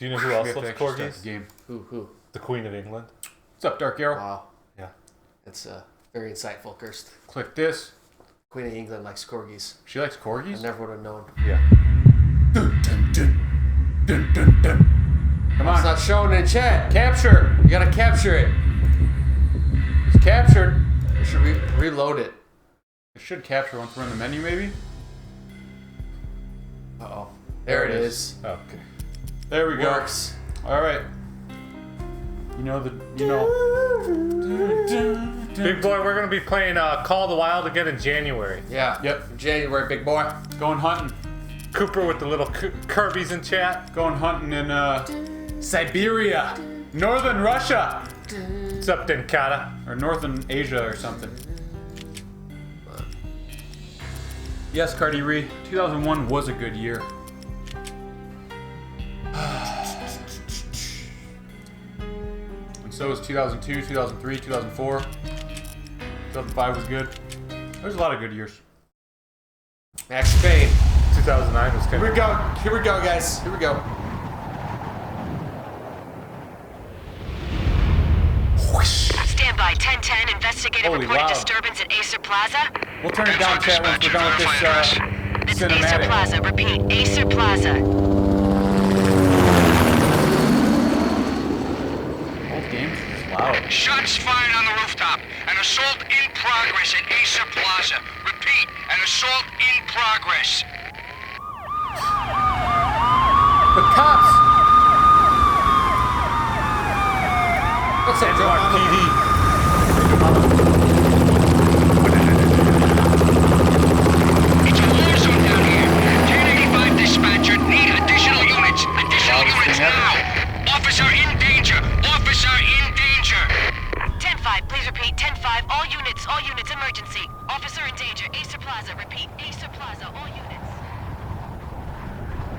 Do you know who else loves corgis? Game. Who? The Queen of England. What's up, Dark Arrow? Wow. Yeah. That's very insightful, Kirst. Click this. Queen of England likes corgis. She likes corgis? I never would have known. Yeah. Dun, dun, dun. Dun, dun, dun. Come on. It's not showing in chat. Capture. You gotta capture it. It's captured. We should reload it. It should capture once we're in the menu, maybe? Uh-oh. There it is. Okay. There we go. Works. All right. Big boy, we're gonna be playing Call of the Wild again in January. Yeah. Yep. January, big boy. Going hunting. Cooper with the little Kirby's in chat. Going hunting in Siberia. Northern Russia. What's up, Denkata? Or Northern Asia or something. Yes, Cardi Ree. 2001 was a good year. And so was 2002, 2003, 2004. 2005 was good. There's a lot of good years. Max Payne. 2009 was kind Here of... we go. Here we go, guys. Here we go. Stand by 1010, investigative Holy reported wow. disturbance at Acer Plaza. We'll turn it down, chat, once we're done with this This is Acer cinematic. Plaza, repeat, Acer Plaza. Old games are just loud. Shots fired on the rooftop. An assault in progress at Acer Plaza. Repeat, an assault in progress. The cops! What's that, Joe? PD. It's a war zone down here. 1085 dispatcher, need additional units. Additional units now. Officer in danger. Officer in danger. 10-5, please repeat, 10-5, all units, emergency. Officer in danger, Acer Plaza, repeat, Acer Plaza, all units.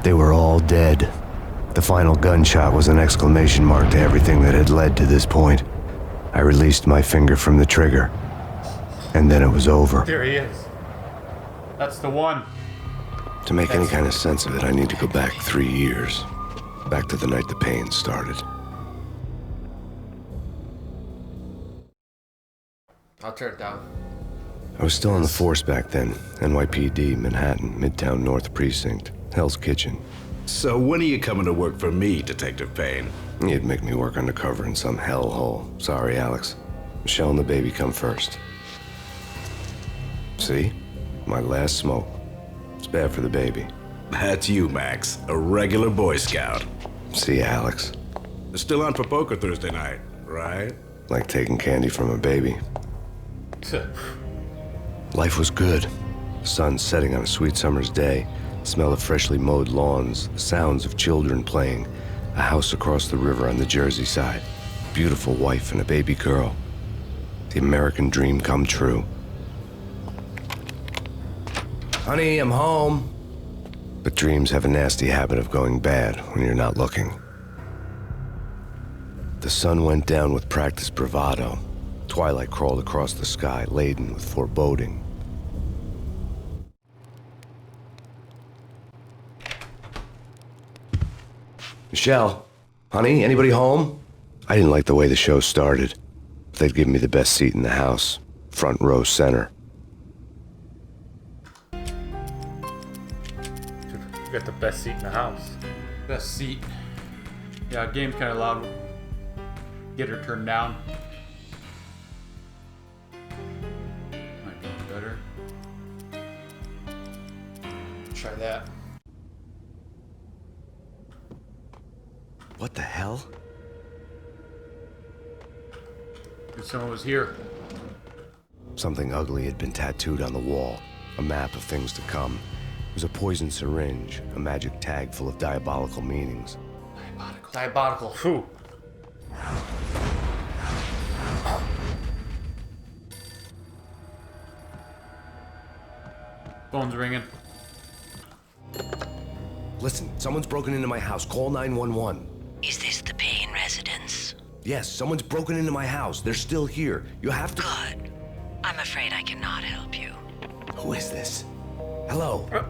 They were all dead. The final gunshot was an exclamation mark to everything that had led to this point. I released my finger from the trigger, and then it was over. There he is. That's the one. To make any kind of sense of it, I need to go back 3 years. Back to the night the pain started. I'll turn it down. I was still on the force back then. NYPD, Manhattan, Midtown North Precinct, Hell's Kitchen. So when are you coming to work for me, Detective Payne? You'd make me work undercover in some hellhole. Sorry, Alex. Michelle and the baby come first. See? My last smoke. It's bad for the baby. That's you, Max. A regular Boy Scout. See, Alex. Still on for poker Thursday night, right? Like taking candy from a baby. Life was good. The sun setting on a sweet summer's day. Smell of freshly mowed lawns, the sounds of children playing, a house across the river on the Jersey side, beautiful wife and a baby girl. The American dream come true. Honey, I'm home. But dreams have a nasty habit of going bad when you're not looking. The sun went down with practiced bravado. Twilight crawled across the sky, laden with foreboding. Michelle, honey, anybody home? I didn't like the way the show started. They'd given me the best seat in the house, front row center. You got the best seat in the house. Best seat. Yeah, game's kind of loud. Get her turned down. Might be better. Try that. What the hell? If someone was here. Something ugly had been tattooed on the wall, a map of things to come. It was a poison syringe, a magic tag full of diabolical meanings. Diabolical. Whew. Phone's ringing. Listen, someone's broken into my house. Call 911. Is this the Payne residence? Yes, someone's broken into my house. They're still here. You have to... Good. I'm afraid I cannot help you. Who is this? Hello? I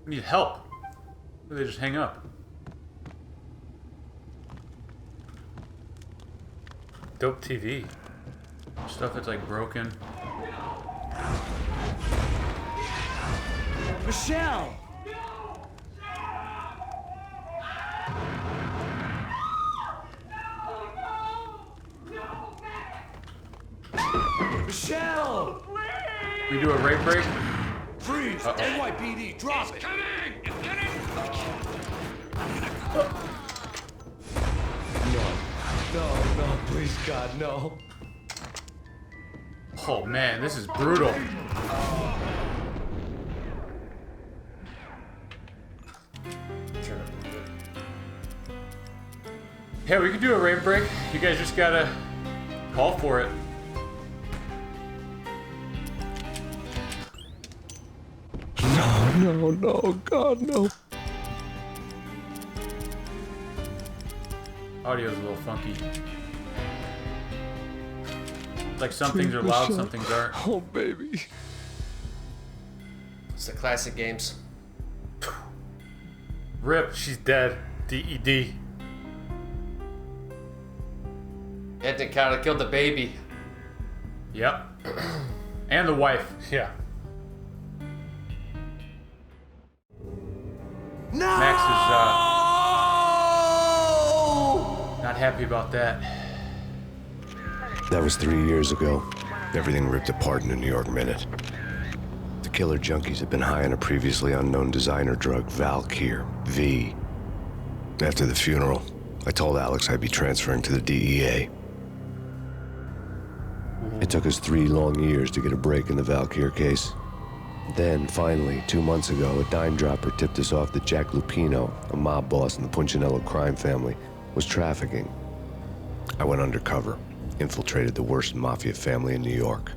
need help. Or they just hang up. Dope TV. Stuff that's like broken. Michelle! Michelle! We do a rape break? Freeze! NYPD, drop it! Coming! It's getting... No, please, God, no. Oh man, this is brutal. Yeah, we can do a rape break. You guys just gotta call for it. No, God, no. Audio's a little funky. Like some things are loud, some things aren't. Oh, baby. It's the classic games. Rip, she's dead. DED. That didn't count. I killed the baby. Yep. And the wife. Yeah. Max is not happy about that. That was 3 years ago. Everything ripped apart in a New York minute. The killer junkies had been high on a previously unknown designer drug, Valkyr, V. After the funeral, I told Alex I'd be transferring to the DEA. It took us 3 long years to get a break in the Valkyr case. Then, finally, 2 months ago, a dime dropper tipped us off that Jack Lupino, a mob boss in the Punchinello crime family, was trafficking. I went undercover, infiltrated the worst mafia family in New York.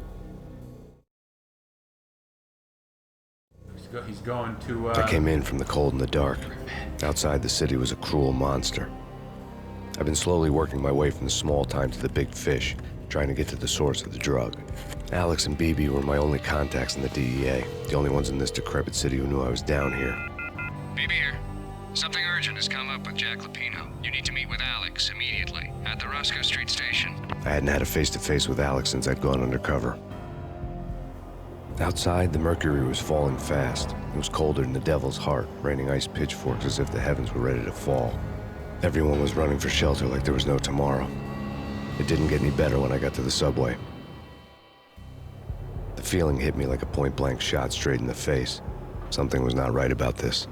He's going to, I came in from the cold and the dark. Outside the city was a cruel monster. I've been slowly working my way from the small time to the big fish, trying to get to the source of the drug. Alex and BB were my only contacts in the DEA, the only ones in this decrepit city who knew I was down here. BB here. Something urgent has come up with Jack Lupino. You need to meet with Alex immediately at the Roscoe Street station. I hadn't had a face-to-face with Alex since I'd gone undercover. Outside, the mercury was falling fast. It was colder than the devil's heart, raining ice pitchforks as if the heavens were ready to fall. Everyone was running for shelter like there was no tomorrow. It didn't get any better when I got to the subway. The feeling hit me like a point-blank shot straight in the face. Something was not right about this.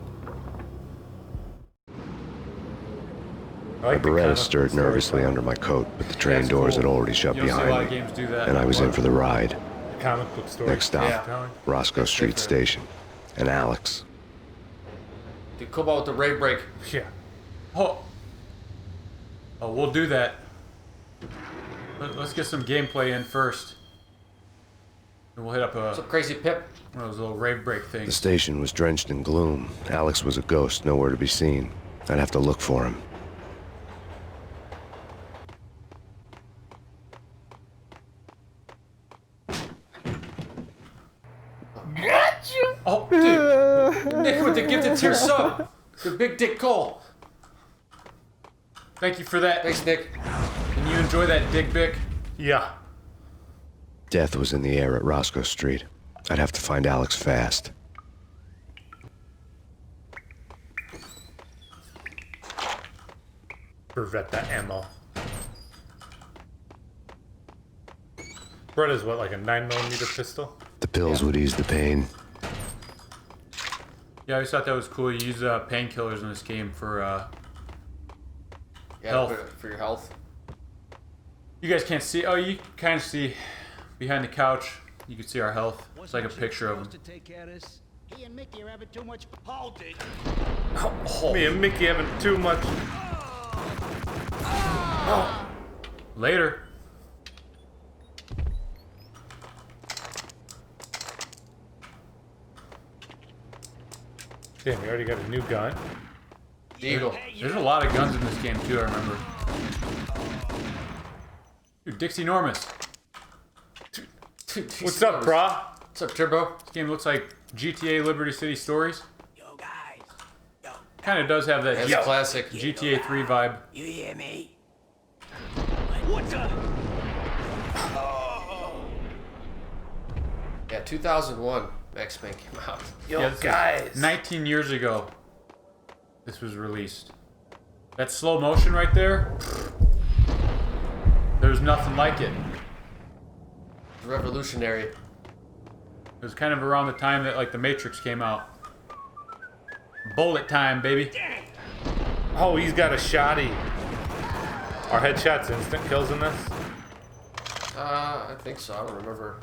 I My Beretta stirred nervously under my coat, but the train doors had already shut You don't see a lot of behind me, games do that. and I was in for the ride. Comic book story. Next stop, Telling. Roscoe Street Station. And Alex. Dude, come on with the raid break. Yeah. Oh, we'll do that. Let's get some gameplay in first. And we'll hit up What's up, Crazy Pip? one of those little rave break The things. station was drenched in gloom. Alex was a ghost, nowhere to be seen. I'd have to look for him. Oh, dude. Nick with the gifted tier sub. The big dick Cole. Thank you for that. Thanks, Nick. Can you enjoy that dick pic? Yeah. Death was in the air at Roscoe Street. I'd have to find Alex fast. Beretta ammo. Beretta's what, like a 9mm pistol? The pills would ease the pain. Yeah, I always thought that was cool. You use painkillers in this game for Yeah, Health. for your health. You guys can't see. Oh, you kind of see behind the couch. You can see our health. It's like a picture of him. He and Mickey are having too much. Hold it. Me and Mickey having too much. Later. Damn, we already got a new gun. Eagle. There's a lot of guns in this game too, I remember. Dude, Dixie Enormous. What's up, brah? What's up, Turbo? This game looks like GTA Liberty City Stories. Yo, guys. Yo, Kind of does have that That's classic. GTA 3 vibe. You hear me? What the? Yeah, 2001, Max Payne came out. Yeah, this is 19 years ago, this was released. That slow motion right there, there's nothing like it. Revolutionary. It was kind of around the time that like The Matrix came out. Bullet time, baby. Oh, he's got a shotty. Are headshots instant kills in this? I think so. I don't remember.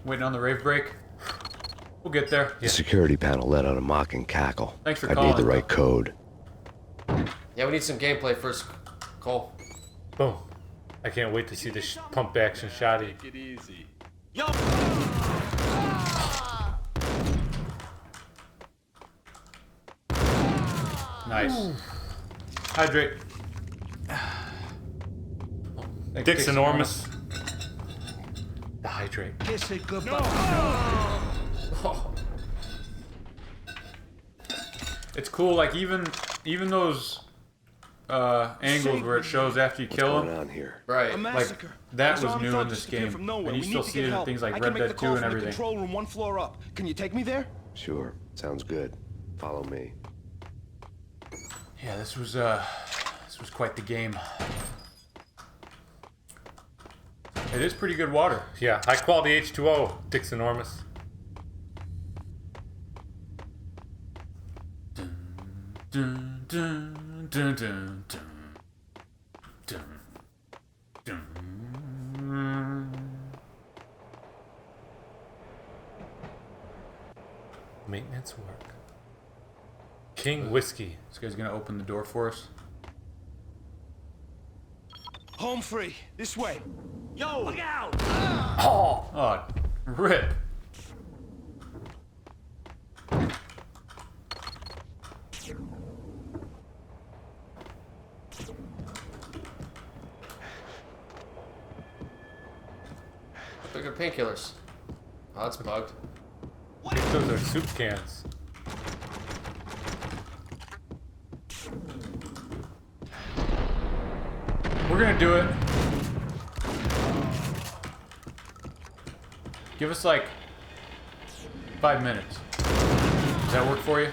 Waiting on the rave break. We'll get there. The security panel let out a mocking cackle. Thanks for I calling. need the right code. Yeah, we need some gameplay first, Cole. Boom. I can't wait to see this pump action shotty. Take it easy. Nice. Hydrate. Dick's enormous. The hydrate. Kiss it goodbye. It's cool, like even those angles where it shows after you kill What's going them, on here? Right. A like massacre. that Those was armed new in thugs this disappeared game, from nowhere. and you We still need to see get it in help. things like I Red can make Dead the 2 call and from the everything. control room 1 floor up. Can you take me there? Sure, sounds good. Follow me. Yeah, this was quite the game. It is pretty good water. Yeah, high quality H2O. Dick's enormous. Dun, dun, dun, dun, dun, dun, dun. Maintenance work. King Whiskey. This guy's gonna open the door for us. Home free. This way. Yo! Look out! Oh, rip. Look at painkillers. Oh, that's bugged. I think those are soup cans. We're gonna do it. Give us like 5 minutes. Does that work for you?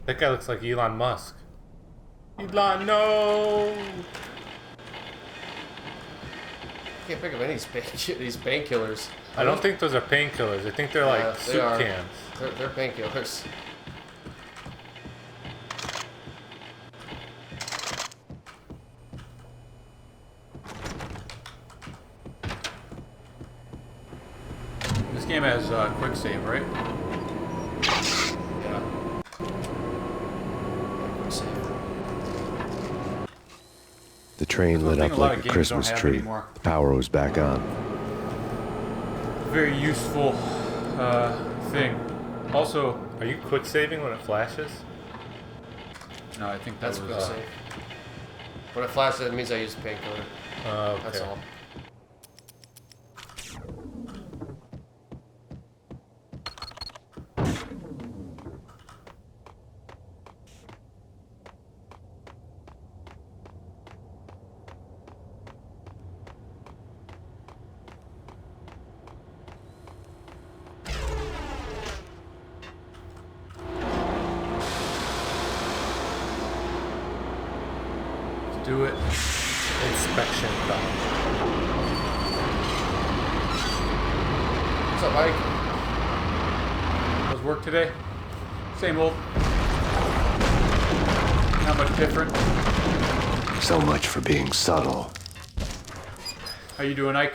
That guy looks like Elon Musk. Elon, no! Can't pick up any of these painkillers. I don't think those are painkillers. I think they're Yeah, like they soup are. cans. They're painkillers. This game has quick save, right? Yeah. Quick save. The train lit thing up a lot like of a games Christmas don't have tree. anymore. The power was back on. Very useful thing. Also, Are you quick saving when it flashes? no, I think that That's was. quick save. When it flashes, it means I use a painkiller. Okay. That's all. Let's do it. Inspection done. What's up, Mike? How's work today? Same old. Not much different. So much for being subtle. How you doing, Ike?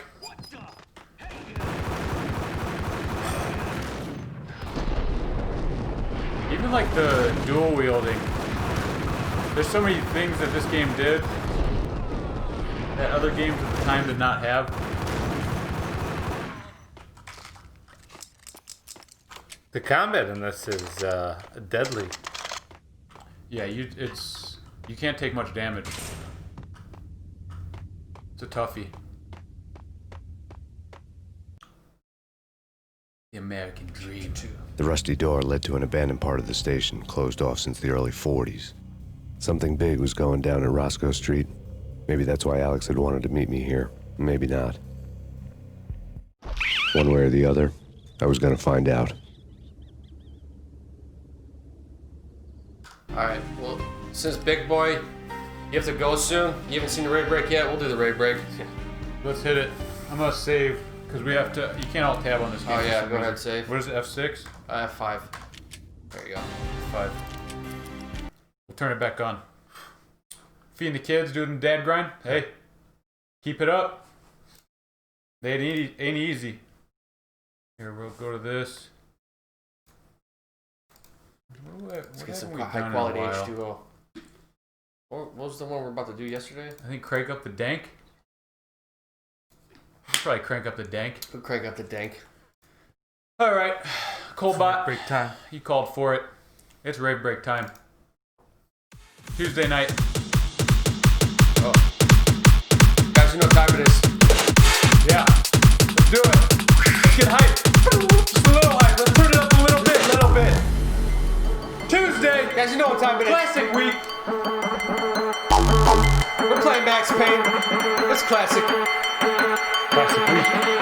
Even like the dual wielding. There's so many things that this game did that other games at the time did not have. The combat in this is deadly. Yeah, you can't take much damage. It's a toughie. The American dream. The The rusty door led to an abandoned part of the station, closed off since the early 40s. Something big was going down in Roscoe Street. Maybe that's why Alex had wanted to meet me here. Maybe not. One way or the other, I was gonna find out. Alright, well, since Big Boy, you have to go soon. You haven't seen the raid break yet? We'll do the raid break. Let's hit it. I'm gonna save, because we have to, you can't alt tab on this game. Oh yeah, go ahead, save. What is it, F6? F5. There you go. 5. We'll turn it back on. Feeding the kids, doing the dad grind. Hey, keep it up. They ain't easy. Here, we'll go to this. Let's get some high quality H2O. What was the one we were about to do yesterday? I think crank up the dank. Probably crank up the dank. We'll crank up the dank. All right, Colbot. Break time. He called for it. It's raid break time. Tuesday night. Oh. Guys, you know what time it is. Yeah, let's do it. Let's get hyped. Just a little hype. Let's turn it up a little bit. Tuesday. Guys, you know what time it is. Classic week. We're playing Max Payne. It's classic. Classic week.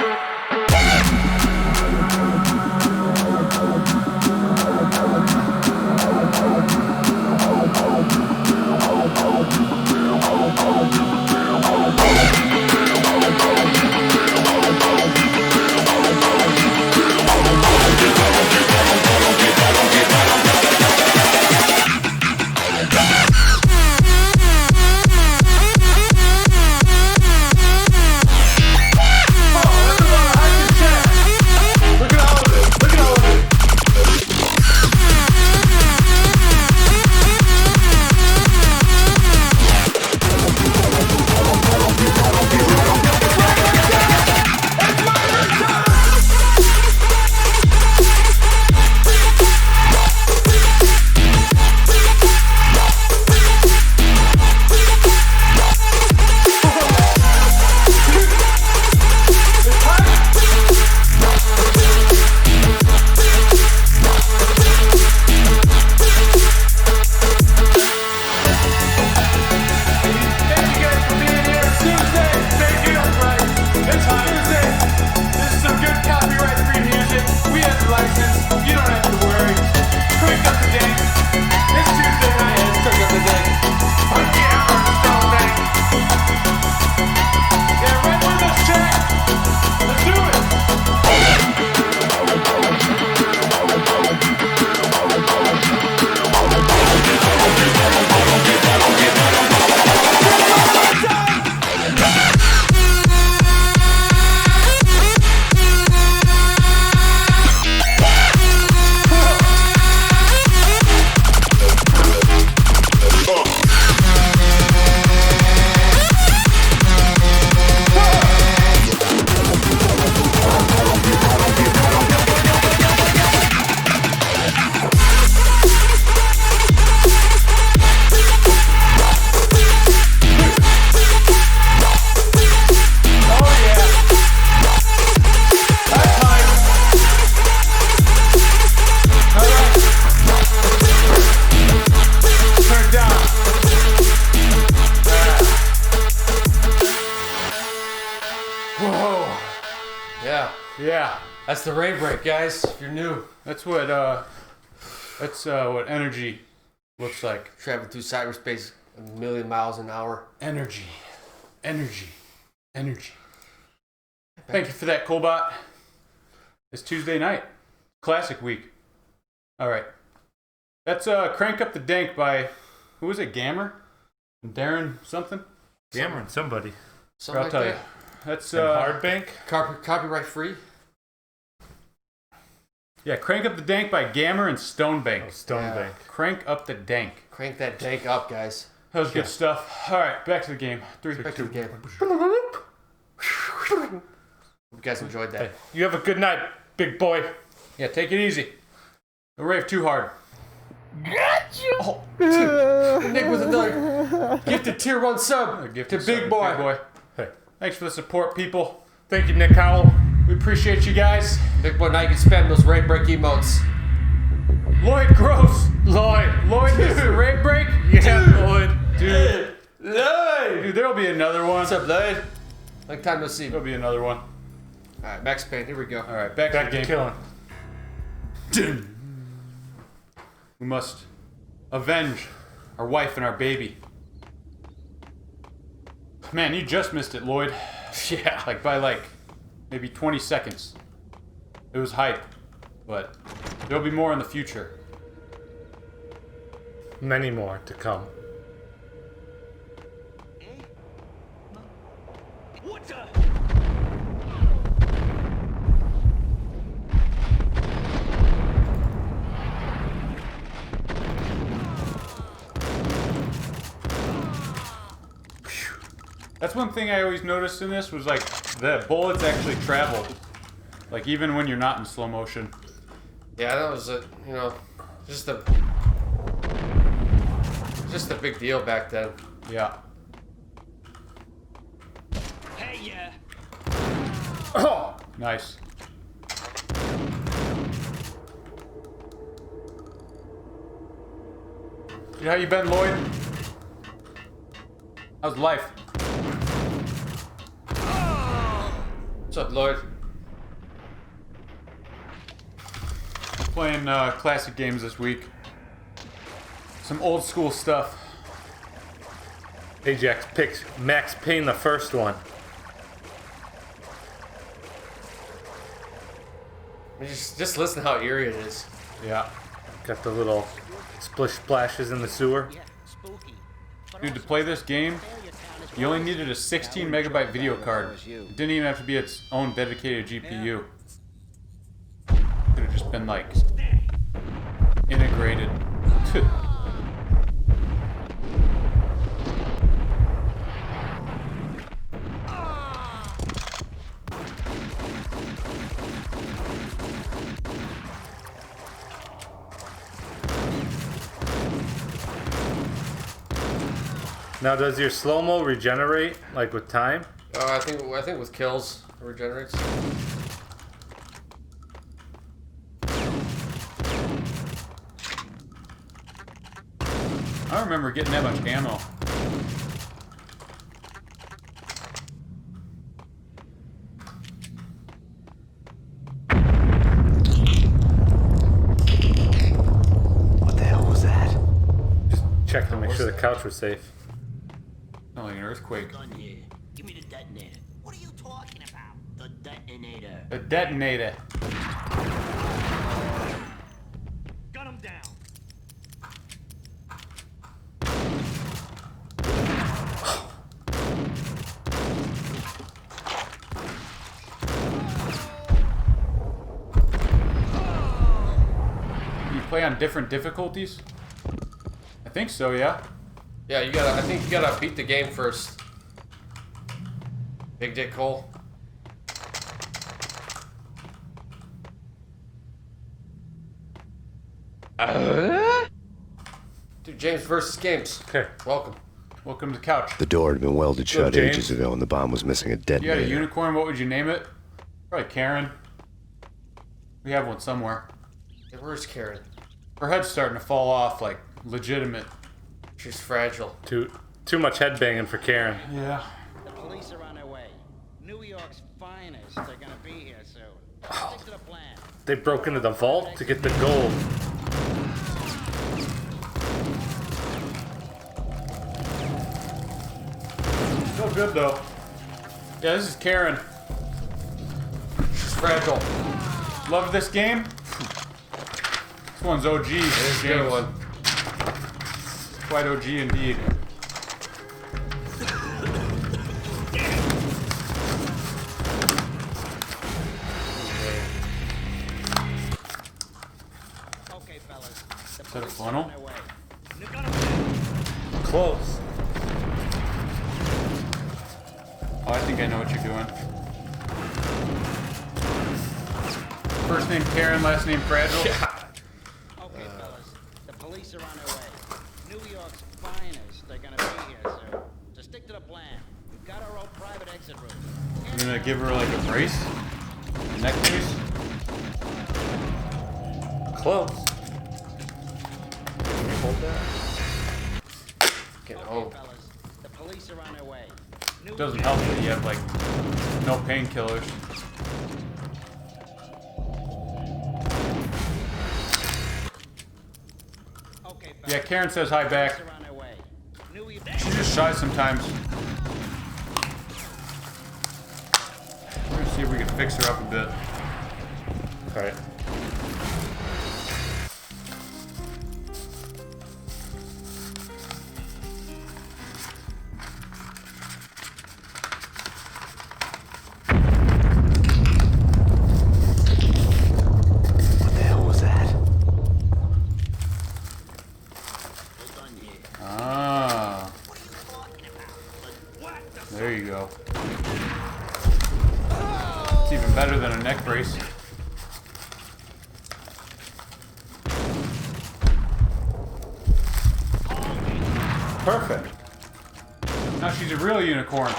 Yeah, That's the raid break, guys. If you're new, that's what energy looks like. traveling through cyberspace a million miles an hour. Energy. Thank you for that, Colbot. It's Tuesday night. Classic week. All right. That's Crank Up the Dank by, who was it, Gammer? Darren something? Yammering somebody. Something I'll like tell that. you. That's Hardbank. Copyright free. yeah, Crank Up the Dank by Gammer and Stonebank. Stonebank. Crank Up the Dank. Crank that dank up, guys. That was good stuff. All right, back to the game. 3, Back to 2. the game. Hope you guys enjoyed that. Hey, you have a good night, big boy. Yeah, take it easy. Don't rave too hard. Oh, dude. Nick with another gifted tier 1 sub Gift to us Big something, Boy. Big Boy. Hey, Thanks for the support, people. thank you, Nick Howell. We appreciate you guys. Big Boy, now you can spam those raid break emotes. Lloyd, gross. Lloyd, this is a rape break? Yeah, Lloyd. Dude, Lloyd! there'll be another one. What's up, Lloyd? Long time no see. There'll be another one. Alright, Max Payne, here we go. All right, back to Back the to game. killing. We must avenge our wife and our baby. Man, you just missed it, Lloyd. Yeah. Like by maybe 20 seconds. It was hype, but there'll be more in the future. Many more to come. What the? That's one thing I always noticed in this was like the bullets actually traveled. Like even when you're not in slow motion. Yeah, that was a, just a big deal back then. Yeah. Hey, yeah. Oh, nice. How you been, Lloyd? How's life? What's up, Lloyd? Playing classic games this week. Some old school stuff. Ajax picks Max Payne, the first one. Just listen to how eerie it is. Yeah. Got the little splish splashes in the sewer. Yeah, spooky. But Dude, to also, play this game, failure town is you only where needed a 16 megabyte video card. It didn't even have to be its own dedicated GPU. Could have just been like integrated. Now, does your slow-mo regenerate, like with time? I think with kills it regenerates. I don't remember getting that much ammo. What the hell was that? Just check to make sure the couch was safe. Not like an earthquake. Gun here. Give me the detonator. What are you talking about? The detonator. A detonator. Gun him down. You play on different difficulties? I think so, yeah. Yeah, I think you gotta beat the game first. Big Dick Cole. Dude, James versus Games. Okay. Welcome. Welcome to the couch. The door had been welded shut James. ages ago and the bomb was missing a You got a detonator. unicorn, what would you name it? Probably Karen. We have one somewhere. Hey, where's Karen? Her head's starting to fall off, like, legitimate. She's fragile. Too much headbanging for Karen. Yeah. The police are on their way. New York's finest. They're gonna be here soon. Stick to the plan. They broke into the vault to get the gold. Still good, though. Yeah, this is Karen. She's fragile. Love this game? This one's OG. It's a good one. Quite OG indeed. Okay, fellas. The that a police are funnel? on their way. Gun 'em down. Close. Oh, I think I know what you're doing. First name Karen, last name Fragile. Okay, fellas. The police are on their way. New York's finest. They're gonna be here soon. So stick to the plan. We've got our own private exit route. I'm gonna give her like a brace, a neck brace. Close. hold that? Get Okay, home. fellas, the police are on their way. New Doesn't help that you have like no painkillers. Okay, fellas. Yeah, Karen says hi back. Police are on their way. New York. She's just shy sometimes. We're gonna see if we can fix her up a bit. Alright. What the hell was that? Ah. There you go. It's even better than a neck brace. Perfect. Now she's a real unicorn.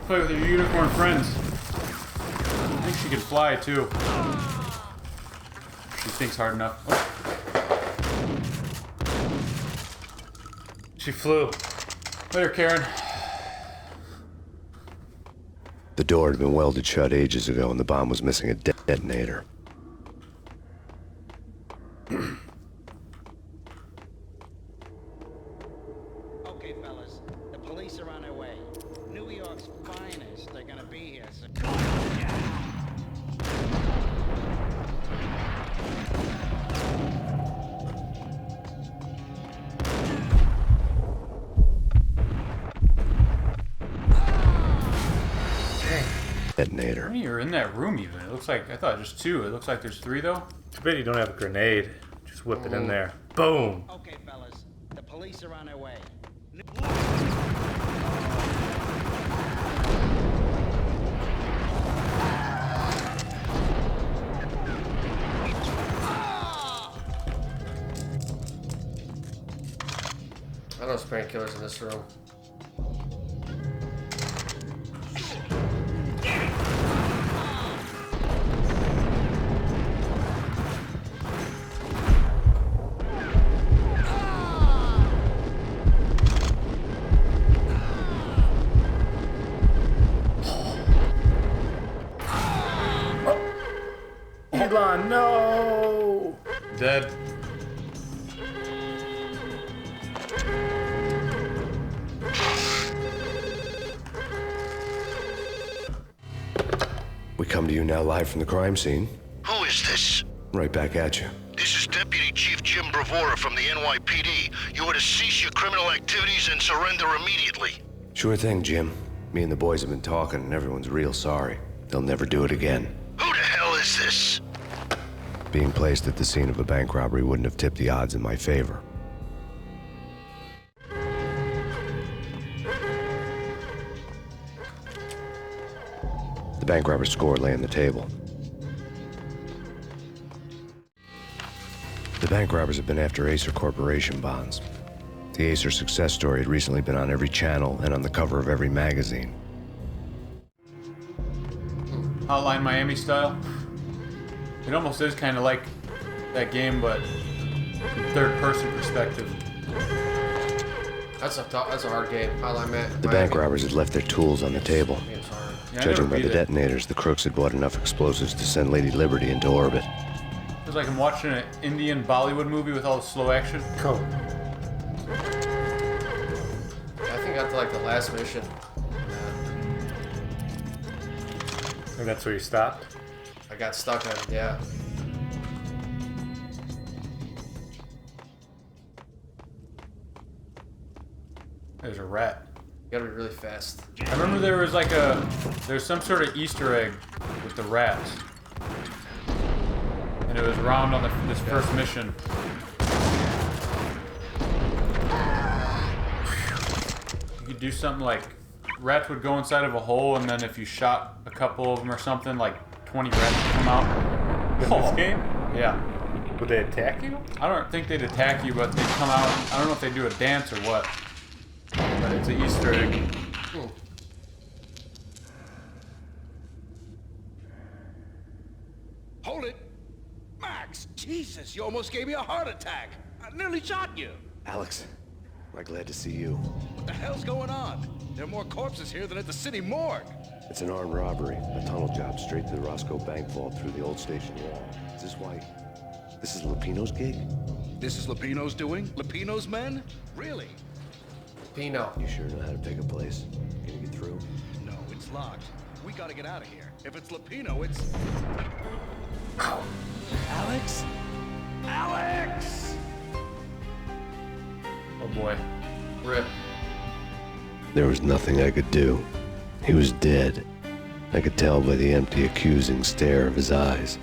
Play with your unicorn friends. I think she can fly too. She thinks hard enough. Oh, She flew. later, Karen. The door had been welded shut ages ago and the bomb was missing a detonator. Okay, fellas, the police are on their way. New York's finest, they're gonna be here. So Detonator. How many are in that room even? It looks like, I thought just two. It looks like there's three though. Too bad you don't have a grenade. Just whip it in there. Boom. okay, fellas, the police are on their way. I know painkillers in this room. Elon, no! Dead. We come to you now live from the crime scene. Who is this? Right back at you. This is Deputy Chief Jim Bravura from the NYPD. You are to cease your criminal activities and surrender immediately. Sure thing, Jim. Me and the boys have been talking and everyone's real sorry. They'll never do it again. Who the hell is this? Being placed at the scene of a bank robbery wouldn't have tipped the odds in my favor. The bank robber's score lay on the table. The bank robbers have been after Acer Corporation bonds. The Acer success story had recently been on every channel and on the cover of every magazine. Hotline Miami style. It almost is kind of like that game, but from third-person perspective. That's a hard game. Highlight Matt. The bank robbers had left their tools on the table. Game's hard. Yeah, I Judging never by the beat it. detonators, the crooks had bought enough explosives to send Lady Liberty into orbit. Feels like I'm watching an Indian Bollywood movie with all the slow action. Cool. Yeah, I think I got to like the last mission. And that's where you stopped? I got stuck on it, yeah. There's a rat. You gotta be really fast. I remember there was like there's some sort of Easter egg with the rats. And it was around on this first mission. You could do something like, rats would go inside of a hole, and then if you shot a couple of them or something, like 20 rats would come out. In this game? Yeah. Would they attack you? I don't think they'd attack you, but they'd come out. I don't know if they do a dance or what. But it's an Easter egg. Hold it! Max, Jesus, you almost gave me a heart attack. I nearly shot you. Alex, I'm glad to see you. What the hell's going on? There are more corpses here than at the city morgue. It's an armed robbery, a tunnel job straight to the Roscoe Bank vault through the old station wall. Is this why? This is Lupino's gig? This is Lupino's doing? Lupino's men? Really? Pino. You sure know how to pick a place? Can you get through? No, it's locked. We gotta get out of here. If it's Lupino, it's... Ow. Alex? Alex! Oh boy. Rip. There was nothing I could do. He was dead. I could tell by the empty, accusing stare of his eyes.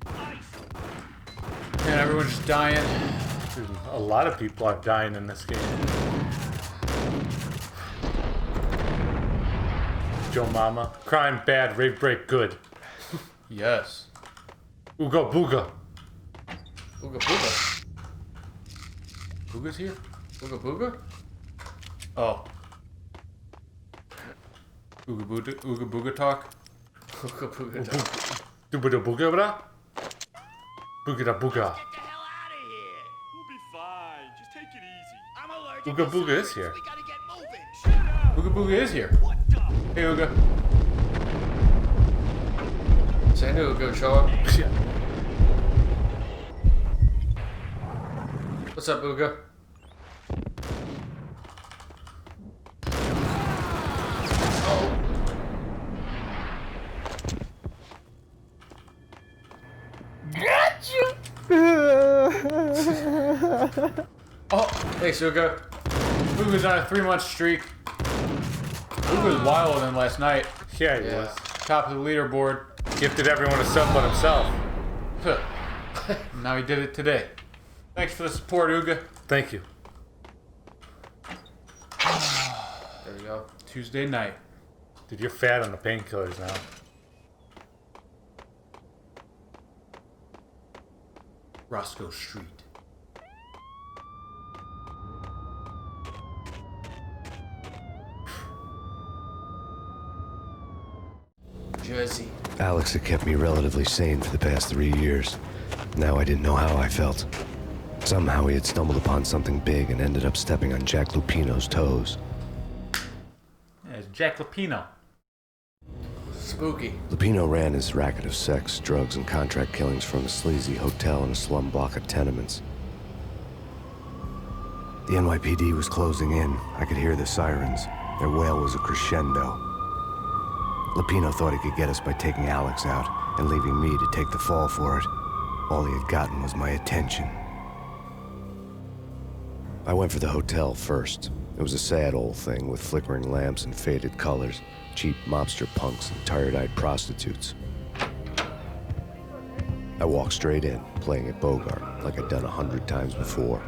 Man, everyone's just dying. Dude, a lot of people are dying in this game. Joe Mama. Crime bad, rape break good. Yes. Ooga booga. Ooga booga. Booga's here? Ooga booga? Oh. Ooga booga talk? Ooga booga. Dooba booga bra. Booga da booga. Get the hell out of here! We'll be fine. Just take it easy. I'm allergic Ooga to booga is sirens. here. We gotta get moving. Shut up! Ooga booga is here. What the? Hey, Ooga. Say I knew Ooga would show up. Yeah. What's up, Ooga? Oh, thanks, Ooga. Ooga's on a 3-month streak. Ooga was wilder than last night. Yeah, he Yeah. was. Top of the leaderboard. Gifted everyone a sub but himself. Huh. Now he did it today. Thanks for the support, Ooga. Thank you. There we go. Tuesday night. Dude, you're fat on the painkillers now. Roscoe Street. Jersey. Alex had kept me relatively sane for the past 3 years. Now I didn't know how I felt. Somehow he had stumbled upon something big and ended up stepping on Jack Lupino's toes. Yeah, it's Jack Lupino. Spooky. Lupino ran his racket of sex, drugs, and contract killings from a sleazy hotel in a slum block of tenements. The NYPD was closing in. I could hear the sirens. Their wail was a crescendo. Lupino thought he could get us by taking Alex out and leaving me to take the fall for it. All he had gotten was my attention. I went for the hotel first. It was a sad old thing with flickering lamps and faded colors, cheap mobster punks and tired-eyed prostitutes. I walked straight in, playing at Bogart, like I'd done 100 times before.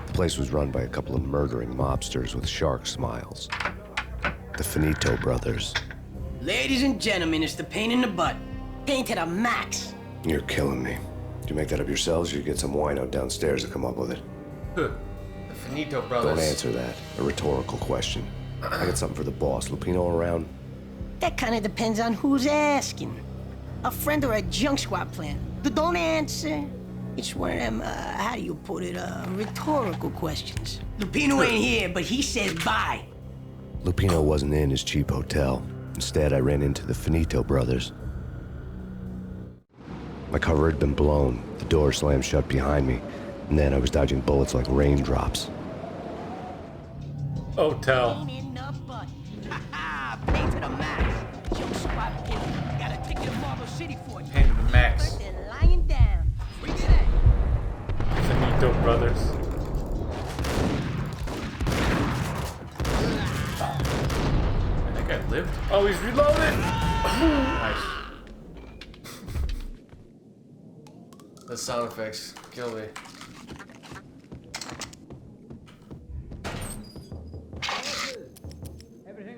The place was run by a couple of murdering mobsters with shark smiles. The Finito brothers. Ladies and gentlemen, it's the Payne in the butt. Payne to the max. You're killing me. Did you make that up yourselves, or you get some wino downstairs to come up with it? The Finito brothers. Don't answer that. A rhetorical question. I got something for the boss. Lupino around? That kind of depends on who's asking. A friend or a junk squad plan. But don't answer. It's one of them, how do you put it, rhetorical questions. Lupino ain't here, but he says bye. Lupino wasn't in his cheap hotel. Instead, I ran into the Finito brothers. My cover had been blown. The door slammed shut behind me. And then I was dodging bullets like raindrops. Hotel. Payne in the butt. Ha ha! Payne to the max. Junk squad killer. Got a ticket to Marble City for you. Payne to the max. They're lying down. Free today. Finito brothers. I think I lived. Oh, he's reloaded! Nice. The sound effects kill me.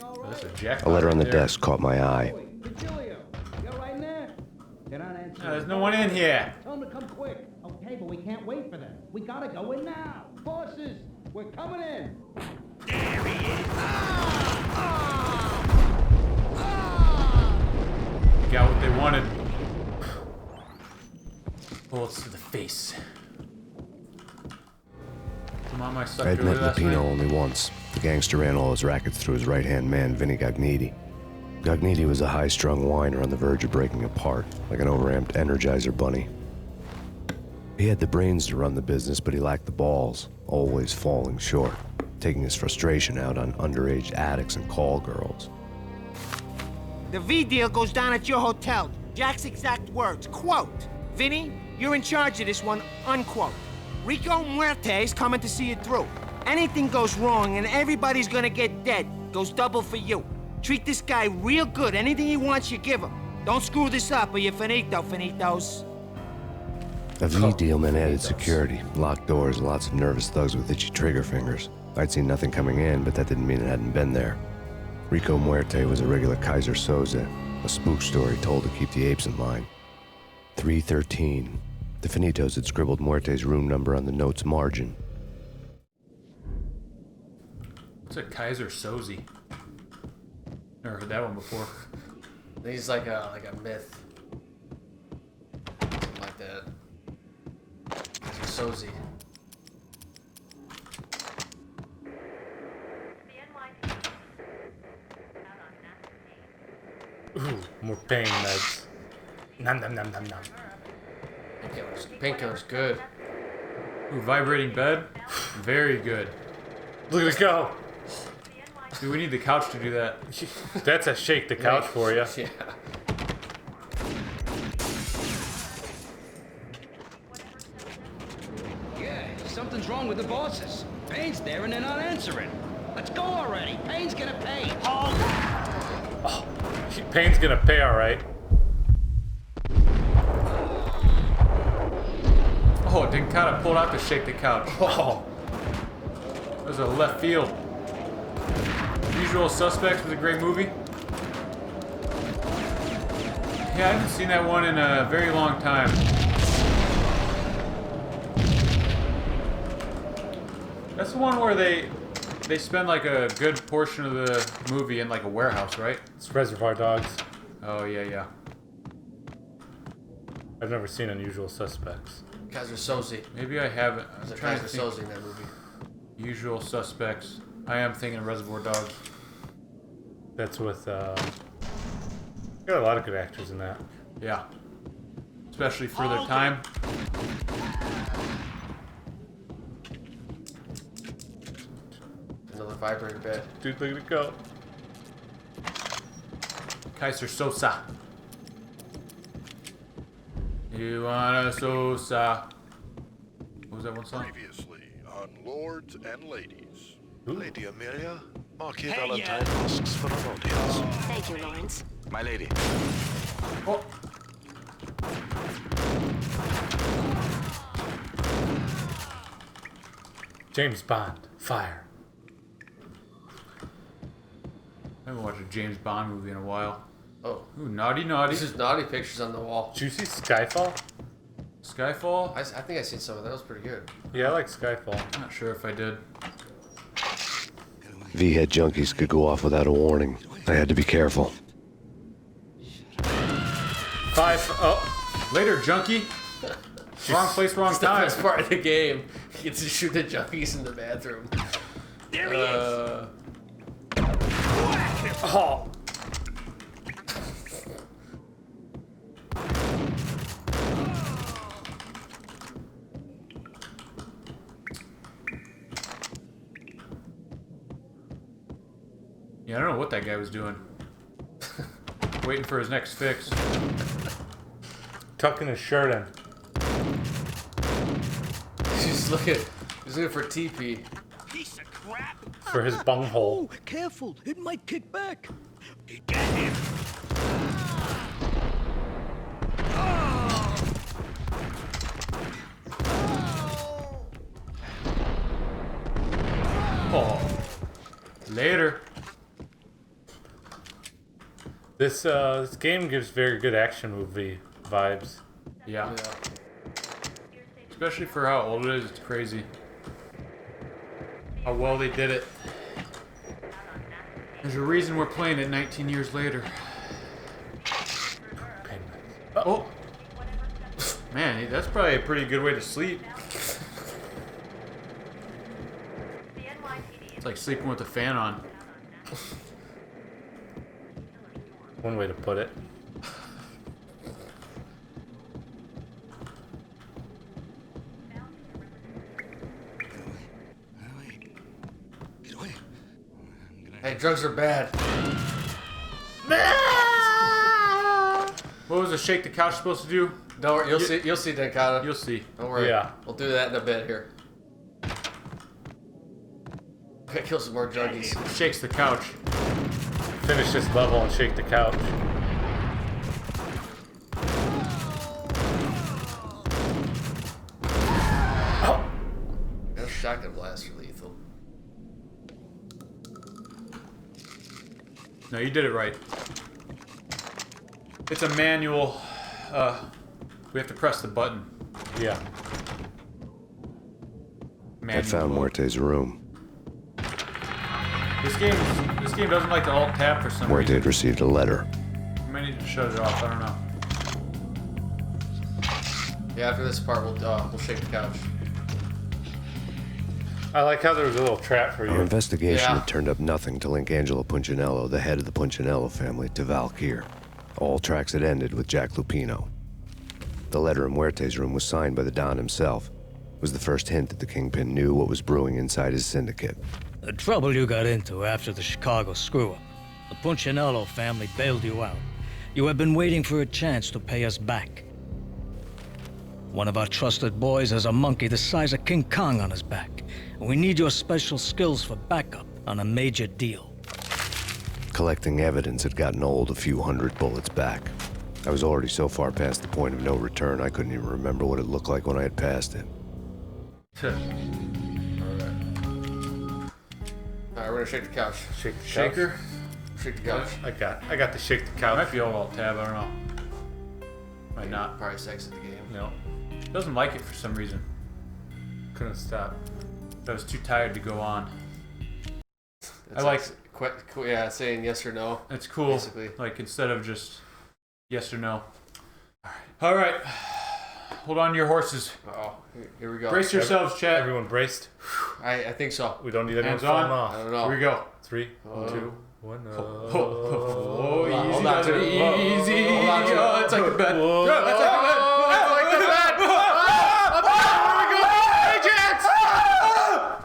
Oh, that's a jackpot A letter on the right there. desk caught my eye. Virgilio, you're right in there? Get on and There's no one in here. Tell them to come quick. Okay, but we can't wait for them. We gotta go in now. Horses, we're coming in. Got what they wanted. Bullets to the face. Come on, my sucker. I had met last Lupino night. only once. The gangster ran all his rackets through his right-hand man, Vinny Gagniti. Gagniti was a high-strung whiner on the verge of breaking apart, like an overamped Energizer bunny. He had the brains to run the business, but he lacked the balls, always falling short, taking his frustration out on underage addicts and call girls. The V deal goes down at your hotel. Jack's exact words, quote, "Vinny, you're in charge of this one," unquote. Rico Muerte's coming to see it through. Anything goes wrong and everybody's gonna get dead, goes double for you. Treat this guy real good. Anything he wants, you give him. Don't screw this up or you're finito, finitos. A V deal meant added security, locked doors, and lots of nervous thugs with itchy trigger fingers. I'd seen nothing coming in, but that didn't mean it hadn't been there. Rico Muerte was a regular Kaiser Soze, a spook story told to keep the apes in line. 313. The Finitos had scribbled Muerte's room number on the note's margin. What's a Kaiser Soze? Never heard that one before. He's like a myth. Something like that. Sozy. Ooh, more pain meds. Nom nom nom nom nom. Painkiller's good. Ooh, vibrating bed? Very good. Look at it go. Dude, we need the couch to do that. That's a shake the couch for you. Yeah. Yeah, something's wrong with the bosses. Payne's there and they're not answering. Let's go already. Payne's gonna pay. Oh, Payne's gonna pay, all right. Oh, didn't kind of pull out to shake the couch. Oh, that was a left field. Usual Suspects was a great movie. Yeah, I haven't seen that one in a very long time. That's the one where they spend like a good portion of the movie in like a warehouse, right? it's Reservoir Dogs. Oh yeah, yeah. I've never seen Unusual Suspects. Kaiser Soze. Maybe I haven't. There's a I'm trying to Kaiser think. Soze in that movie. Usual Suspects. I am thinking of Reservoir Dogs. That's with, got a lot of good actors in that. Yeah. Especially for their time. Another vibrator bed. Dude, look at it go. Kaiser Sosa. You want a Sosa? What was that one song? Previously on Lords and Ladies. Lady Amelia, Marquis Hey, Valentine asks for an audience. Thank you, Lawrence. My lady. Oh. James Bond, fire. I haven't watched a James Bond movie in a while. Oh. Ooh, naughty, naughty. This is naughty pictures on the wall. Did you see Skyfall? Skyfall? I think I seen some of that. That was pretty good. Yeah, I like Skyfall. Not sure if I did. V-head junkies could go off without a warning. I had to be careful. Oh. Later, junkie. Wrong place, wrong It's the time. best part of the game. You get to shoot the junkies in the bathroom. There he is. Oh. Yeah, I don't know what that guy was doing. Waiting for his next fix. Tucking his shirt in. He's looking for TP. Piece of crap. For his bunghole. Oh, careful, it might kick back. Get him. Oh. Later. This game gives very good action movie vibes. Yeah. Especially for how old it is, it's crazy. How well they did it. There's a reason we're playing it 19 years later. Oh! Man, that's probably a pretty good way to sleep. It's like sleeping with the fan on. One way to put it. Hey, drugs are bad. What was the shake the couch supposed to do? Don't worry, you'll see, Dankata. You'll see. Don't worry. Yeah. We'll do that in a bit here. Gotta kill some more junkies. Shakes the couch. Finish this level and shake the couch. That shotgun blast are lethal. No, you did it right. It's a manual. We have to press the button. Yeah. I found Muerte's room. This game doesn't like to alt tab for some Muerte reason. had received a letter. I might need to shut it off. I don't know. Yeah, after this part, we'll shake the couch. I like how there was a little trap for you. Our investigation had turned up nothing to link Angelo Punchinello, the head of the Punchinello family, to Valkyr. All tracks had ended with Jack Lupino. The letter in Muerte's room was signed by the Don himself. It was the first hint that the Kingpin knew what was brewing inside his syndicate. The trouble you got into after the Chicago screw-up. The Punchinello family bailed you out. You have been waiting for a chance to pay us back. One of our trusted boys has a monkey the size of King Kong on his back. We need your special skills for backup on a major deal. Collecting evidence had gotten old a few hundred bullets back. I was already so far past the point of no return, I couldn't even remember what it looked like when I had passed it. Alright, we're gonna shake the couch. Shake the Shaker? couch. Shake the couch. I got the shake the couch. Might be all alt tab. I don't know. Might not. Probably sex at the game. No. Doesn't like it for some reason. Couldn't stop. I was too tired to go on. That's I like. saying yes or no. It's cool. Basically. Like instead of just yes or no. All right. Hold on to your horses. Uh-oh. Here we go. Brace yourselves, chat. Everyone braced? I think so. We don't need anyone Hands to fall on. off. I don't know. Here we go. 3, 2, 1. Oh, easy. Hold on to it. Easy. Hold on to it. Oh, it's like a bed. Whoa. It's like a bed. It's like the bed.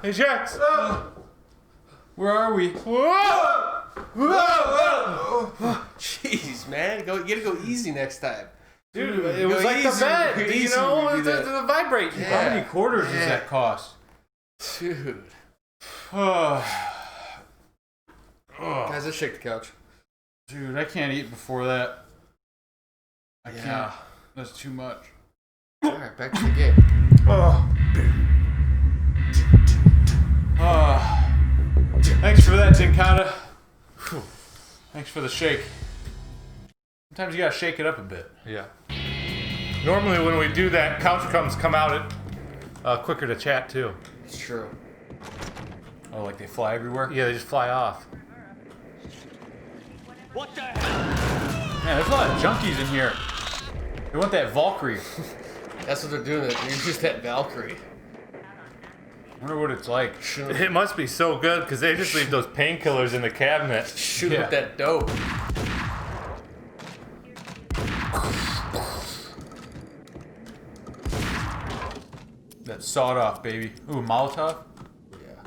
Hey, Jax! Where are we? Jeez, man. You gotta go easy next time. Dude, it was like the bed. You know, the vibrate. Yeah. How many quarters does that cost? Dude. Guys, let's shake the couch. Dude, I can't eat before that. I Yeah. can't. That's too much. Alright, back to the game. Thanks for that, Tinkata. Thanks for the shake. Sometimes you gotta shake it up a bit. Yeah. Normally when we do that, couch come out quicker to chat too. It's true. Oh, like they fly everywhere? Yeah, they just fly off. What the hell? Man, there's a lot of junkies in here. They want that Valkyrie. That's what they're doing. They're just that Valkyrie. I wonder what it's like. It must be so good because they just leave those painkillers in the cabinet. Shoot with that dope. That sawed off, baby. Ooh, Molotov? Yeah.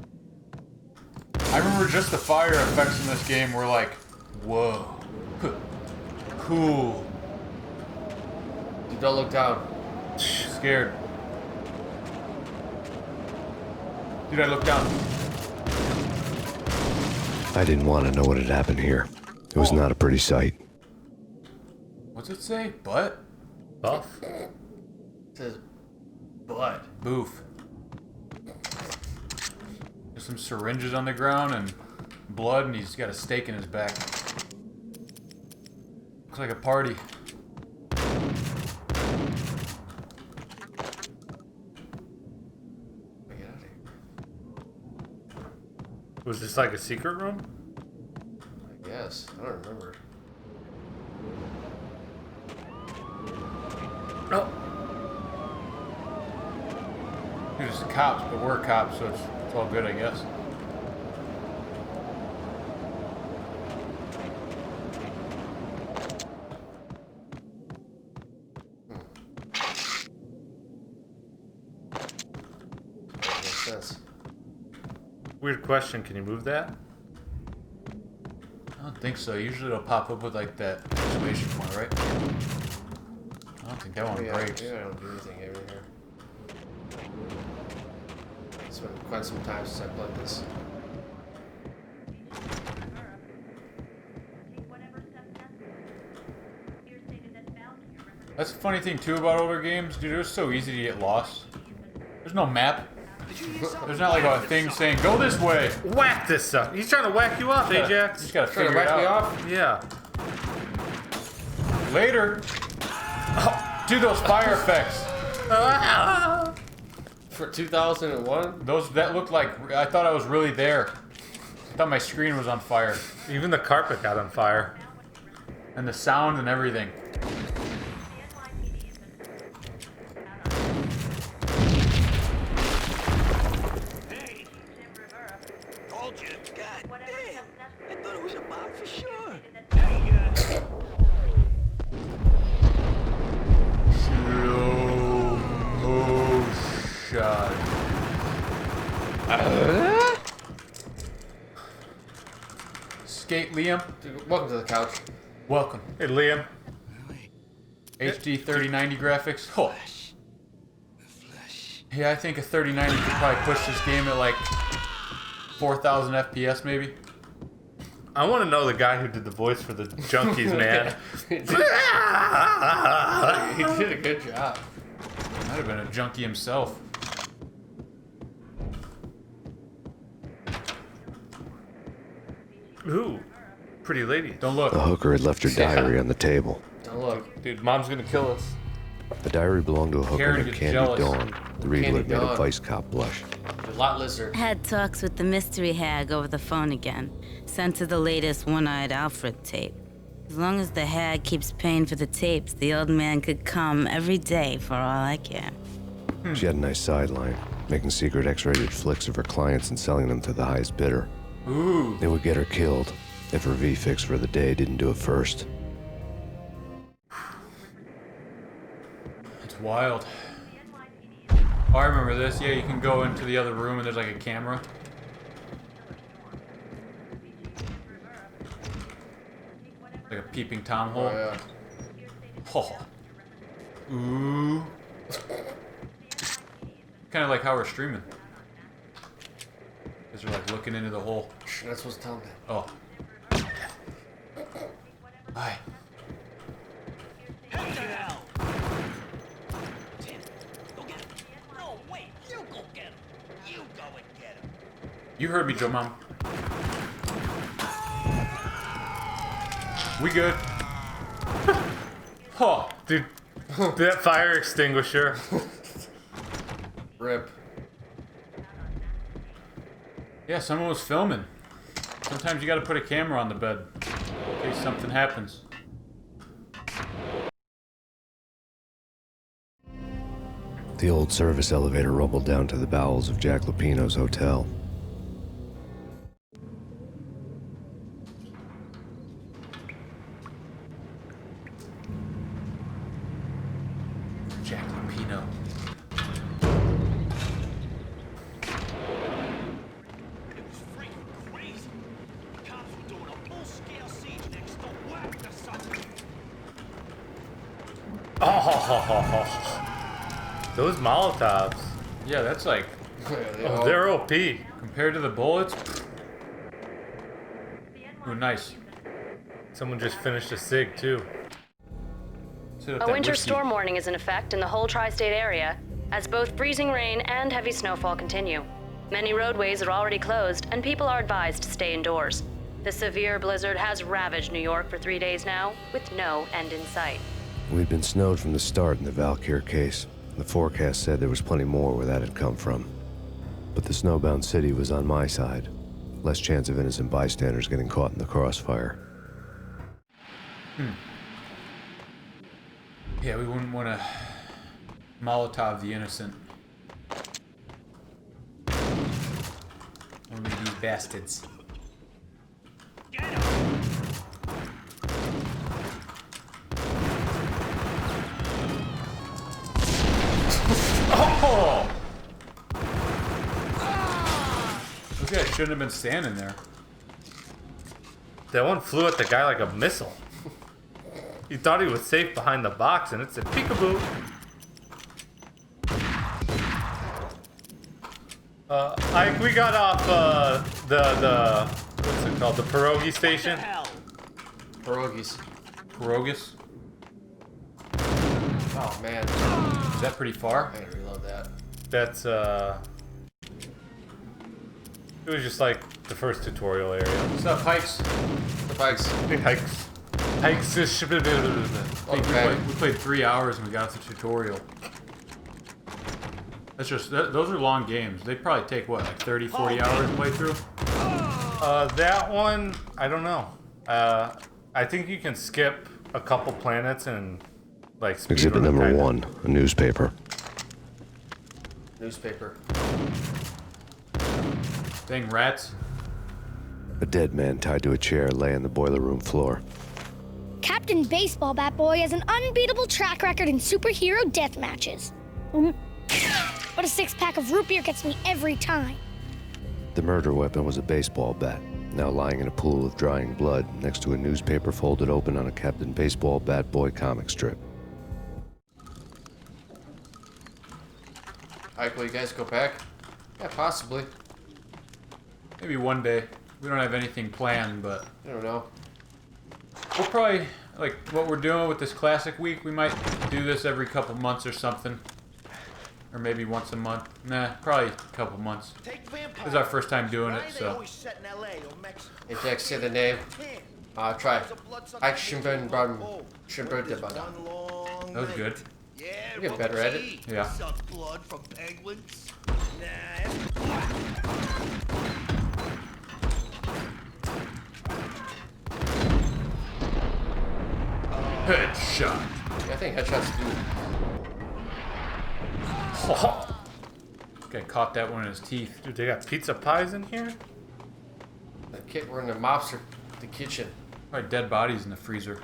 I remember just the fire effects in this game were like, whoa. Cool. Dude, don't look down. Scared. Dude, I looked down. I didn't want to know what had happened here. It was not a pretty sight. What's it say? Butt? Buff? It says butt. Boof. There's some syringes on the ground and blood, and he's got a stake in his back. Looks like a party. Was this like a secret room? I guess. I don't remember. Oh. Dude, it's cops, but we're cops, so it's all good, I guess. What's this? Weird question. Can you move that? I don't think so. Usually it'll pop up with like that exclamation point, right? I don't think that one breaks. Maybe I don't do anything over here. It's been quite some time since I played this. That's the funny thing too about older games, dude. It was so easy to get lost. There's no map. There's not like a thing saying go this way. Whack this stuff. He's trying to whack you off, Ajax. You just gotta Trying to figure it whack me out. off? Yeah. Later. Oh, dude, those fire effects. For 2001? That looked like I thought I was really there. I thought my screen was on fire. Even the carpet got on fire. And the sound and everything. Told you. God damn. I thought it was a bomb for sure. Shot. Skate, Liam. Dude, welcome to the couch. Welcome. Hey, Liam. HD 3090 graphics. Oh. Yeah, I think a 3090 could probably push this game at like 4,000 FPS maybe. I want to know the guy who did the voice for the junkies, man. He did a good job. Might have been a junkie himself. Ooh, pretty lady. Don't look. The hooker had left her diary on the table. Don't look. Dude, mom's gonna kill us. The diary belonged to a hooker Karen named gets Candy jealous. Dawn. The reader Candy had made a Dawn. vice cop blush. The lot lizard. Had talks with the mystery hag over the phone again. Sent her the latest one-eyed Alfred tape. As long as the hag keeps paying for the tapes, the old man could come every day for all I care. She had a nice sideline, making secret X-rated flicks of her clients and selling them to the highest bidder. Ooh. They would get her killed if her V-fix for the day didn't do it first. It's wild. Oh, I remember this. Yeah, you can go into the other room and there's like a camera. Like a peeping Tom hole. Oh, yeah. Oh. Ooh. Kind of like how we're streaming. Because they're like looking into the hole. That's supposed to tell me. Oh. Hi. You heard me, Joe Mom. We good. Oh, dude, that fire extinguisher. Rip. Yeah, someone was filming. Sometimes you gotta put a camera on the bed in case something happens. The old service elevator rumbled down to the bowels of Jack Lupino's hotel. Jack Lupino. Oh, those Molotovs. Yeah, that's like... Oh, they're OP. Compared to the bullets... Ooh, nice. Someone just finished a SIG, too. A winter storm warning is in effect in the whole tri-state area, as both freezing rain and heavy snowfall continue. Many roadways are already closed, and people are advised to stay indoors. The severe blizzard has ravaged New York for 3 days now, with no end in sight. We'd been snowed from the start in the Valkyr case. The forecast said there was plenty more where that had come from. But the snowbound city was on my side. Less chance of innocent bystanders getting caught in the crossfire. Yeah, we wouldn't want to Molotov the innocent. bastards. Oh! Those guys shouldn't have been standing there. That one flew at the guy like a missile. He thought he was safe behind the box, and it said peekaboo. We got off the what's it called? The pierogi station. Pierogies. Pierogis? Oh man. Is that pretty far? I gotta reload that. That's it was just like the first tutorial area. What's up, Hikes? The Pikes. Hey, Hikes. Hikes is We played 3 hours and we got off the tutorial. That's just, those are long games. They probably take, what, like 30, 40 hours to play through? That one, I don't know. I think you can skip a couple planets and, like, speed Exhibit run number kinda. 1, a newspaper. Newspaper. Dang rats. A dead man tied to a chair lay on the boiler room floor. Captain Baseball Bat Boy has an unbeatable track record in superhero death matches. But a 6-pack of root beer gets me every time. The murder weapon was a baseball bat, now lying in a pool of drying blood next to a newspaper folded open on a Captain Baseball Bat Boy comic strip. Alright, will you guys go back? Yeah, possibly. Maybe one day. We don't have anything planned, but I don't know. we'll probably, like what we're doing with this classic week, we might do this every couple months or something. Or maybe once a month. Nah, probably a couple months. This is our first time doing it, so. Hey Jack, say the name. Try. Action That was good. You get better at it. Yeah. Suck blood from penguins? Headshot. Yeah, I think headshots do. Guy caught that one in his teeth. Dude, they got pizza pies in here? The kid, we're in the mobster, the kitchen. Probably dead bodies in the freezer.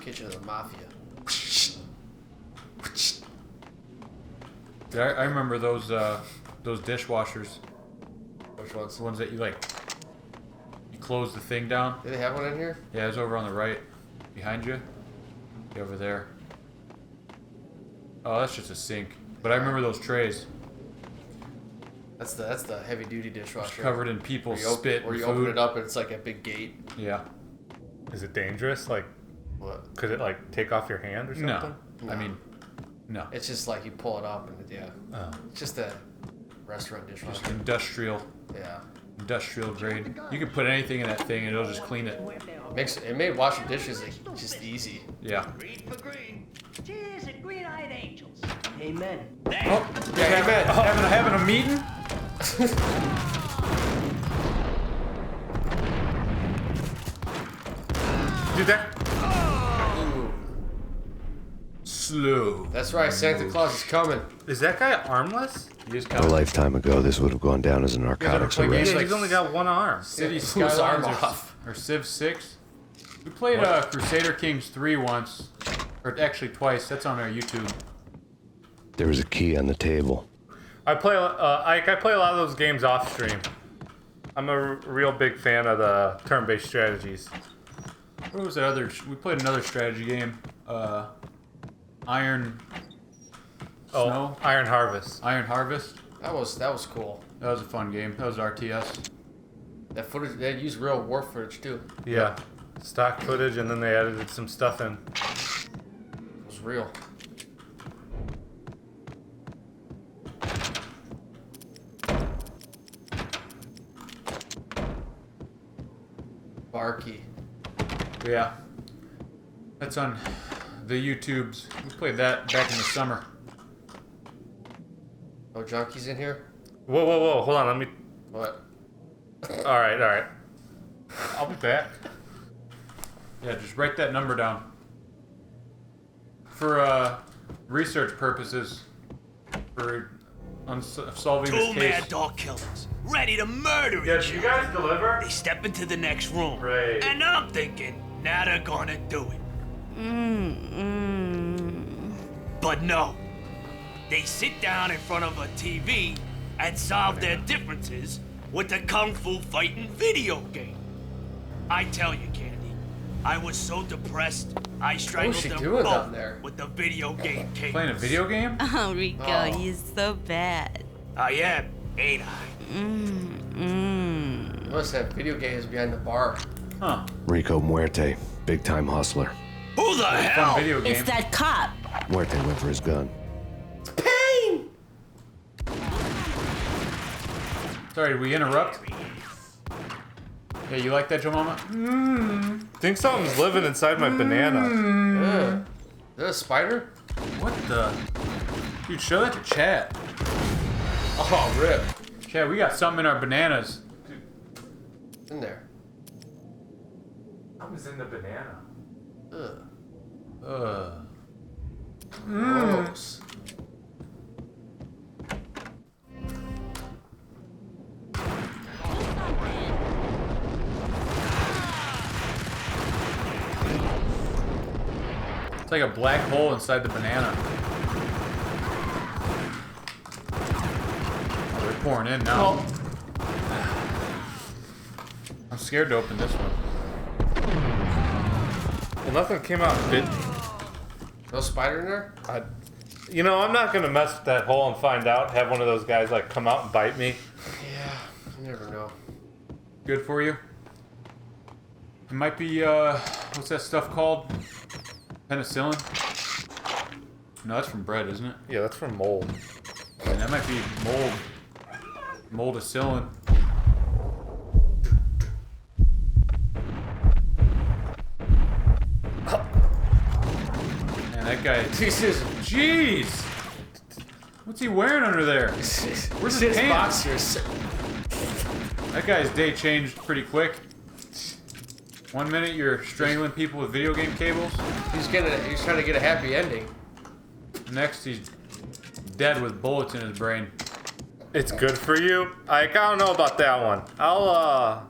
Kitchen of the mafia. Yeah, I remember those dishwashers. Which ones? The ones that you close the thing down. Do they have one in here? Yeah, it's over on the right, behind you. Be over there. Oh, that's just a sink. But I remember those trays. That's the heavy duty dishwasher. It's covered in people's where you spit Where and you food. open it up and it's like a big gate. Yeah. Is it dangerous? Like, what? Could it take off your hand or something? No. I mean, no. It's just like you pull it up and yeah. Oh. It's just a restaurant dishwasher. Just industrial. Yeah. Industrial grade. You can put anything in that thing and it'll just clean it. It made washing dishes just easy. Yeah. Cheers and green-eyed angels. Amen. Oh, yeah, amen. Having a meeting? Dude, that. Ooh. Slow. That's right, Santa Claus is coming. Is that guy armless? He is A coming. lifetime ago, this would have gone down as a narcotics play games arrest. Yeah, he's only got one arm. City Whose arm Skylines off? or Civ 6. We played Crusader Kings 3 once. Or actually twice. That's on our YouTube. There was a key on the table. I play I play a lot of those games off stream. I'm a real big fan of the turn-based strategies. What was that other? We played another strategy game. Iron. Snow? Iron Harvest. Iron Harvest. That was cool. That was a fun game. That was RTS. That footage, they used real war footage too. Yeah. Stock footage, and then they edited some stuff in. It was real. Barky. Yeah. That's on the YouTubes. We played that back in the summer. No junkies in here? Whoa, whoa, whoa. Hold on, let me... What? Alright. I'll be back. Yeah, just write that number down. For research purposes, for solving this Two case. mad dog killers. ready to murder Yeah, each do you other. guys deliver? They step into the next room. Great. And I'm thinking, now they're gonna do it. But no. They sit down in front of a TV and solve their differences with a kung fu fighting video game. I tell you, Candy, I was so depressed, I strangled she them doing both down there? with the video game cable. Playing a video game? Oh, Rico, Oh. you're so bad. I am, ain't I? You must have video games behind the bar. Huh. Rico Muerte, big-time hustler. Who the hell? Fun video game. It's that cop. Muerte went for his gun. Payne! Sorry, did we interrupt? Yeah, you like that, Joe Mama? Think something's living inside my banana. Is that a spider? What the? Dude, show that to chat. Oh, rip. Chat, we got something in our bananas. It's in there. Something's in the banana. Gross. It's like a black hole inside the banana. Oh, they're pouring in now. I'm scared to open this one. Well, nothing came out and bit me. No spider in there? You know, I'm not gonna mess with that hole and find out. Have one of those guys like come out and bite me. Yeah, you never know. Good for you? It might be, what's that stuff called? Penicillin? No, that's from bread, isn't it? Yeah, that's from mold. And that might be mold. Moldicillin. Man, that guy. Jesus. Jeez! What's he wearing under there? Where's his pants? boxers? That guy's day changed pretty quick. 1 minute you're strangling people with video game cables. He's trying to get a happy ending. Next he's dead with bullets in his brain. It's good for you. I don't know about that one. I'll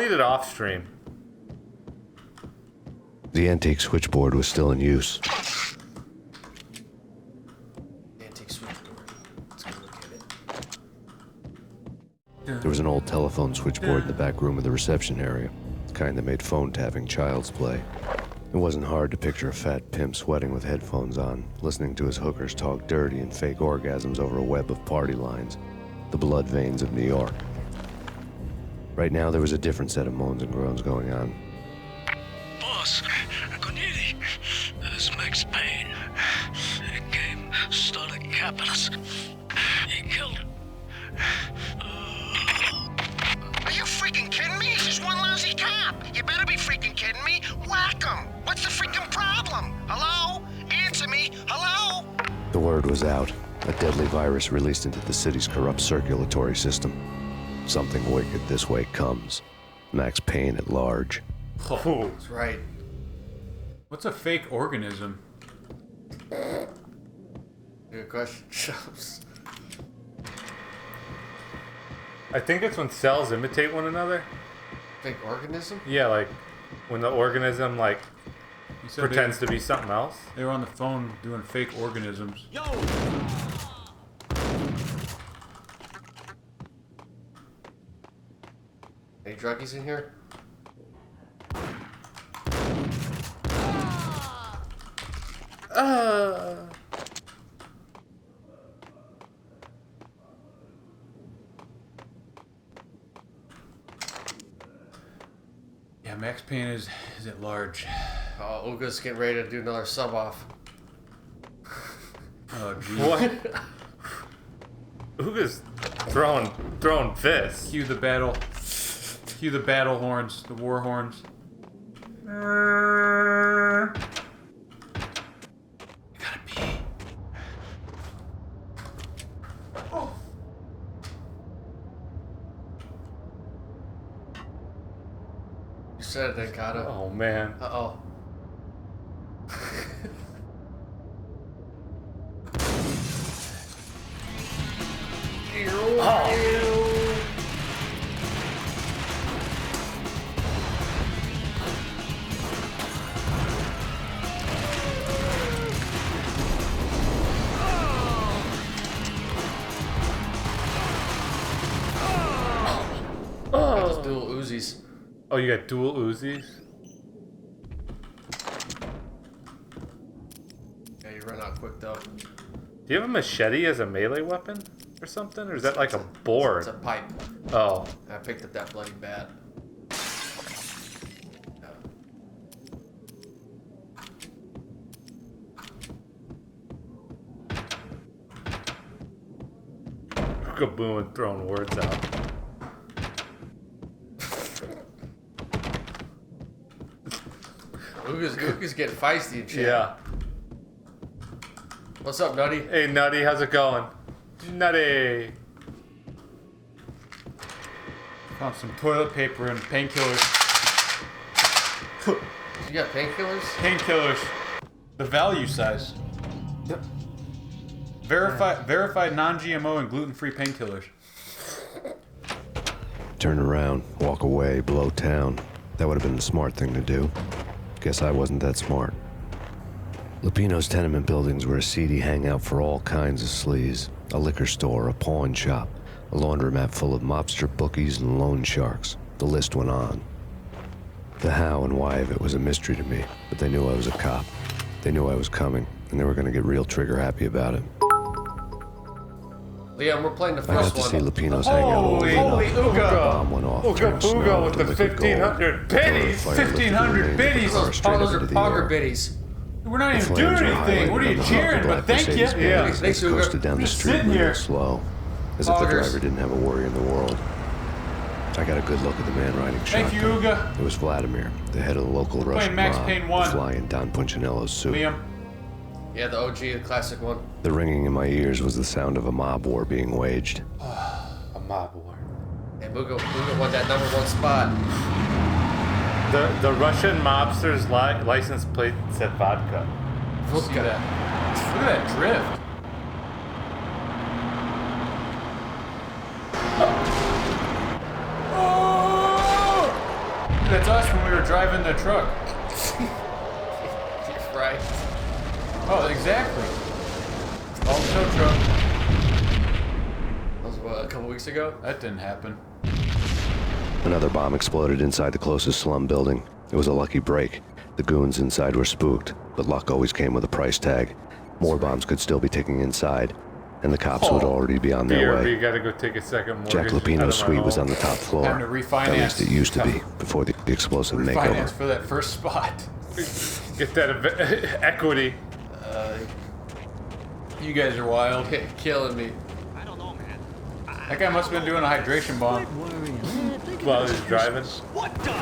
eat it off stream. The antique switchboard was still in use. Antique switchboard. Let's go look at it. There was an old telephone switchboard in the back room of the reception area, the kind that made phone tapping child's play. It wasn't hard to picture a fat pimp sweating with headphones on, listening to his hookers talk dirty and fake orgasms over a web of party lines, the blood veins of New York. Right now, there was a different set of moans and groans going on. Boss, Corneli, this is Max Payne. He came, started capping us. He killed him. Are you freaking kidding me? He's just one lousy cop. You better be freaking kidding me. Whack him. What's the freaking problem? Hello? Answer me. Hello? The word was out. A deadly virus released into the city's corrupt circulatory system. Something wicked this way comes. Max Payne at large. Oh, that's right. What's a fake organism? Good question, Chops. I think it's when cells imitate one another. Fake organism? Yeah, like when the organism like pretends to be something else. They were on the phone doing fake organisms. Yo! Any druggies in here? Yeah, Max Payne is at large. Oh, Uga's getting ready to do another sub off. Oh, geez. What? Uga's throwing fists. Cue the battle. Cue the battle horns, the war horns. Gotta pee. Oh. You said it, then, Kata. Oh man. Uh-oh. Oh. Oh, you got dual Uzis? Yeah, you run out quick though. Do you have a machete as a melee weapon or something? Or is that like a board? It's a pipe. Oh. I picked up that bloody bat. Kaboom and throwing words out. Luca's getting feisty and shit. Yeah. What's up, Nutty? Hey, Nutty, how's it going? Nutty. Found some toilet paper and painkillers. You got painkillers? Painkillers. The value size. Verified non-GMO and gluten-free painkillers. Turn around, walk away, blow town. That would have been the smart thing to do. Guess I wasn't that smart. Lupino's tenement buildings were a seedy hangout for all kinds of sleaze. A liquor store, a pawn shop, a laundromat full of mobster bookies and loan sharks. The list went on. The how and why of it was a mystery to me, but they knew I was a cop. They knew I was coming, and they were going to get real trigger happy about it. Liam, we're playing the I first got to one. see Lupino's hangout. Holy The bomb went off. Ooga turned snow booga with into the liquid gold. 1500 biddies! 1500 biddies! Those pogger biddies. We're not The even doing flames were anything. highlighted What are on you the cheering? hunk of But black thank you. Mercedes Yeah. Benz Thanks, that Uga. coasted down the Just street sitting real here. slow, as if the Poggers. driver didn't have a worry in the world. I got a good look at the man riding shotgun. Thank you, Uga. It was Vladimir, the head of the local Russian Max mob, Payne 1. flying Don Punchinello's suit. Liam. Yeah, the OG, the classic one. The ringing in my ears was the sound of a mob war being waged. A mob war. And Uga won that #1 spot. The Russian mobster's license plate said vodka. Look at that. Look at that drift. Oh! That's us when we were driving the truck. Right. Oh, exactly. All the tow truck. That was what, a couple weeks ago? That didn't happen. Another bomb exploded inside the closest slum building. It was a lucky break. The goons inside were spooked, but luck always came with a price tag. More bombs could still be ticking inside, and the cops would already be on their BRB, way. gotta go take a second mortgage. Jack out of Lupino's my suite was home. on the top floor. Time to refinance. At least it used to be, before the explosive makeover. Finance for that first spot. Get that equity. You guys are wild. Killing me. That guy must have been doing a hydration bomb. While he's driving. What the?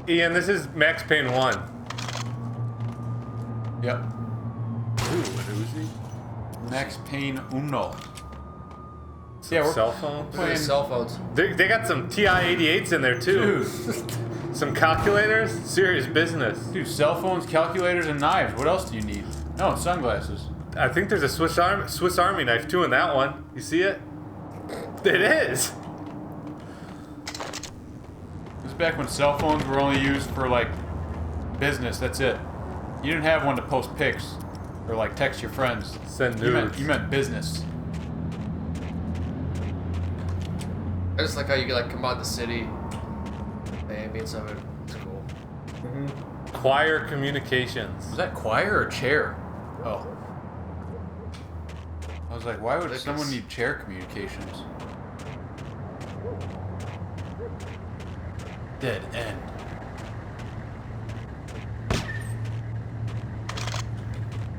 Ian, this is Max Payne 1. Yep. Ooh, an Uzi. Max Payne Uno. Some Yeah, we're cell phones. Playing cell phones. They got some TI-88s in there too. Some calculators. Serious business. Dude, cell phones, calculators, and knives. What else do you need? No, sunglasses. I think there's a Swiss Army knife too in that one. You see it? It is. This is back when cell phones were only used for, like, business. That's it. You didn't have one to post pics or, like, text your friends. Send You nudes. meant business. I just like how you can like come out the city. Ambience of it. It's cool. Choir Communications. Was that choir or chair? Oh. I was like, why would someone need chair communications? Dead end.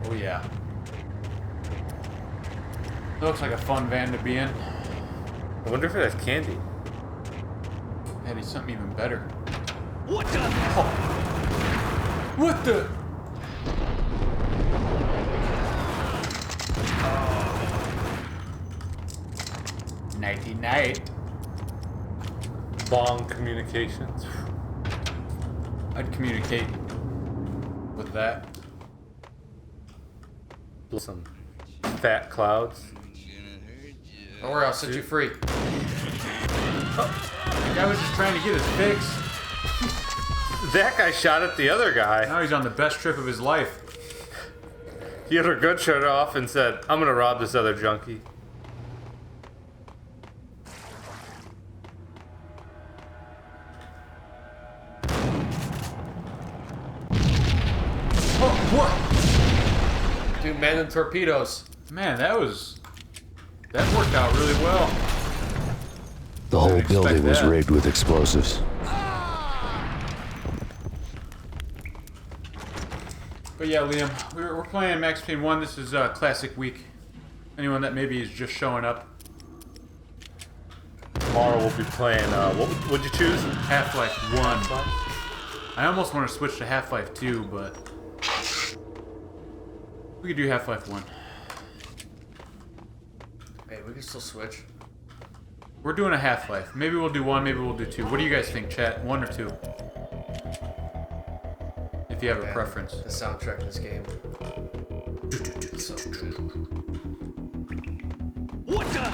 Oh yeah. It looks like a fun van to be in. I wonder if it has candy. Had he something even better. What the? Oh. What the? Nighty night. Long Communications. I'd communicate with that. Some fat clouds. Don't worry, I'll set you free. The guy was just trying to get his fix. That guy shot at the other guy. Now he's on the best trip of his life. He had her gun shut off and said, I'm gonna rob this other junkie. Oh, what? Dude, man, and torpedoes. Man, that worked out really well. The whole building was rigged with explosives. But yeah, Liam, we're playing Max Payne 1. This is Classic Week. Anyone that maybe is just showing up. Tomorrow we'll be playing, what'd you choose? Half-Life 1. I almost want to switch to Half-Life 2, but we could do Half-Life 1. Hey, we can still switch. We're doing a Half-Life. Maybe we'll do 1, maybe we'll do 2. What do you guys think, chat? 1 or 2? If you have a preference. The soundtrack in this game. So good. What the?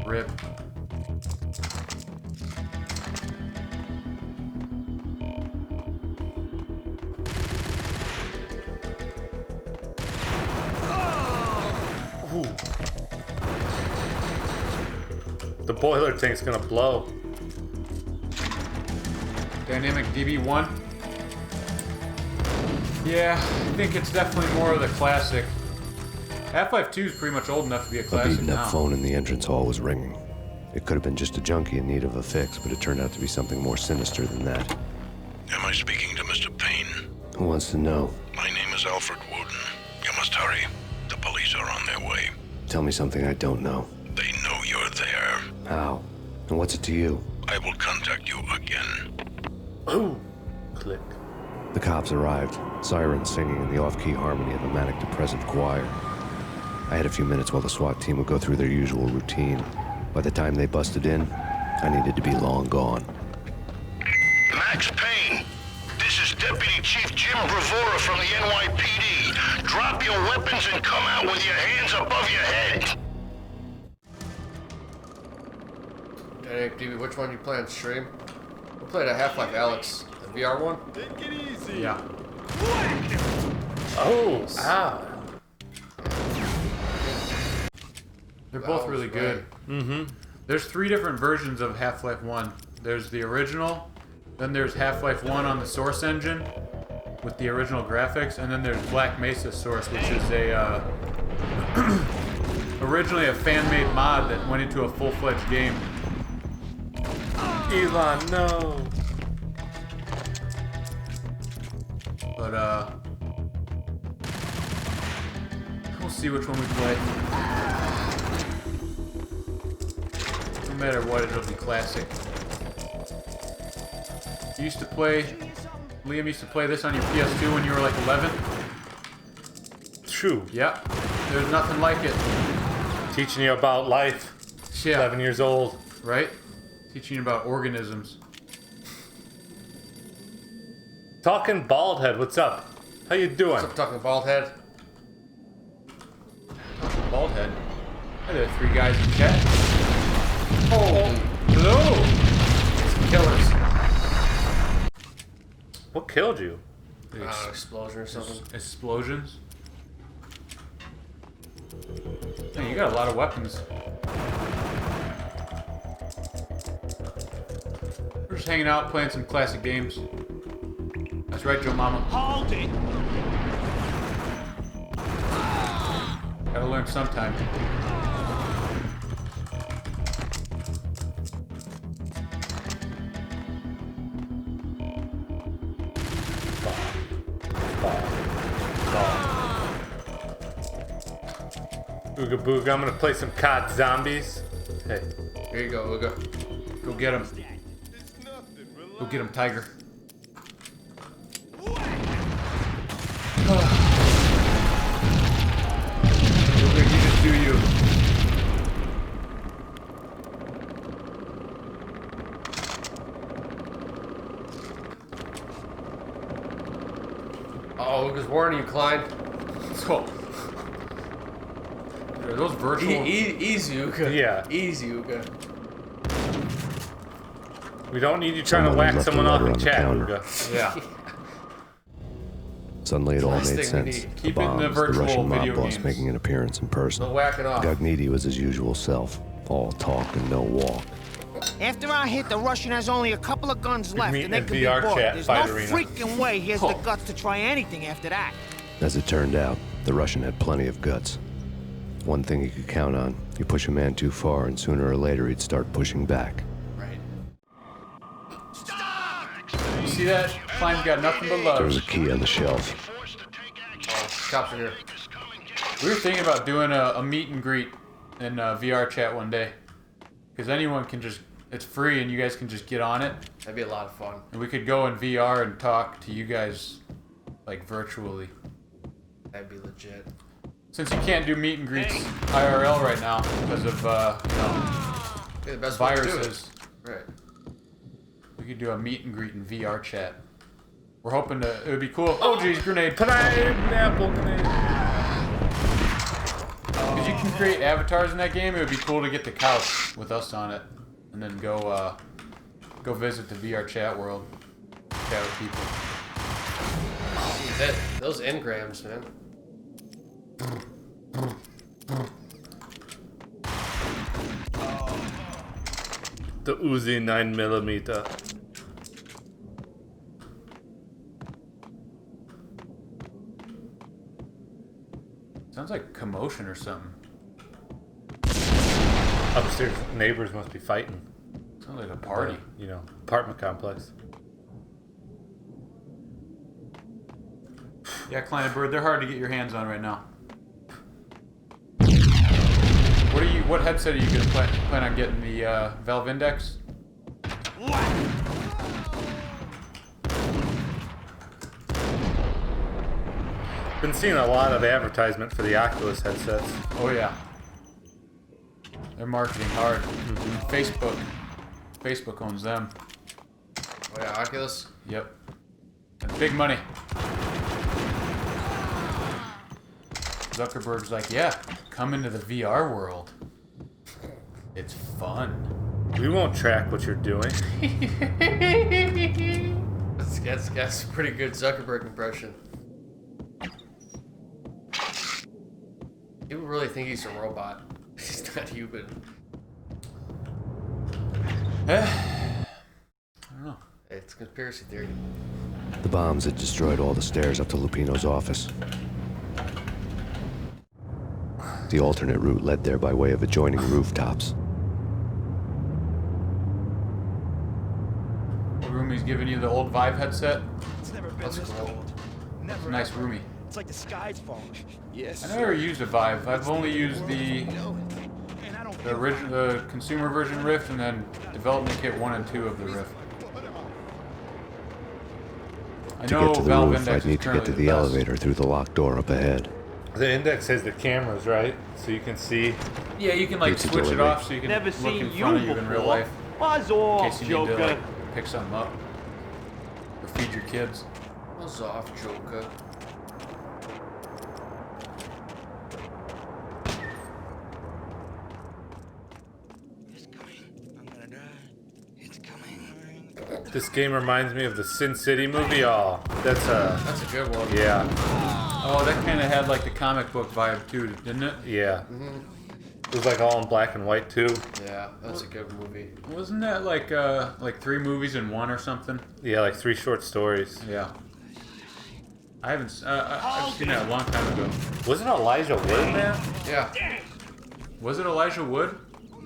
Rip. Ooh. The boiler tank's gonna blow. Dynamic DB1. Yeah, I think it's definitely more of the classic. Half-Life 2 is pretty much old enough to be a A classic beaten now. up phone in the entrance hall was ringing. It could have been just a junkie in need of a fix, but it turned out to be something more sinister than that. Am I speaking to Mr. Payne? Who wants to know? My name is Alfred Wooten. You must hurry. The police are on their way. Tell me something I don't know. They know you're there. How? And what's it to you? I will contact you again. Ooh. Click. The cops arrived, sirens singing in the off-key harmony of a manic-depressive choir. I had a few minutes while the SWAT team would go through their usual routine. By the time they busted in, I needed to be long gone. Max Payne, this is Deputy Chief Jim Bravura from the NYPD. Drop your weapons and come out with your hands above your head. Hey, DB, which one you play on stream? We played a Half-Life Alyx, the VR one. Take it easy. Yeah. Oh, ah. They're both really good. Mm-hmm. There's 3 different versions of Half-Life 1. There's the original, then there's Half-Life 1 on the Source engine with the original graphics, and then there's Black Mesa Source, which is a originally a fan-made mod that went into a full-fledged game. Elon, no. But we'll see which one we play. No matter what, it'll be classic. You used to play, Liam used to play this on your PS2 when you were like 11? True. Yep. There's nothing like it. Teaching you about life. Yeah. 11 years old. Right? Teaching you about organisms. Talking bald head, what's up? How you doing? What's up, talking bald head? Bald head. Hey there, 3 guys in chat. Oh, hello! Some killers. What killed you? Explosion or something. Explosions. Man, you got a lot of weapons. We're just hanging out, playing some classic games. That's right, Joe Mama. Hold it. Gotta learn sometime. Ooga booga, I'm gonna play some COD Zombies. Hey. Here you go, Uga. Go get him. Go get him, Tiger. Uga, you just do you. Uh-oh, Uga's warning you, Klein. So, are those virtual? Easy, Uga. Yeah. Easy, Uga. We don't need you trying to Someone whack left a someone off letter in on the chat, counter. Uga. Yeah. Suddenly it all Last made thing we sense. need. The Keep it in the bombs, virtual Russian mob video boss games. making an appearance in person. No whacking off. Gagniti was his usual self, all talk and no walk. After our hit, the Russian has only a couple of guns left, meet and they in can be VR bought. chat, There's fight no arena. freaking way he has the guts to try anything after that. As it turned out, the Russian had plenty of guts. One thing he could count on, you push a man too far and sooner or later he'd start pushing back. Right. You see that? Klein's got nothing but There was love. a key on the shelf. Oh, cops are here. We were thinking about doing a meet and greet in VR chat one day. Because anyone can just, it's free and you guys can just get on it. That'd be a lot of fun. And we could go in VR and talk to you guys, like, virtually. That'd be legit. Since you can't do meet and greets IRL right now because of, Be the best way to do it. viruses. Right. We could do a meet and greet in VR chat. We're hoping to, it would be cool. Oh geez, grenade. Pineapple grenade. Because you can create avatars in that game, it would be cool to get the couch with us on it. And then go visit the VR chat world. Chat with people. See, those engrams, man. The Uzi 9mm. Sounds like commotion or something. Upstairs neighbors must be fighting. Sounds like a party. You know, apartment complex. Yeah, Klein and Bird, they're hard to get your hands on right now. What headset are you gonna plan on getting? The Valve Index? Been seeing a lot of advertisement for the Oculus headsets. Oh yeah. They're marketing hard. Facebook owns them. Oh yeah, Oculus? Yep. And big money. Zuckerberg's like, yeah, come into the VR world. It's fun. We won't track what you're doing. That's a pretty good Zuckerberg impression. People really think he's a robot. He's not human. I don't know. It's a conspiracy theory. The bombs had destroyed all the stairs up to Lupino's office. The alternate route led there by way of adjoining rooftops. The roomie's giving you the old Vive headset. It's never been That's this cool. cold. That's a nice roomie. It's like the sky's falling. Yes. I never used a Vive. I've only used the original, the consumer version Rift, and then development kit 1 and 2 of the Rift. I To know get to the Valve roof, Index I'd need is to get currently to the the best. elevator through the locked door up ahead. The Index has the cameras, right? So you can see. Yeah, you can like Pizza switch it delivery. off so you can Never look seen in front of you you in real before. life. Buzz In off, case you need to Joker. like pick something up or feed your kids. Buzz off, Joker. This game reminds me of the Sin City movie. Oh, that's a good one. Yeah. Oh, that kind of had like the comic book vibe too, didn't it? Yeah. It was like all in black and white too. Yeah, that's a good movie. Wasn't that like 3 movies in one or something? Yeah, like 3 short stories. Yeah. I haven't. I've seen that a long time ago. Wasn't Elijah Wood, man? Yeah. Was it Elijah Wood?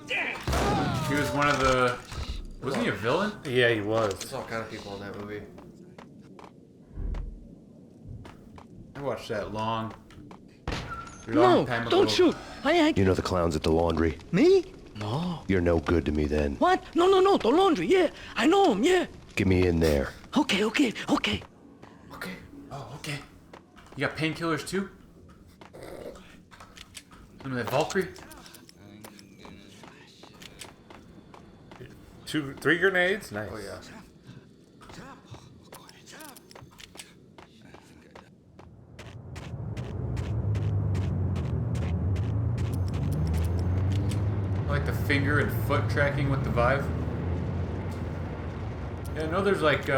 He was one of the. Wasn't he a villain? Yeah, he was. There's all kind of people in that movie. I watched that long No, time ago. don't shoot. You know the clowns at the laundry? Me? No. You're no good to me then. What? No, the laundry, yeah. I know him, yeah. Get me in there. Okay. Oh, okay. You got painkillers too? Some of that Valkyrie? 2, 3 grenades? Nice. Oh, yeah. I like the finger and foot tracking with the Vive. Yeah, I know there's like,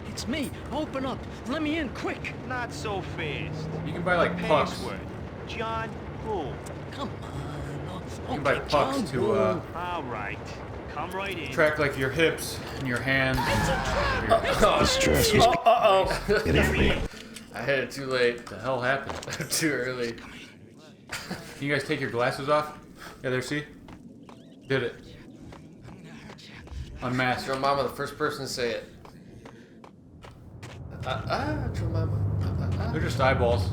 It's me. Open up. Let me in, quick. Not so fast. you can buy like pucks. Password. John who? Come on. You can buy pucks to, All right. Come right in. track like your hips and your hands. The stress was getting me. I had it too late. What the hell happened? Too early. Can you guys take your glasses off? Yeah, there, see? Did it. Unmasked. Your mama, the first person to say it. Your mama. They're just eyeballs.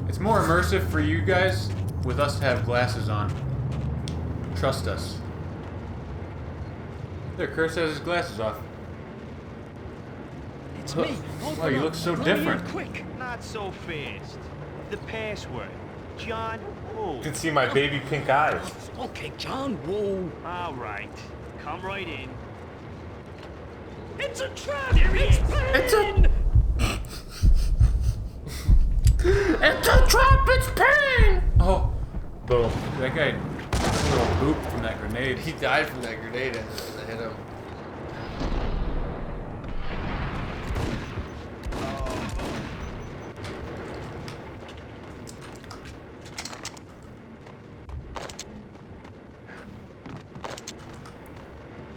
It's more immersive for you guys with us to have glasses on. Trust us. There, Chris has his glasses off. It's me. Wow, you look so Let me in, different. quick. Not so fast. The password. John who? You can see my baby pink eyes. Okay, John Woo. All right. Come right in. It's a trap. It's Payne. It's a trap! It's Payne! Oh, boom. That guy a little boop from that grenade. He died from that grenade and it hit him.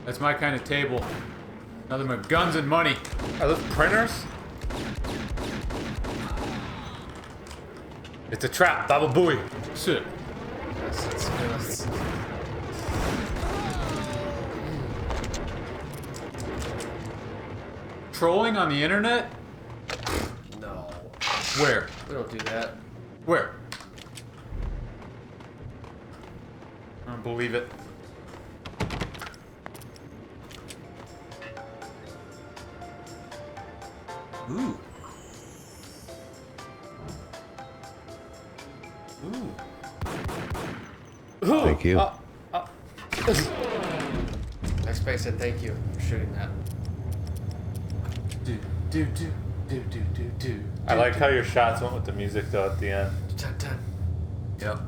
That's my kind of table. Nothing but guns and money. Are those printers? It's a trap, Baba Booey. Shit. Yes. Trolling on the internet? No. Where? We don't do that. Where? I don't believe it. Ooh. Ooh. Thank you. Next space said thank you for shooting that. I like how your shots went with the music though at the end. Dun, dun. Yep.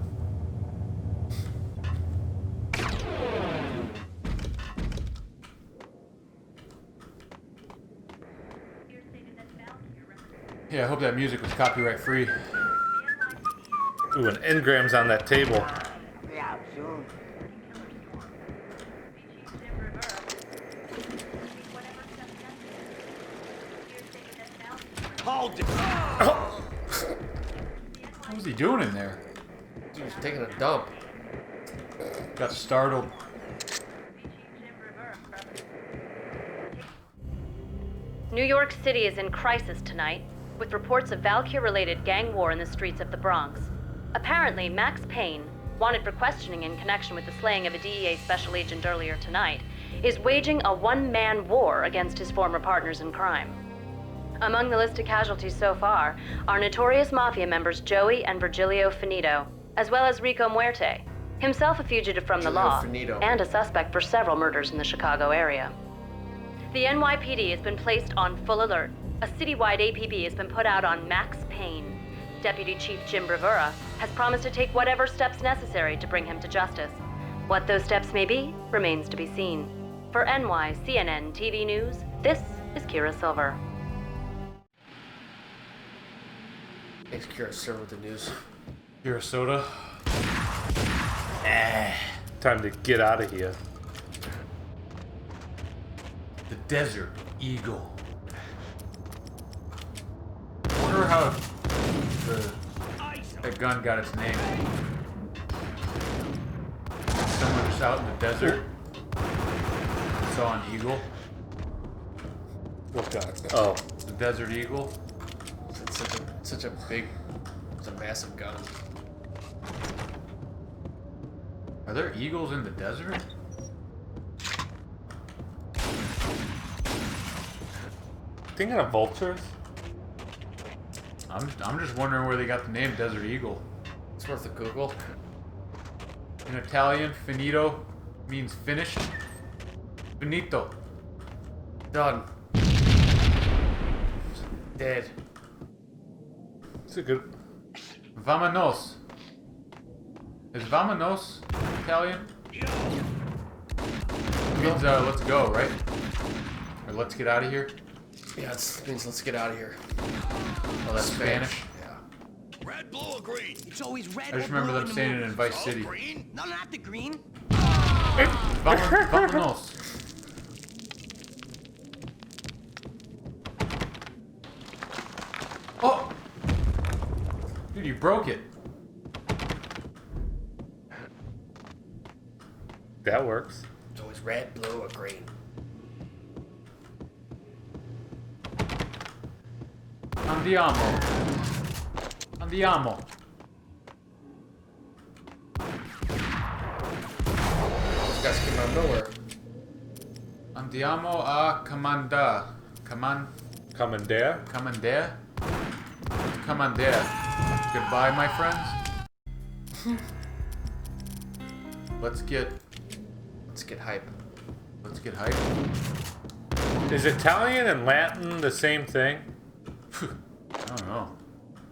Yeah, I hope that music was copyright free. Ooh, an engram's on that table. Hold it. What was he doing in there? He was taking a dump. Got startled. New York City is in crisis tonight, with reports of Valkyr-related gang war in the streets of the Bronx. Apparently, Max Payne, wanted for questioning in connection with the slaying of a DEA special agent earlier tonight, is waging a one-man war against his former partners in crime. Among the list of casualties so far are notorious mafia members Joey and Virgilio Finito, as well as Rico Muerte, himself a fugitive from the law Finito. and a suspect for several murders in the Chicago area. The NYPD has been placed on full alert. A citywide APB has been put out on Max Payne. Deputy Chief Jim Bravura has promised to take whatever steps necessary to bring him to justice. What those steps may be remains to be seen. For NYCNN TV News, this is Kira Silver. Thanks, Kira Silver with the news. Here, soda. Time to get out of here. The Desert Eagle. I wonder how that gun got its name. Someone just out in the desert saw an eagle. What gun? Oh. The Desert Eagle. It's such a big, it's a massive gun. Are there eagles in the desert? Thinking of vultures? I'm just wondering where they got the name Desert Eagle. It's worth a Google. In Italian, finito means finished. Finito. Done. Dead. It's a good. Vamonos. Is vamonos Italian? It means let's go, right? Or let's get out of here? Yeah, it means let's get out of here. Oh, that's Spanish? Yeah. Red, blue, or green? It's always red. I just or remember blue them in the saying it movies. in Vice City. Green? No, not the green. Vámonos. Oh! Dude, you broke it. That works. It's always red, blue, or green. Andiamo. Andiamo. Those guys came out of nowhere. Andiamo a comandare. Commander? Commander? Commander. Goodbye, my friends. Let's get hype. Let's get hype. Is Italian and Latin the same thing? I don't know.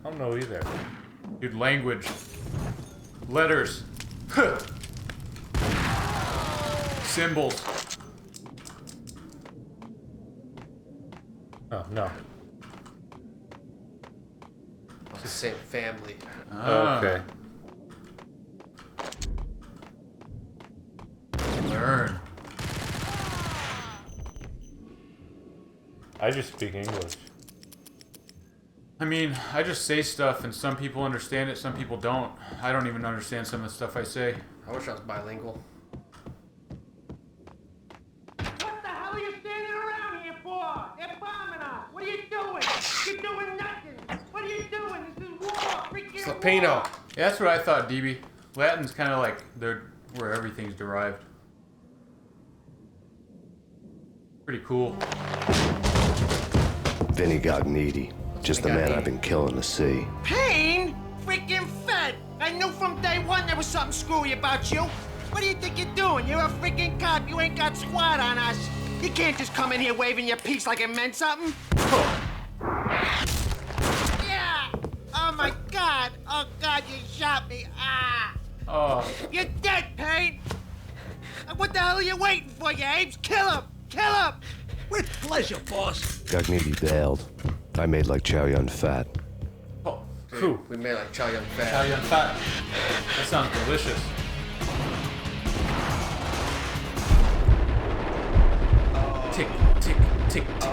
I don't know either. Dude, language. Letters. Symbols. Oh, no. It's the same family. Ah. Okay. Learn. I just speak English. I mean, I just say stuff and some people understand it, some people don't. I don't even understand some of the stuff I say. I wish I was bilingual. What the hell are you standing around here for? They're bombing us. What are you doing? You're doing nothing. What are you doing? This is war. Freaking Filipino. war. Yeah, that's what I thought, DB. Latin's kind of like where everything's derived. Pretty cool. Vinny Gognitti. Just the man I've been killing to see. Payne? Freaking fed. I knew from day one there was something screwy about you. What do you think you're doing? You're a freaking cop. You ain't got squad on us. You can't just come in here waving your piece like it meant something. Yeah. Oh my God. Oh God, you shot me. Ah. Oh. You're dead, Payne. What the hell are you waiting for, you apes? Kill him. Kill him. With pleasure, boss. Gognitti bailed. I made like Chow Yun Fat. Oh, Dude, we made like Chow Yun Fat. Chow Yun Fat. That sounds delicious. Tick, tick, tick, tick, tick.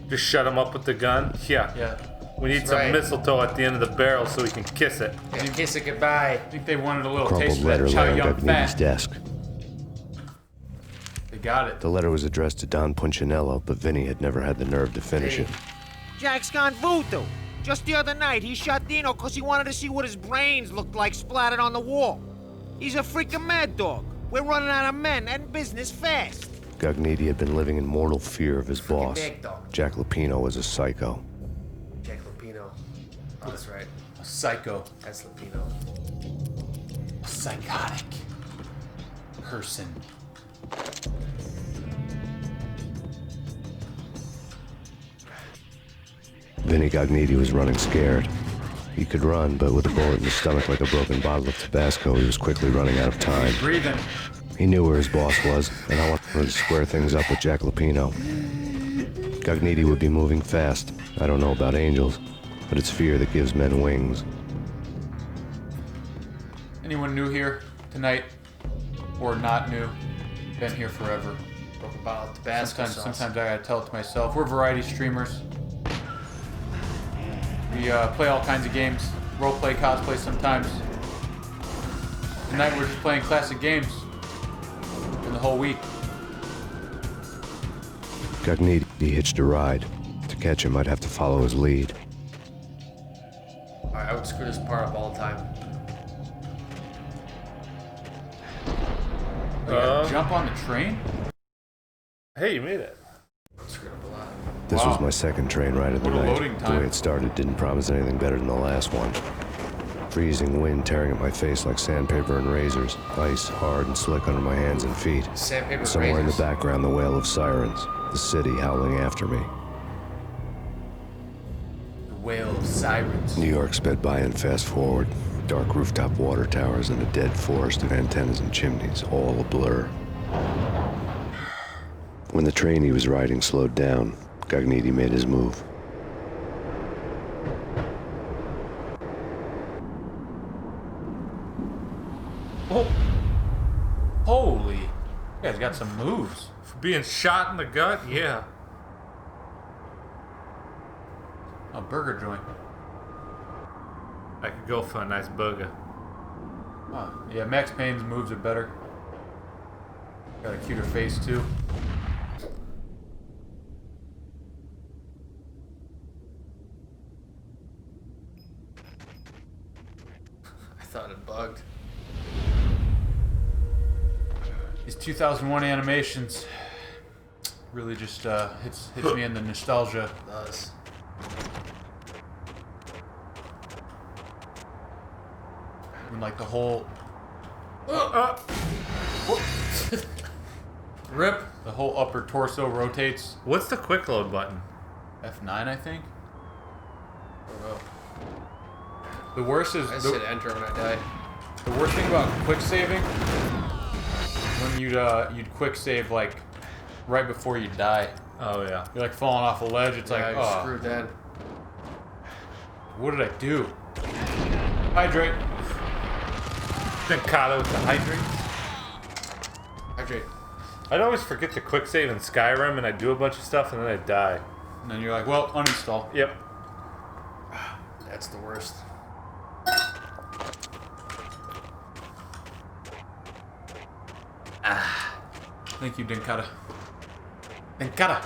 Just shut him up with the gun? Yeah. Yeah. We need some right. mistletoe at the end of the barrel so we can kiss it. And kiss it goodbye. I think they wanted a little Crumpled taste of letter that Chow lay on Yun Gognitti's Fat. desk. They got it. The letter was addressed to Don Punchinello, but Vinny had never had the nerve to finish it. Jack's gone voodoo. Just the other night, he shot Dino because he wanted to see what his brains looked like splattered on the wall. He's a freaking mad dog. We're running out of men and business fast. Gognitti had been living in mortal fear of his boss. big dog. Jack Lupino was a psycho. Jack Lupino. Oh, that's right. A psycho. That's Lupino. A psychotic person. Vinny Gognitti was running scared. He could run, but with a bullet in his stomach like a broken bottle of Tabasco, he was quickly running out of time. Breathing. He knew where his boss was, and I wanted to square things up with Jack Lupino. Gognitti would be moving fast. I don't know about angels, but it's fear that gives men wings. Anyone new here tonight? Or not new? Been here forever. Broken bottle of Tabasco sauce. Sometimes I gotta tell it to myself. We're variety streamers. We play all kinds of games. Roleplay, cosplay sometimes. Tonight we're just playing classic games. For the whole week. Gognitti hitched a ride. To catch him, I'd have to follow his lead. Alright, I would screw this part up all the time. Oh, you gotta jump on the train? Hey, you made it. Screwed up a lot. This was my second train ride of the What a night. loading The time. way it started didn't promise anything better than the last one. Freezing wind tearing at my face like sandpaper and razors. Ice hard and slick under my hands and feet. Sandpaper Somewhere in razors. the background, the wail of sirens. The city howling after me. The wail of sirens. New York sped by and fast forward. Dark rooftop water towers and a dead forest of antennas and chimneys, all a blur. When the train he was riding slowed down, Gognitti made his move. Oh. Holy. You guys got some moves. For being shot in the gut, yeah. A burger joint. I could go for a nice burger. Oh, yeah, Max Payne's moves are better. Got a cuter face, too. I thought it bugged. These 2001 animations really just hits me in the nostalgia. It does. And like the whole Rip. The whole upper torso rotates. What's the quick load button? F9, I think. I don't know. The worst is I just hit enter when I died. The worst thing about quick saving, when you'd quick save like right before you die. Oh yeah. You're like falling off a ledge. It's like, you're oh, screwed then. What did I do? Hydrate. Mikado with the hydrate. Hydrate. I'd always forget to quick save in Skyrim, and I'd do a bunch of stuff, and then I'd die. And then you're like, well, uninstall. Yep. That's the worst. Thank you, Denkata. Denkata.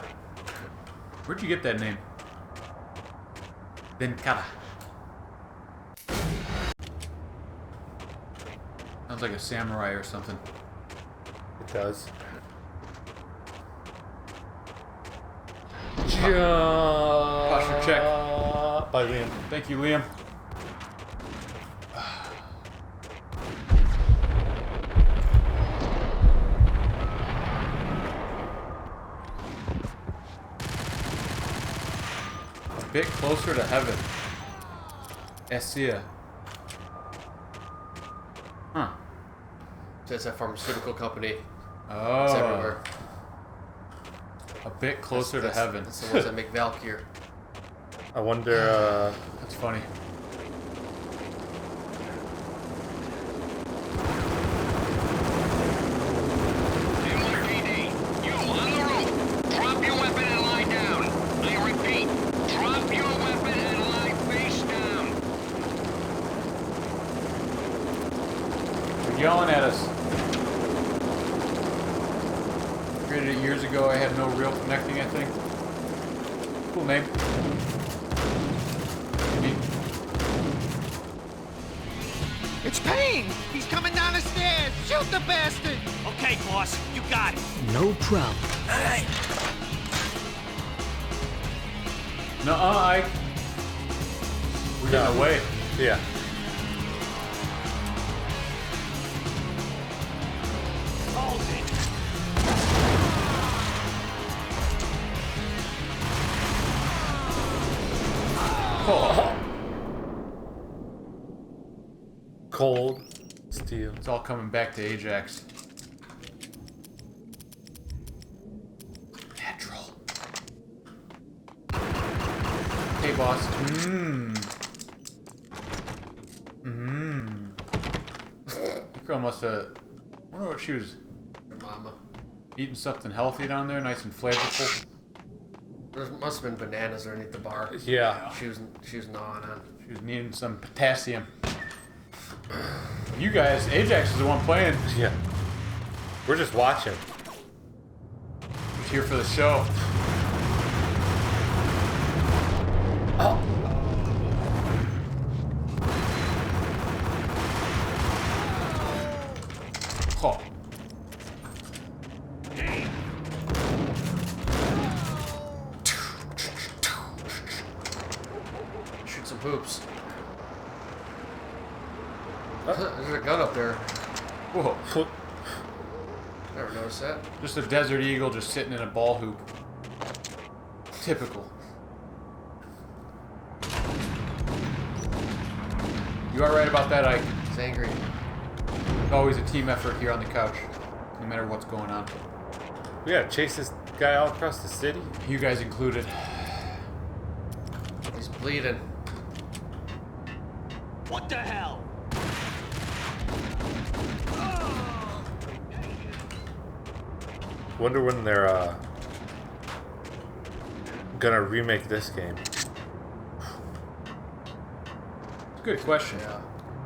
Where'd you get that name? Denkata. Sounds like a samurai or something. It does. Posture check. By Liam. Thank you, Liam. A bit closer to heaven. Essia. Huh. It's a pharmaceutical company. Oh. It's everywhere. A bit closer to heaven. That's the ones that make Valkyr. I wonder, That's funny. NYPD, you on the roof. Drop your weapon and lie down. I repeat, drop your weapon and lie face down. They're yelling at us. Created it years ago. I had no real connecting, I think. Cool name. Maybe. It's Payne! He's coming down the stairs! Shoot the bastard! Okay, boss, you got it. No problem. Hey. Nuh-uh, Ike. We're getting away. Yeah. Hold it. Oh. Cold steel. It's all coming back to Ajax. Natural. Hey, boss. That girl must have... I wonder what she was... Your mama. Eating something healthy down there, nice and flavorful. There must have been bananas underneath the bar. Yeah. She was gnawing on. She was needing some potassium. You guys, Ajax is the one playing. Yeah. We're just watching. He's here for the show. Oh. Oh. Shoot some hoops. There's a gun up there. Whoa. Never noticed that. Just a desert eagle just sitting in a ball hoop. Typical. You are right about that, Ike. He's angry. It's always a team effort here on the couch, no matter what's going on. We gotta chase this guy all across the city. You guys included. He's bleeding. What the hell? Wonder when they're gonna remake this game. Good question. Yeah.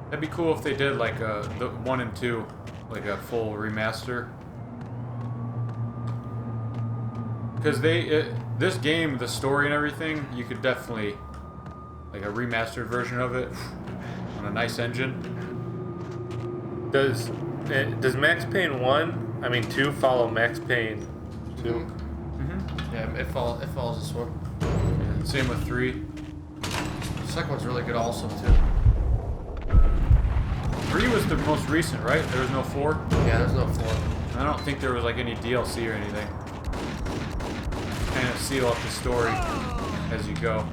That'd be cool if they did like the 1 and 2, like a full remaster. Because this game, the story and everything, you could definitely like a remastered version of it on a nice engine. Does Max Payne 1, I mean 2, follow Max Payne 2? Mm-hmm. Yeah, it follows this one. Yeah, same with 3. The second one's really good also, too. 3 was the most recent, right? There was no 4? Yeah, there's no 4. I don't think there was like any DLC or anything. Kind of seal up the story as you go.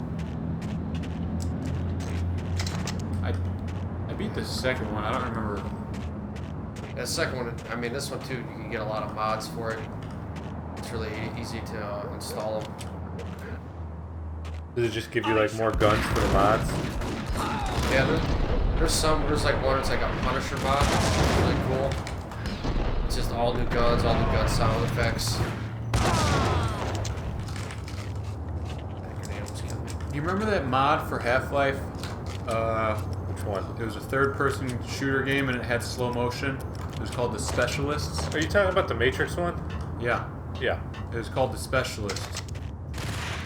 I beat the second one. I don't remember. The second one, I mean, this one too, you can get a lot of mods for it. It's really easy to install them. Does it just give you like more guns for the mods? Yeah, there's like one, it's like a Punisher mod. It's really cool. It's just all new guns, all new gun sound effects. You remember that mod for Half-Life? Which one? It was a third-person shooter game and it had slow motion. It was called The Specialists. Are you talking about the Matrix one? Yeah. Yeah. It was called The Specialists.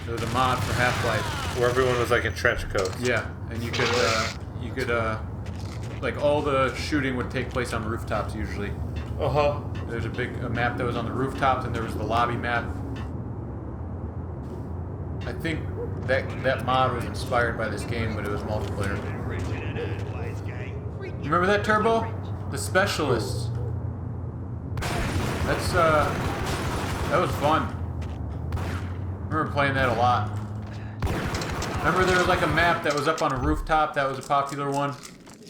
It was a mod for Half-Life. Where everyone was like in trench coats. Yeah, and you could like all the shooting would take place on rooftops usually. Uh-huh. There's a map that was on the rooftops and there was the lobby map. I think that mod was inspired by this game, but it was multiplayer. Remember that, Turbo? The Specialists. That was fun. I remember playing that a lot. Remember there was like a map that was up on a rooftop that was a popular one?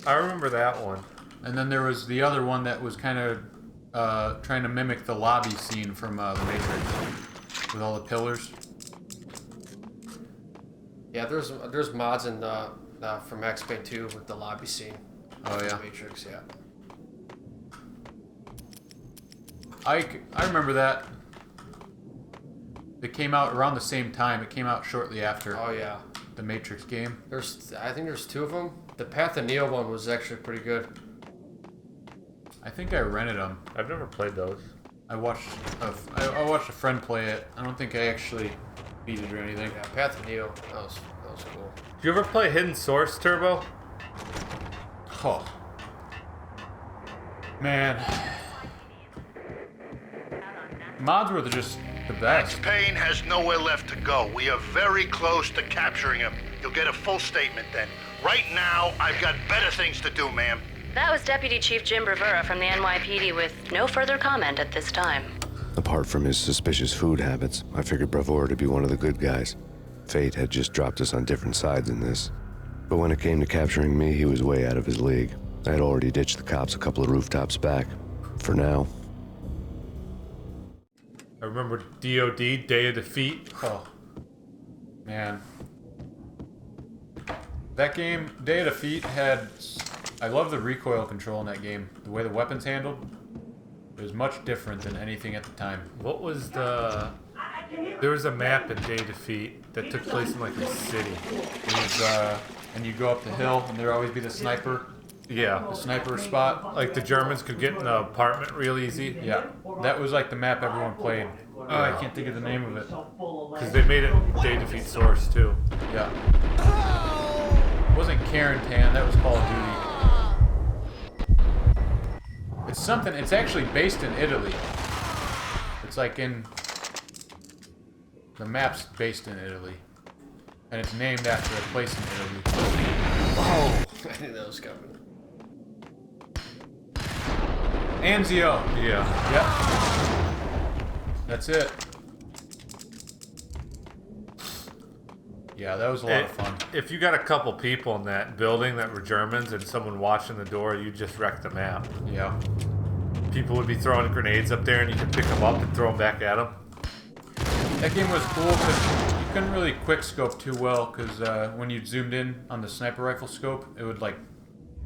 I remember that one. And then there was the other one that was kind of trying to mimic the lobby scene from The Matrix with all the pillars. Yeah, there's mods in from Max Payne 2 with the lobby scene. Oh yeah. Matrix, yeah. I remember that. It came out around the same time. It came out shortly after. Oh yeah. The Matrix game. I think there's 2 of them. The Path of Neo one was actually pretty good. I think I rented them. I've never played those. I watched a friend play it. I don't think I actually beat it or anything. Yeah, Path of Neo. That was cool. Did you ever play Hidden Source, Turbo? Oh. Man. Mods were just the best. Max Payne has nowhere left to go. We are very close to capturing him. You'll get a full statement then. Right now, I've got better things to do, ma'am. That was Deputy Chief Jim Bravura from the NYPD with no further comment at this time. Apart from his suspicious food habits, I figured Bravura to be one of the good guys. Fate had just dropped us on different sides in this. But when it came to capturing me, he was way out of his league. I had already ditched the cops a couple of rooftops back. For now. I remember DOD, Day of Defeat. Oh. Man. That game, Day of Defeat, had... I love the recoil control in that game. The way the weapons handled. It was much different than anything at the time. What was the... There was a map in Day of Defeat that took place in like a city. It was, and you go up the hill and there'd always be the sniper. Yeah. The sniper spot. Like the Germans could get in the apartment real easy. Yeah. That was like the map everyone played. Oh, I can't think of the name of it. Because they made it Day of Defeat Source too. Yeah. It wasn't Carentan, that was Call of Duty. It's something, it's actually based in Italy. It's like in... The map's based in Italy. And it's named after a place in Italy. Oh! I knew that was coming. Anzio. Yeah. Yep. That's it. Yeah, that was a lot of fun. If you got a couple people in that building that were Germans and someone watching the door, you just wrecked the map. Yeah. people would be throwing grenades up there and you could pick them up and throw them back at them. That game was cool because you couldn't really quick scope too well because when you zoomed in on the sniper rifle scope, it would like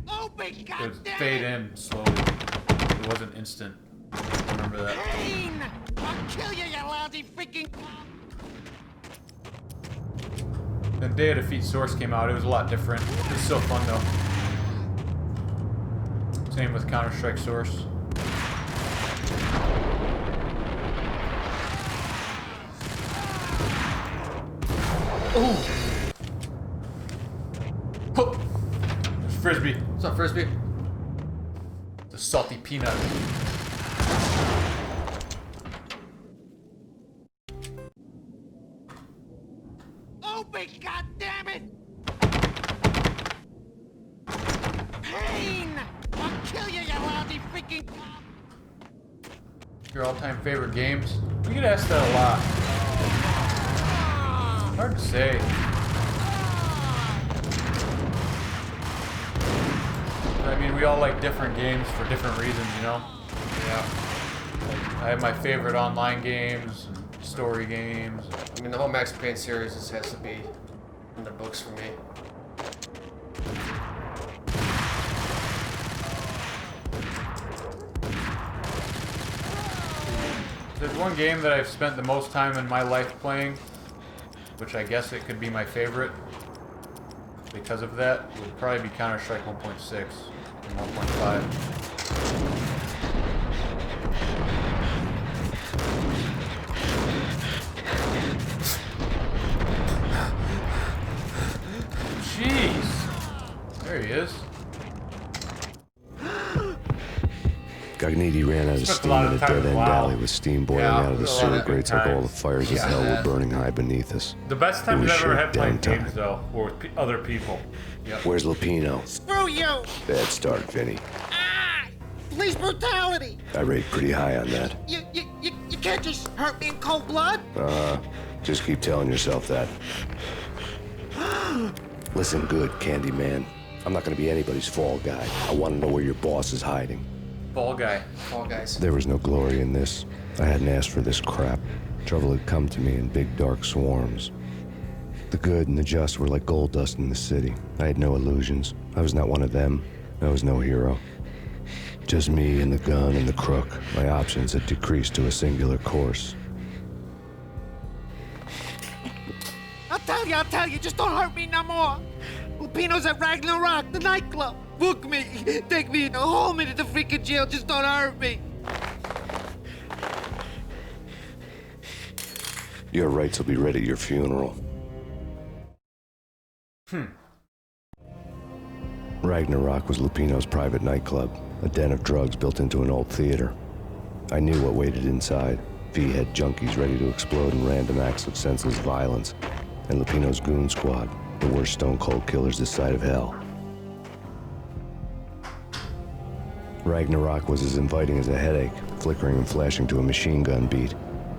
it would fade in slowly. It wasn't instant. I remember that. Payne! I'll kill you, you lousy freaking... The Day of Defeat Source came out, it was a lot different. It was still fun though. Same with Counter-Strike Source. Oh! Oh! There's Frisbee. What's up, Frisbee? The salty peanut. Open, goddammit! Payne! I'll kill you, you lousy freaking... Your all-time favorite games? You get asked that a lot. Hard to say. I mean, we all like different games for different reasons, you know? Yeah. Like, I have my favorite online games, and story games. I mean, the whole Max Payne series just has to be in the books for me. There's one game that I've spent the most time in my life playing, which I guess it could be my favorite because of that, would probably be Counter-Strike 1.6 and 1.5. Jeez! There he is. Gagniti ran out of steam in a dead-end alley with steam boiling out of the sewer grates like all the fires of hell were burning high beneath us. The best times I've ever had playing downtime. games, though, were with other people. Yep. Where's Lupino? Screw you! Bad start, Vinny. Police brutality! I rate pretty high on that. You can't just hurt me in cold blood! Just keep telling yourself that. Listen good, Candyman. I'm not gonna be anybody's fall guy. I want to know where your boss is hiding. Fall guy. Fall guys. There was no glory in this. I hadn't asked for this crap. Trouble had come to me in big dark swarms. The good and the just were like gold dust in the city. I had no illusions. I was not one of them. I was no hero. Just me and the gun and the crook. My options had decreased to a singular course. I'll tell you, just don't hurt me no more. Lupino's at Ragnarok, the nightclub. Book me, take me in, hold me to the freaking jail, just don't hurt me. Your rights will be read at your funeral. Ragnarok was Lupino's private nightclub, a den of drugs built into an old theater. I knew what waited inside. V had junkies ready to explode in random acts of senseless violence, and Lupino's goon squad, the worst stone-cold killers this side of hell. Ragnarok was as inviting as a headache, flickering and flashing to a machine gun beat.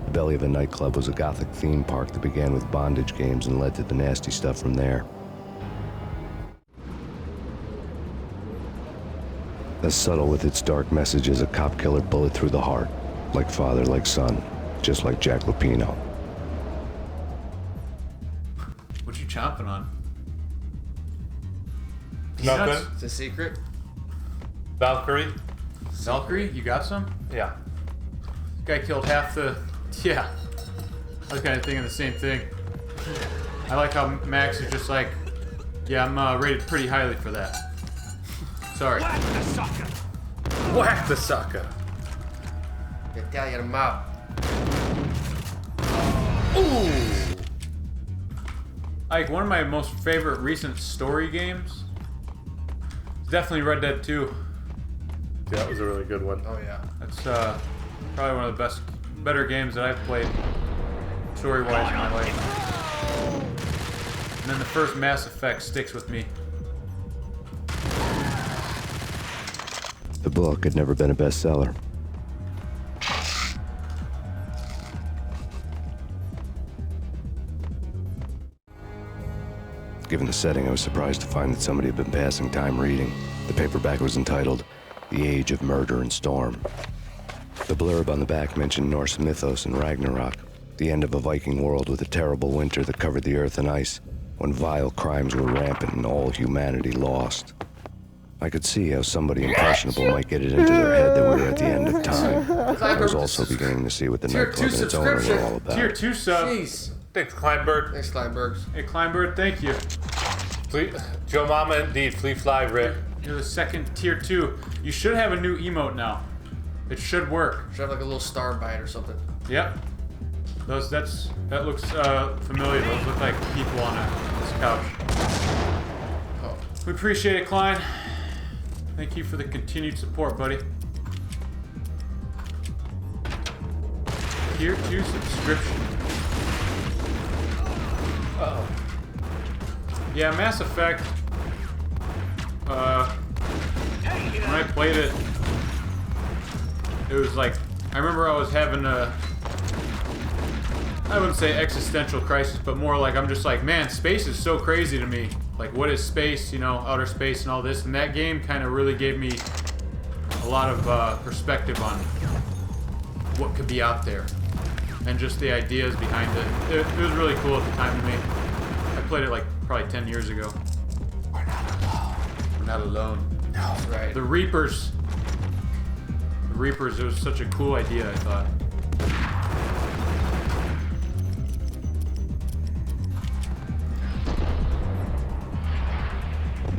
The belly of the nightclub was a gothic theme park that began with bondage games and led to the nasty stuff from there. As subtle with its dark message as a cop killer bullet through the heart. Like father, like son, just like Jack Lupino. What you chomping on? Nothing. It's a secret. Valkyrie. Valkyrie, you got some? Yeah. Guy killed half the... Yeah. I was kind of thinking the same thing. I like how Max is just like, yeah, I'm rated pretty highly for that. Sorry. Whack the sucker! Whack the sucker. Italian mob. Ooh! Like, one of my most favorite recent story games is definitely Red Dead 2. Yeah, that was a really good one. Oh, yeah. That's probably one of the better games that I've played story-wise in my life. And then the first Mass Effect sticks with me. The book had never been a bestseller. Given the setting, I was surprised to find that somebody had been passing time reading. The paperback was entitled The Age of Murder and Storm. The blurb on the back mentioned Norse mythos and Ragnarok, the end of a Viking world with a terrible winter that covered the earth in ice, when vile crimes were rampant and all humanity lost. I could see how somebody impressionable might get it into their head that we were at the end of time. I was also beginning to see what the nightclub and its owner were all about. Tier 2 sub. Jeez. Thanks, Kleinberg. Thanks, Kleinberg. Hey, Kleinberg, thank you. Joe Mama, indeed. Flea Fly, Rip. You're the second tier 2. You should have a new emote now. It should work. Should have like a little star bite or something. Yep. That looks familiar. Those look like people on this couch. Oh. We appreciate it, Klein. Thank you for the continued support, buddy. Tier 2 subscription. Uh-oh. Yeah, Mass Effect. When I played it, it was like, I remember I was having a, I wouldn't say existential crisis, but more like I'm just like, man, space is so crazy to me. Like, what is space, you know, outer space and all this. And that game kind of really gave me a lot of perspective on what could be out there. And just the ideas behind it. It was really cool at the time to me. I played it like probably 10 years ago. We're not alone. We're not alone. No. That's right. The Reapers. The Reapers, it was such a cool idea, I thought.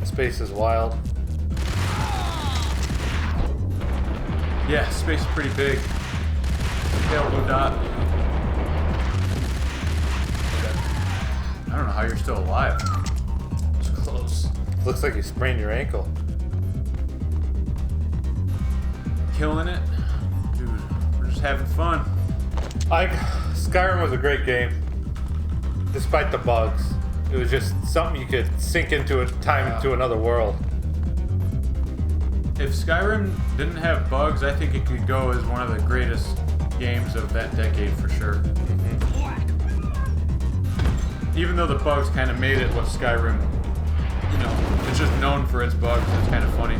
Space is wild. Yeah, space is pretty big. Pale blue dot. I don't know how you're still alive. It's close. Looks like you sprained your ankle. Killing it. Dude, we're just having fun. Skyrim was a great game. Despite the bugs. It was just something you could sink into into another world. If Skyrim didn't have bugs, I think it could go as one of the greatest games of that decade for sure. Mm-hmm. Even though the bugs kind of made it what Skyrim, you know, it's just known for its bugs. It's kind of funny.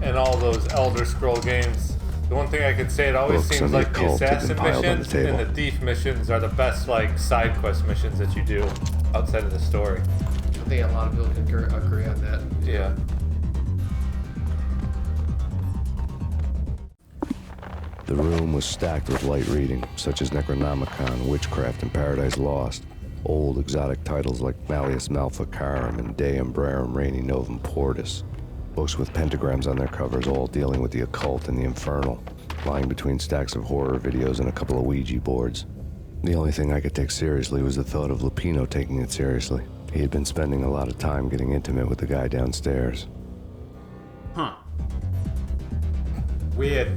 And all those Elder Scroll games. The one thing I could say, it always Books seems on the like the occult have assassin been piled on the missions and table. the thief missions are the best like side quest missions that you do outside of the story. I think a lot of people can agree on that. Yeah. The room was stacked with light reading, such as Necronomicon, Witchcraft, and Paradise Lost. Old exotic titles like Malleus Maleficarum and De Umbrarum Reini Novum Portus. Books with pentagrams on their covers, all dealing with the occult and the infernal, lying between stacks of horror videos and a couple of Ouija boards. The only thing I could take seriously was the thought of Lupino taking it seriously. He had been spending a lot of time getting intimate with the guy downstairs. Huh. Weird.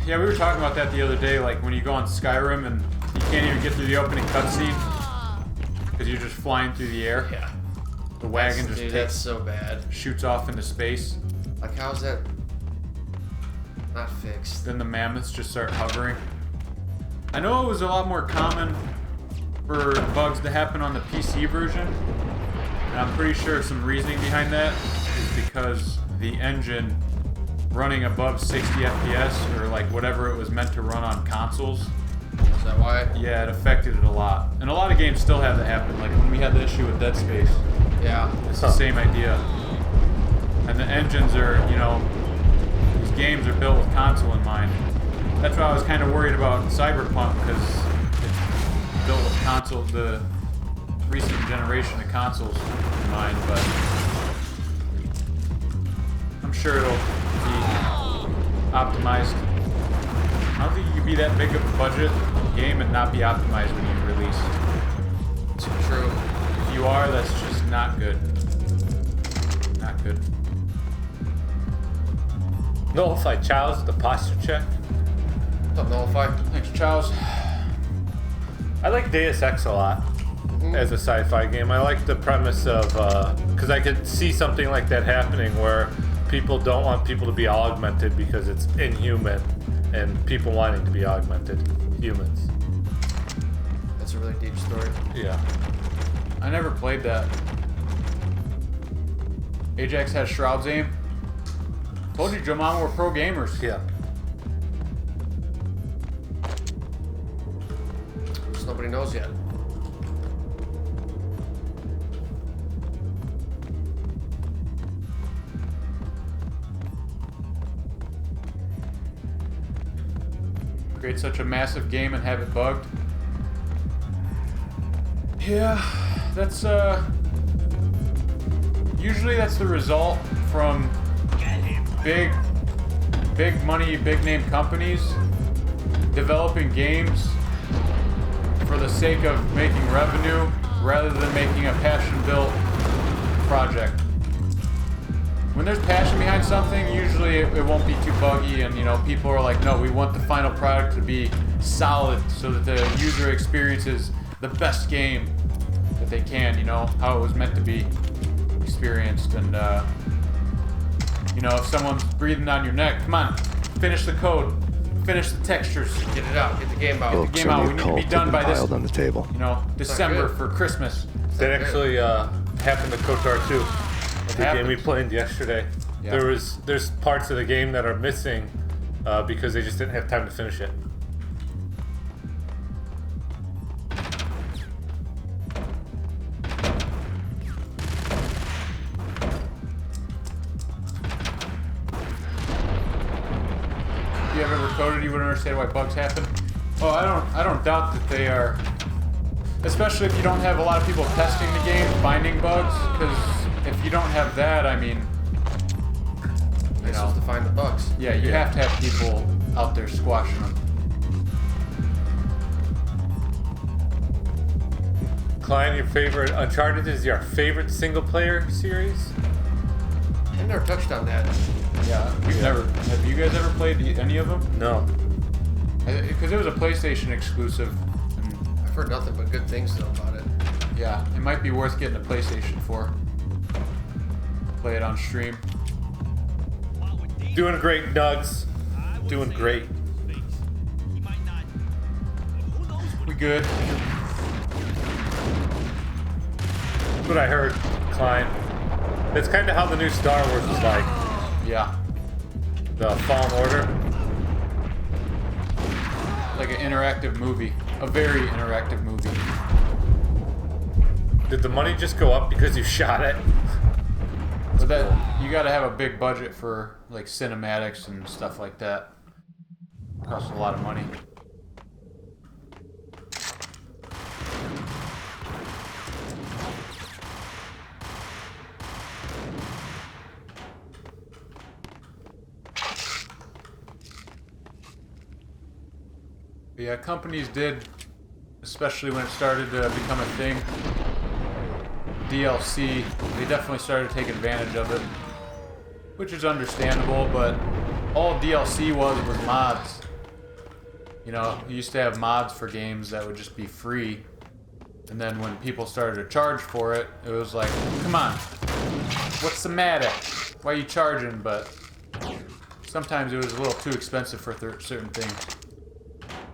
Yeah, we were talking about that the other day, like when you go on Skyrim and you can't even get through the opening cutscene because you're just flying through the air. Yeah. The wagon just that's so bad. Shoots off into space. Like, how's that not fixed? Then the mammoths just start hovering. I know it was a lot more common for bugs to happen on the PC version, and I'm pretty sure some reasoning behind that is because the engine running above 60 FPS or like whatever it was meant to run on consoles. Is that why? Yeah, it affected it a lot. And a lot of games still have that happen. Like when we had the issue with Dead Space. Yeah. It's the same idea. And the engines are, you know, these games are built with console in mind. That's why I was kind of worried about Cyberpunk, because it's built with console, the recent generation of consoles in mind, but I'm sure it'll be optimized. I don't think you can be that big of a budget game and not be optimized when you release. It's true. If you are, that's just not good. Not good. Nullify Charles with the posture check. What's up, Nullify? Thanks, Charles. I like Deus Ex a lot as a sci-fi game. I like the premise of, because I could see something like that happening where people don't want people to be augmented because it's inhuman, and people wanting to be augmented humans. That's a really deep story. Yeah. I never played that. Ajax has Shroud's aim. Told you, Jamal, we're pro gamers. Yeah. Just nobody knows yet. Create such a massive game and have it bugged. Yeah, that's usually that's the result from big money, big name companies developing games for the sake of making revenue rather than making a passion-built project. When there's passion behind something, usually it won't be too buggy, and people are like, no, we want the final product to be solid so that the user experiences the best game that they can, how it was meant to be experienced. And if someone's breathing down your neck, come on, finish the code, finish the textures, get it out, get the game out. Books on the We need to be occult done have by been this, piled on the table. December for Christmas. That actually happened to KOTOR 2. The game we played yesterday. Yeah. There's parts of the game that are missing because they just didn't have time to finish it. If you have ever coded, you wouldn't understand why bugs happen. Oh, I don't doubt that they are, especially if you don't have a lot of people testing the game, finding bugs, because if you don't have that, I mean, It's supposed to find the bugs. yeah, you have to have people out there squashing them. Klein, your favorite Uncharted is your favorite single-player series? I never touched on that. Yeah, have you guys ever played any of them? No. Because it was a PlayStation exclusive. I've heard nothing but good things though about it. Yeah, it might be worth getting a PlayStation for. Play it on stream. Doing great, Nugs. Doing great. We good. That's what I heard, Klein. That's kind of how the new Star Wars was like. Yeah. The Fallen Order. Like an interactive movie. A very interactive movie. Did the money just go up because you shot it? But that you got to have a big budget for like cinematics and stuff like that. Costs a lot of money. But yeah, companies did, especially when it started to become a thing. DLC, they definitely started to take advantage of it, which is understandable, but all DLC was mods. You used to have mods for games that would just be free, and then when people started to charge for it, it was like, come on, what's the matter? Why are you charging? But sometimes it was a little too expensive for certain things.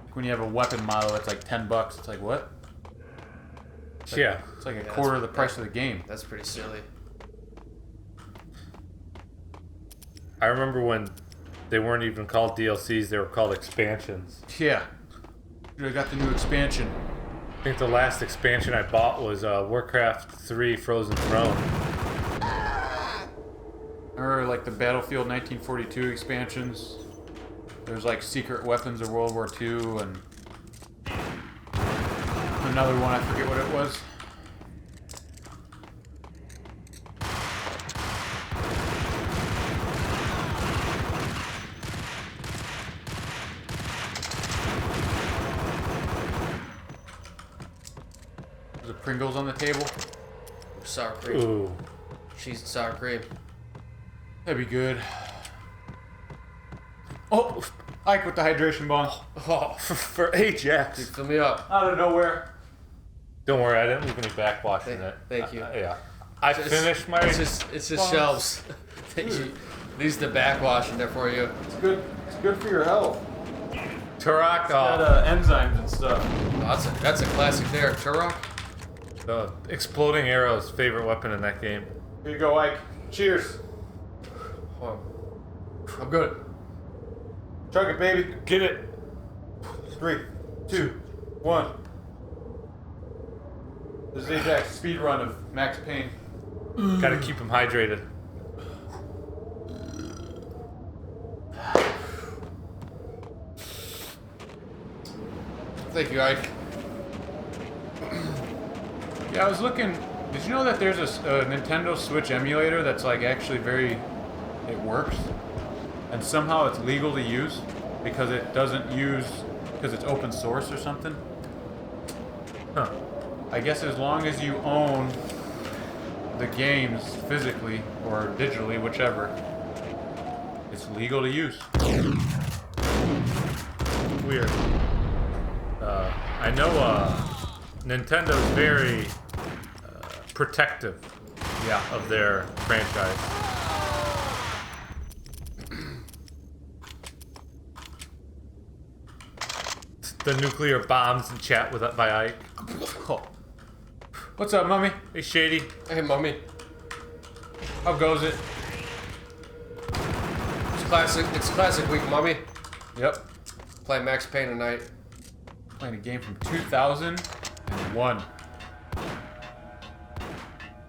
Like when you have a weapon model that's like $10, it's like, what? It's like a quarter of the price of the game. That's pretty silly. I remember when they weren't even called DLCs, they were called expansions. Yeah. I got the new expansion. I think the last expansion I bought was Warcraft 3 Frozen Throne. Or like the Battlefield 1942 expansions. There's like Secret Weapons of World War II and another one, I forget what it was. There's a Pringles on the table. Sour cream. Ooh. Cheese and sour cream. That'd be good. Oh, Ike with the hydration bomb. Oh, for Ajax. Dude, fill me up. Out of nowhere. Don't worry, I didn't leave any backwash in it. Thank you. Yeah. I finished my... It's just shelves. least the backwash in there for you. It's good. It's good for your health. Turok. It's got enzymes and stuff. Oh, that's a classic there. Turok. The exploding arrow's favorite weapon in that game. Here you go, Ike. Cheers. Oh, I'm good. Chug it, baby. Get it. 3, 2, 1. This is Ajax's speed run of Max Payne. Gotta keep him hydrated. Thank you, Ike. Yeah, I was looking. Did you know that there's a Nintendo Switch emulator that's like actually it works, and somehow it's legal to use because because it's open source or something. Huh. I guess as long as you own the games physically or digitally, whichever, it's legal to use. Weird. I know Nintendo's very protective of their franchise. The nuclear bombs in chat by Ike. Oh. What's up, Mummy? Hey, Shady. Hey, Mummy. How goes it? It's classic. It's classic week, Mummy. Yep. Playing Max Payne tonight. Playing a game from 2001.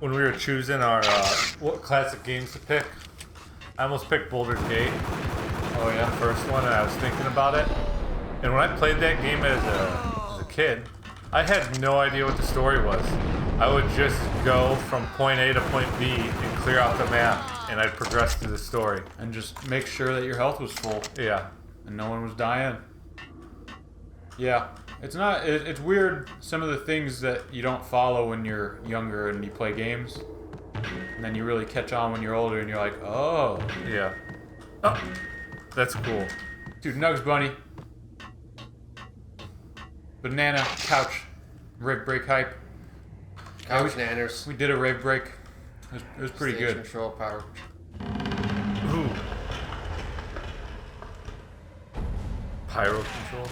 When we were choosing our what classic games to pick, I almost picked Boulder's Gate. Oh yeah, the first one, and I was thinking about it. And when I played that game as a kid, I had no idea what the story was. I would just go from point A to point B and clear out the map, and I'd progress through the story. And just make sure that your health was full. Yeah. And no one was dying. Yeah. It's weird, some of the things that you don't follow when you're younger and you play games. And then you really catch on when you're older and you're like, oh. Yeah. Oh, that's cool. Dude, Nugs Bunny. Banana, couch, rave break hype. Couch nanners. We did a rave break. It was pretty Stage good. Control power. Ooh. Pyro control.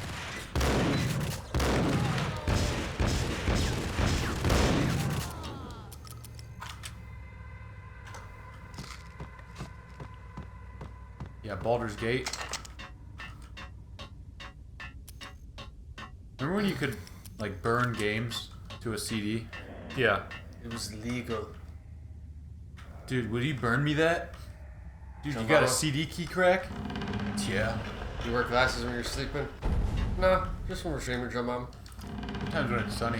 Yeah, Baldur's Gate. Remember when you could like burn games to a CD? Yeah. It was legal. Dude, would you burn me that? Dude, you got a CD key crack? Yeah. You wear glasses when you're sleeping? No, just when we're streaming, Joe Mom. Sometimes when it's sunny.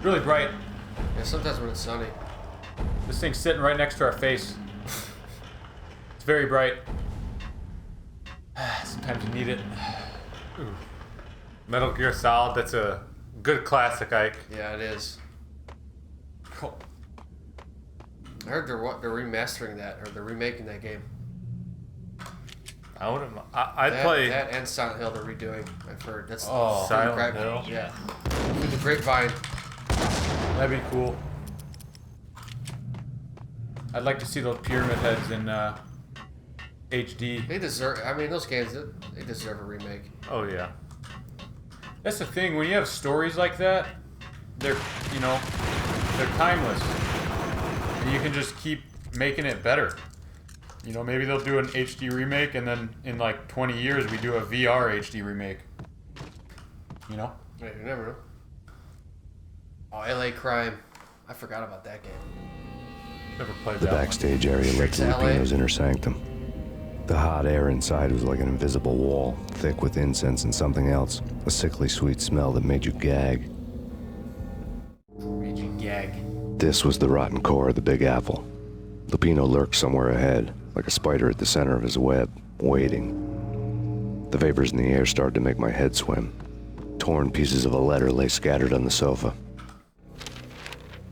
Really bright. Yeah, sometimes when it's sunny. This thing's sitting right next to our face. It's very bright. Sometimes you need it. Ooh. Metal Gear Solid, that's a good classic, Ike. Yeah, it is. Cool. I heard they're remastering that, or they're remaking that game. I'd play that and Silent Hill they're redoing. I've heard that's Silent Hill. Yeah, through the grapevine. That'd be cool. I'd like to see those pyramid heads in HD. They deserve. I mean, those games they deserve a remake. Oh yeah. That's the thing. When you have stories like that, they're timeless, and you can just keep making it better. You know, maybe they'll do an HD remake, and then in like 20 years we do a VR HD remake. You know? Yeah, you never know. Oh, LA Crime. I forgot about that game. Never played The that backstage area led to Lupino's inner sanctum. The hot air inside was like an invisible wall, thick with incense and something else. A sickly sweet smell that made you gag. Made you gag. This was the rotten core of the Big Apple. Lupino lurked somewhere ahead, like a spider at the center of his web, waiting. The vapors in the air started to make my head swim. Torn pieces of a letter lay scattered on the sofa.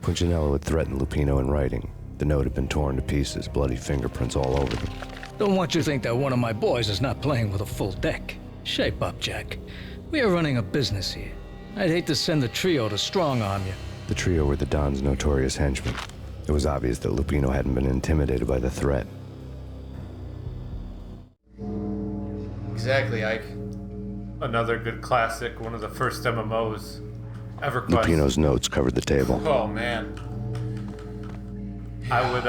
Punchinello had threatened Lupino in writing. The note had been torn to pieces, bloody fingerprints all over them. Don't want you to think that one of my boys is not playing with a full deck. Shape up, Jack. We are running a business here. I'd hate to send the trio to strong-arm you. The trio were the Don's notorious henchmen. It was obvious that Lupino hadn't been intimidated by the threat. exactly, Ike. Another good classic, one of the first MMOs. EverQuest. Lupino's notes covered the table. Oh, man. I would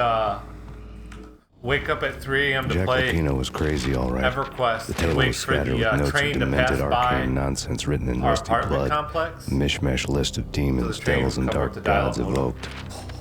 wake up at 3 a.m. to Jack play Lupino was crazy, all right. EverQuest. The table wait was for scattered the with notes of train to pass demented by arcane nonsense written in our rusty apartment blood. complex. A mishmash list of demons, train devils, and would come dark with the dial gods modem. evoked.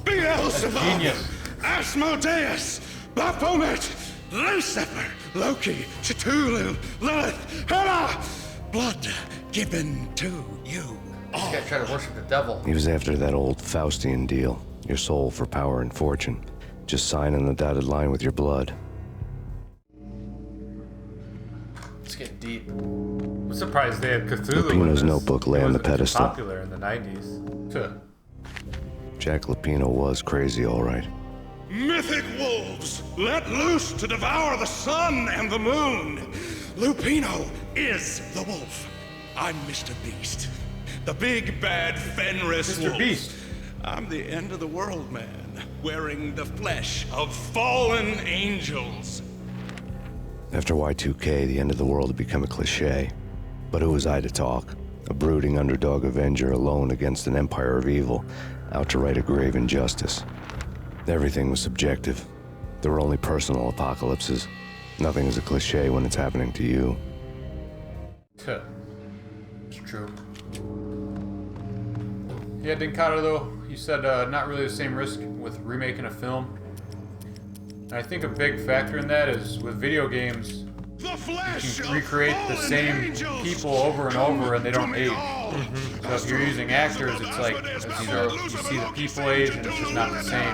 Genius. Beelzebub, Asmodeus, Baphomet, Lucifer, Loki, Cthulhu, Lilith, Hela, blood given to you. This guy trying to worship the devil. He was after that old Faustian deal. Your soul for power and fortune. Just sign on the dotted line with your blood. Let's get deep. I'm surprised they had Cthulhu in Lupino's this. notebook lay It on the wasn't too pedestal. popular in the 90s. Jack Lupino was crazy, all right. Mythic wolves, let loose to devour the sun and the moon. Lupino is the wolf. I'm Mr. Beast, the big bad Fenris wolf. Mr. Beast. I'm the end of the world man, wearing the flesh of fallen angels. After Y2K, the end of the world had become a cliche. But who was I to talk? A brooding underdog avenger alone against an empire of evil, out to right a grave injustice. Everything was subjective. There were only personal apocalypses. Nothing is a cliche when it's happening to you. It's true. Yeah, Dinkata, though, you said not really the same risk with remaking a film. And I think a big factor in that is with video games, you can recreate the same people over and over and they don't age. So if you're using actors, it's like you see the people age and it's just not the same.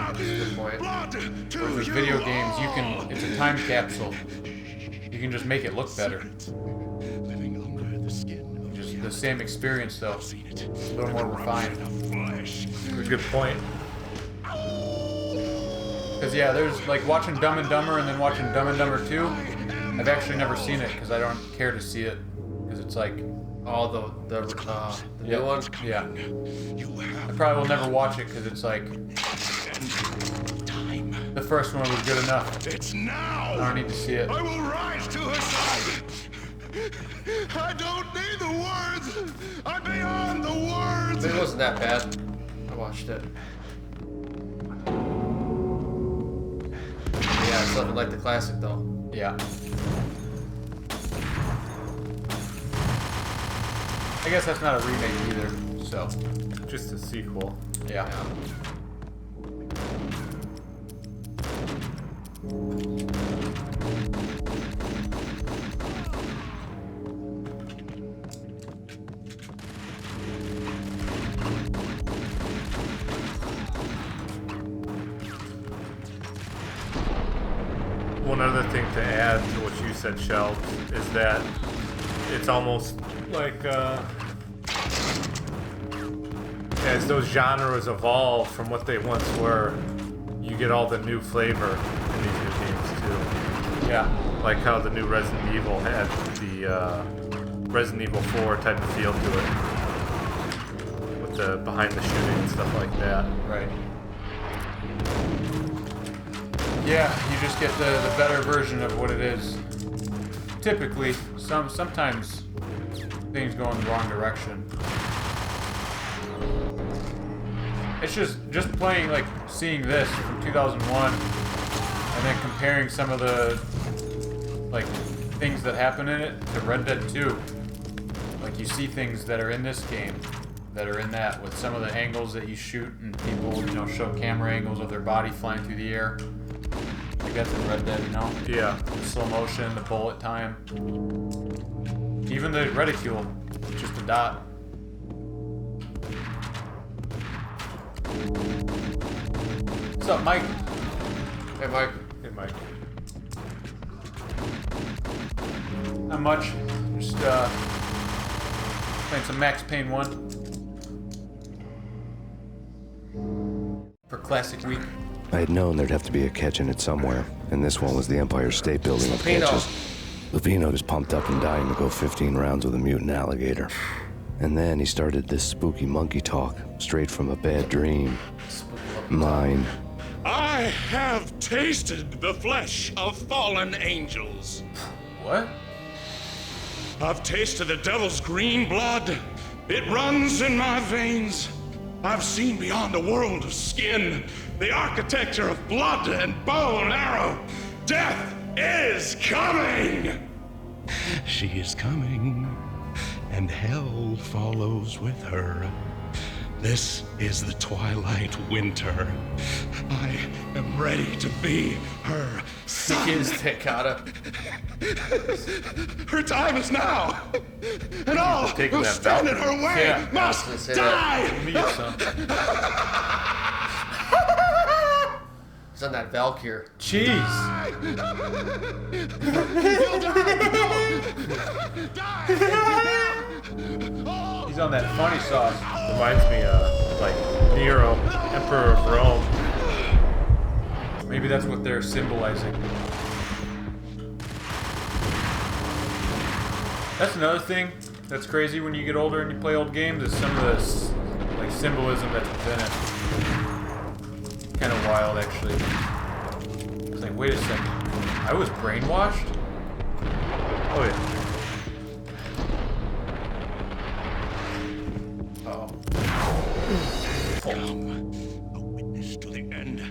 Whereas with video games, it's a time capsule. You can just make it look better. Just the same experience though, a little more refined. A good point. Because yeah, there's like watching Dumb and Dumber and then watching Dumb and Dumber 2. I've actually never seen it because I don't care to see it because it's like the new one. Yeah. I probably will never watch it because it's like the first one was good enough. It's now. I don't need to see it. I will rise to her side. I don't need the words. I'm beyond the words. It wasn't that bad. I watched it. Yeah, it's nothing like the classic though. Yeah. I guess that's not a remake either, so. Just a sequel. Yeah. One other thing to add to what you said, Shelves, is that it's almost like as those genres evolve from what they once were, you get all the new flavor in these new games too. Yeah. Like how the new Resident Evil had the Resident Evil 4 type of feel to it. With the behind the shooting and stuff like that. Right. Yeah, you just get the better version of what it is. Typically, sometimes things go in the wrong direction. It's just playing, like, seeing this from 2001 and then comparing some of the, like, things that happen in it to Red Dead 2. Like, you see things that are in this game that are in that, with some of the angles that you shoot and people, show camera angles of their body flying through the air. Like that's in Red Dead, Yeah. The slow motion, the bullet time. Even the reticule, just a dot. What's up, Mike? Hey, Mike. Hey, Mike. Not much. Just playing some Max Payne 1. For Classic Week. I had known there'd have to be a catch in it somewhere, and this one was the Empire State Building of Lupino. catches. Lupino was pumped up and dying to go 15 rounds with a mutant alligator. And then he started this spooky monkey talk, straight from a bad dream. Mine. I have tasted the flesh of fallen angels. What? I've tasted the devil's green blood. It runs in my veins. I've seen beyond a world of skin, the architecture of blood and bow and arrow. Death is coming! She is coming, and hell follows with her. This is the twilight winter. I am ready to be her son. Her time is now, and all who stand in her way must die. He's on that Valkyr. Jeez. He's on that funny sauce. Reminds me of like Nero, Emperor of Rome. Maybe that's what they're symbolizing. That's another thing that's crazy when you get older and you play old games is some of the like symbolism that's within it. Kind of wild, actually. It's like, wait a second, I was brainwashed? Oh yeah. Oh. Come, a witness to the end.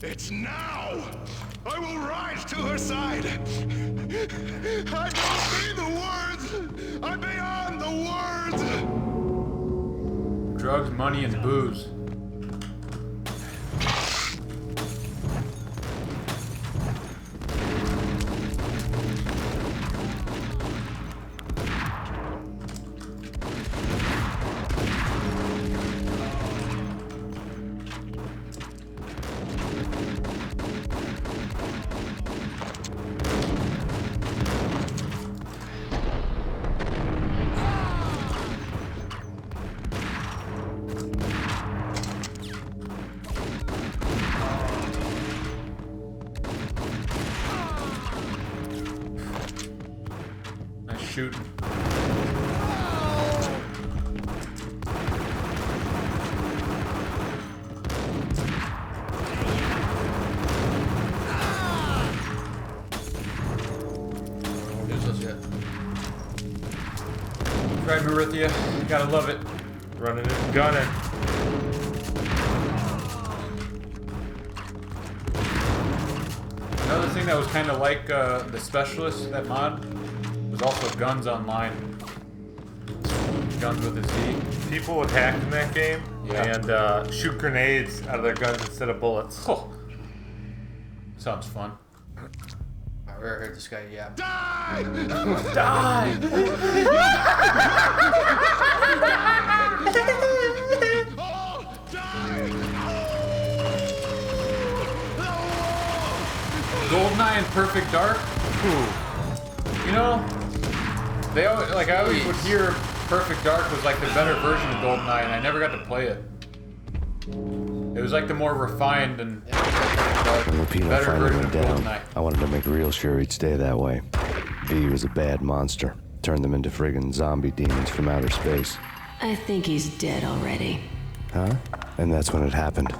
It's now! I will rise to her side! I don't see the words! I'm beyond the words! Drugs, money, and booze. Shooting. Right, Marithia. Gotta love it. Running and gunning. Another thing that was kind of like the Specialist, that mod, was also guns online. Guns with a Z. People would hack in that game and shoot grenades out of their guns instead of bullets. Oh. Sounds fun. I ever heard this guy yap. Die! Die! GoldenEye and Perfect Dark? Ooh. You know, they always, like, I always would hear Perfect Dark was like the better version of GoldenEye, and I never got to play it. It was like the more refined and When Lupino better finally version went of down, GoldenEye. I wanted to make real sure he'd stay that way. V was a bad monster. Turned them into friggin' zombie demons from outer space. I think he's dead already. Huh? And that's when it happened.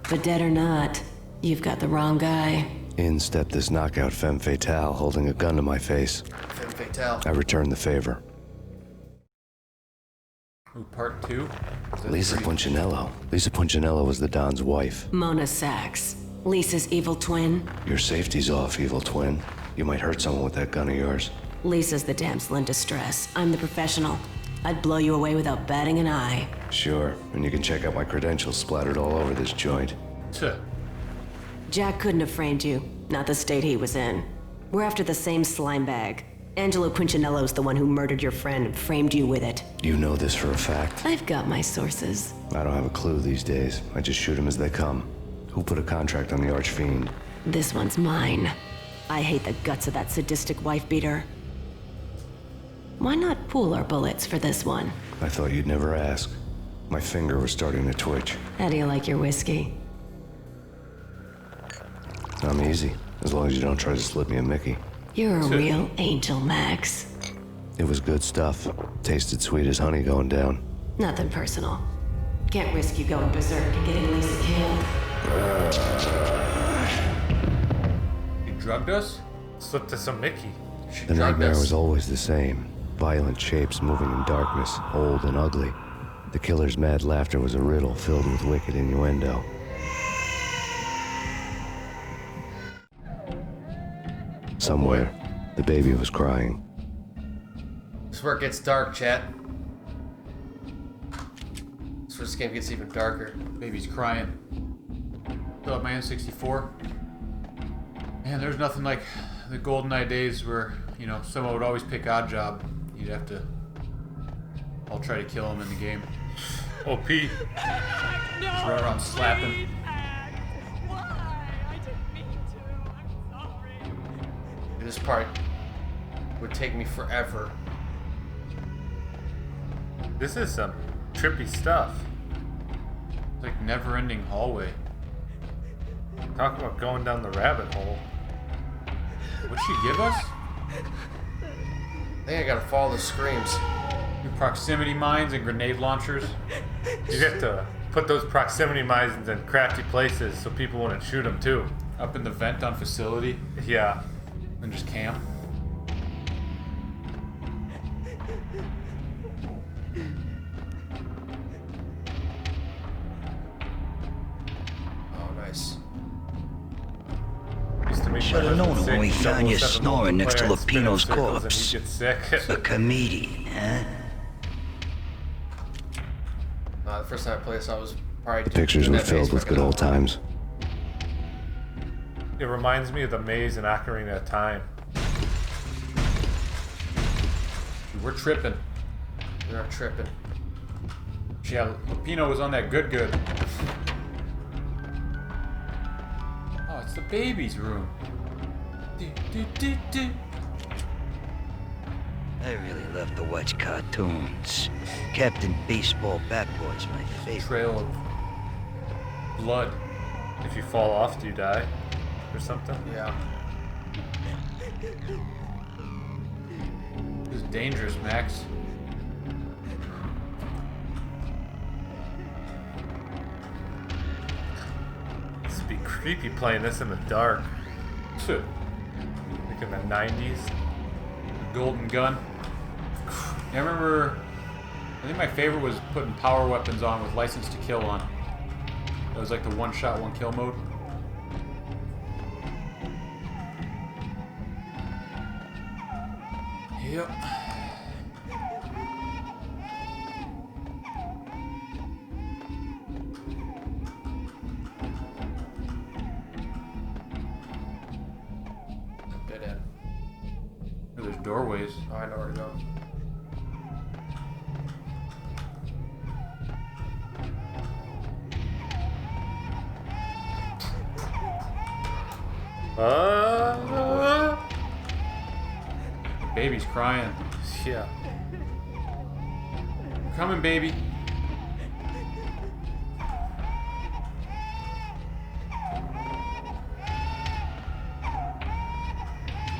But dead or not, you've got the wrong guy. In stepped this knockout femme fatale holding a gun to my face. Femme fatale. I returned the favor. Ooh, part 2? Lisa Punchinello. Lisa Punchinello was the Don's wife. Mona Sachs. Lisa's evil twin. Your safety's off, evil twin. You might hurt someone with that gun of yours. Lisa's the damsel in distress. I'm the professional. I'd blow you away without batting an eye. Sure, and you can check out my credentials splattered all over this joint. Tuh. Jack couldn't have framed you. Not the state he was in. We're after the same slime bag. Angelo Punchinello's the one who murdered your friend and framed you with it. You know this for a fact. I've got my sources. I don't have a clue these days. I just shoot them as they come. Who put a contract on the archfiend? This one's mine. I hate the guts of that sadistic wife beater. Why not pool our bullets for this one? I thought you'd never ask. My finger was starting to twitch. How do you like your whiskey? I'm easy, as long as you don't try to slip me a Mickey. You're a real angel, Max. It was good stuff. Tasted sweet as honey going down. Nothing personal. Can't risk you going berserk and getting Lisa killed. You drugged us? Slipped us some Mickey. The nightmare was always the same. Violent shapes moving in darkness, old and ugly. The killer's mad laughter was a riddle filled with wicked innuendo. Somewhere, the baby was crying. This is where it gets dark, chat. This is where this game gets even darker. Baby's crying. Fill up my N64. Man, there's nothing like the GoldenEye days where, you know, someone would always pick odd job. You'd have to all try to kill him in the game. OP. Just run around slapping. This part would take me forever. This is some trippy stuff. It's like never-ending hallway. Talk about going down the rabbit hole. What'd she give us? I think I gotta follow the screams. New proximity mines and grenade launchers. You have to put those proximity mines in crafty places so people wouldn't shoot them too. Up in the vent on facility. Yeah. And just camp. Oh, nice. Should have known it when we found you snoring next to Lupino's corpse. The comedian, huh? The first time I played this, I was probably. The pictures were filled with good old times. It reminds me of the maze in Ocarina of Time. We're tripping. We are tripping. Yeah, Lupino was on that good. Oh, it's the baby's room. I really love to watch cartoons. Captain Baseball Bat Boy's my favorite. Trail of blood. If you fall off, do you die? Or something? Yeah. This is dangerous, Max. This would be creepy playing this in the dark. Like in the 90s. The golden gun. Yeah, I remember, I think my favorite was putting power weapons on with License to Kill on. That was like the one shot, one kill mode. Yep. Dead end. Oh, there's doorways. Oh, I know where to go. Baby's crying. Yeah. We're coming, baby.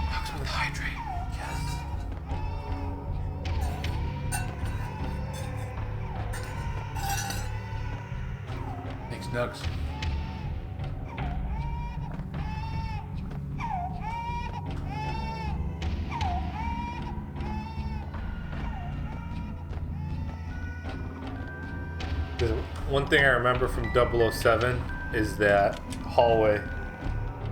Box with hydrate. Yes. Thanks, Nugs. One thing I remember from 007 is that hallway.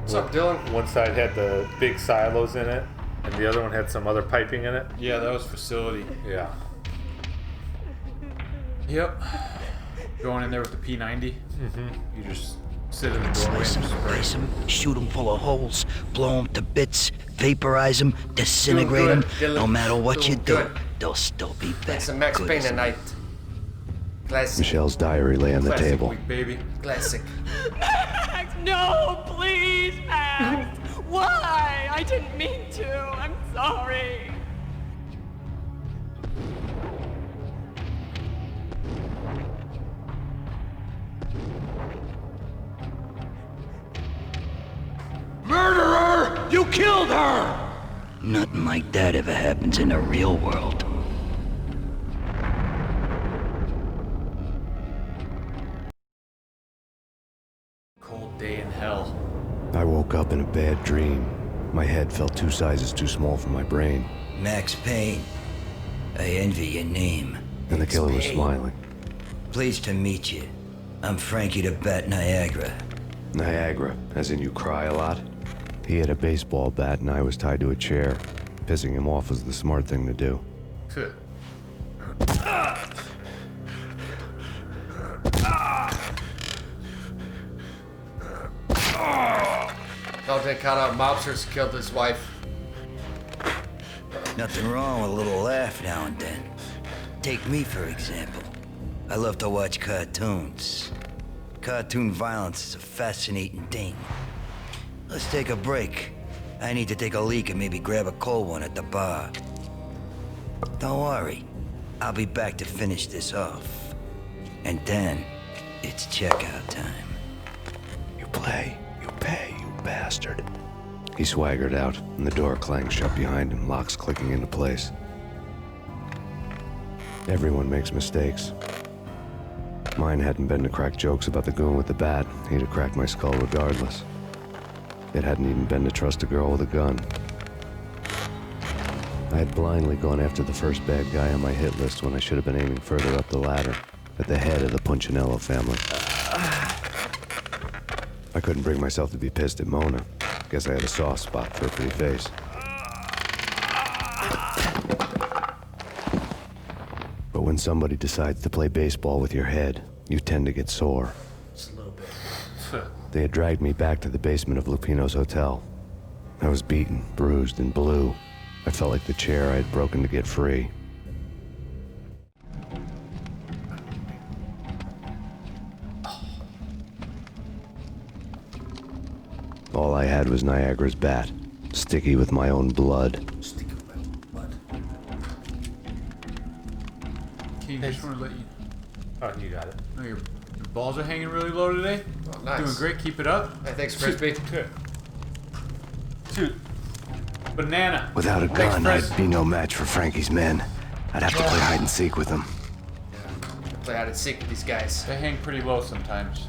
What's up, Dylan? One side had the big silos in it, and the other one had some other piping in it. Yeah, that was facility. Yeah. Yep. Going in there with the P90. Mm-hmm. You just sit in the doorway and Slice them, shoot them full of holes, blow them to bits, vaporize them, disintegrate them. No matter what you do, they'll still be back. That's a Max Payne tonight. Classic. Michelle's diary lay on the Classic table. week, baby. Classic. Max, no, please, Max. Why? I didn't mean to. I'm sorry. Murderer! You killed her! Nothing like that ever happens in the real world. Cold day in hell. I woke up in a bad dream. My head felt 2 sizes too small for my brain. Max Payne. I envy your name. And the killer was Payne. smiling. Pleased to meet you. I'm Frankie the Bat Niagara. Niagara, as in you cry a lot? He had a baseball bat and I was tied to a chair. Pissing him off was the smart thing to do. Don't caught out mobsters killed his wife. Nothing wrong with a little laugh now and then. Take me, for example. I love to watch cartoons. Cartoon violence is a fascinating thing. Let's take a break. I need to take a leak and maybe grab a cold one at the bar. Don't worry. I'll be back to finish this off. And then, it's checkout time. You play, you pay, you bastard. He swaggered out, and the door clanged shut behind him, locks clicking into place. Everyone makes mistakes. Mine hadn't been to crack jokes about the goon with the bat. He'd have cracked my skull regardless. It hadn't even been to trust a girl with a gun. I had blindly gone after the first bad guy on my hit list when I should have been aiming further up the ladder, at the head of the Punchinello family. I couldn't bring myself to be pissed at Mona. Guess I had a soft spot for her pretty face. But when somebody decides to play baseball with your head, you tend to get sore. Just a little bit. They had dragged me back to the basement of Lupino's hotel. I was beaten, bruised, and blue. I felt like the chair I had broken to get free. All I had was Niagara's bat, sticky with my own blood. Sticky with my own blood. King, I just want to let you... Oh, you got it. No, your balls are hanging really low today. Oh, nice. Doing great. Keep it up. Hey, thanks, Crispy. Good. Shoot. Banana. Without a gun, I'd be no match for Frankie's men. I'd have to play hide and seek with them. Yeah. Play hide and seek with these guys. They hang pretty low sometimes.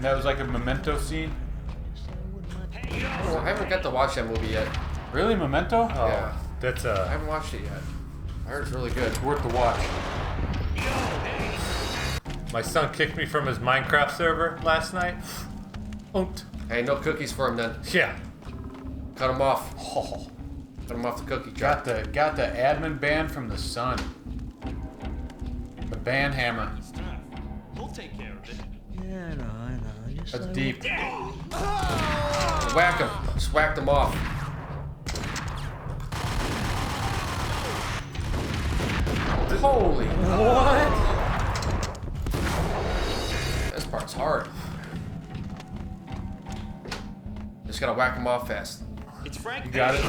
That was like a Memento scene. Oh, I haven't got to watch that movie yet. Really, Memento? Oh, Yeah. That's I haven't watched it yet. I heard it's really good. It's worth the watch. My son kicked me from his Minecraft server last night. Hey, no cookies for him then. Yeah. Cut him off. Oh. Cut him off the cookie jar. Got the admin ban from the sun. The ban hammer. We'll take care of it. Yeah, I know. Just That's like deep. Whack him. Just whacked him off. Holy. What? This part's hard. Just gotta whack him off fast. It's Frank. You got it.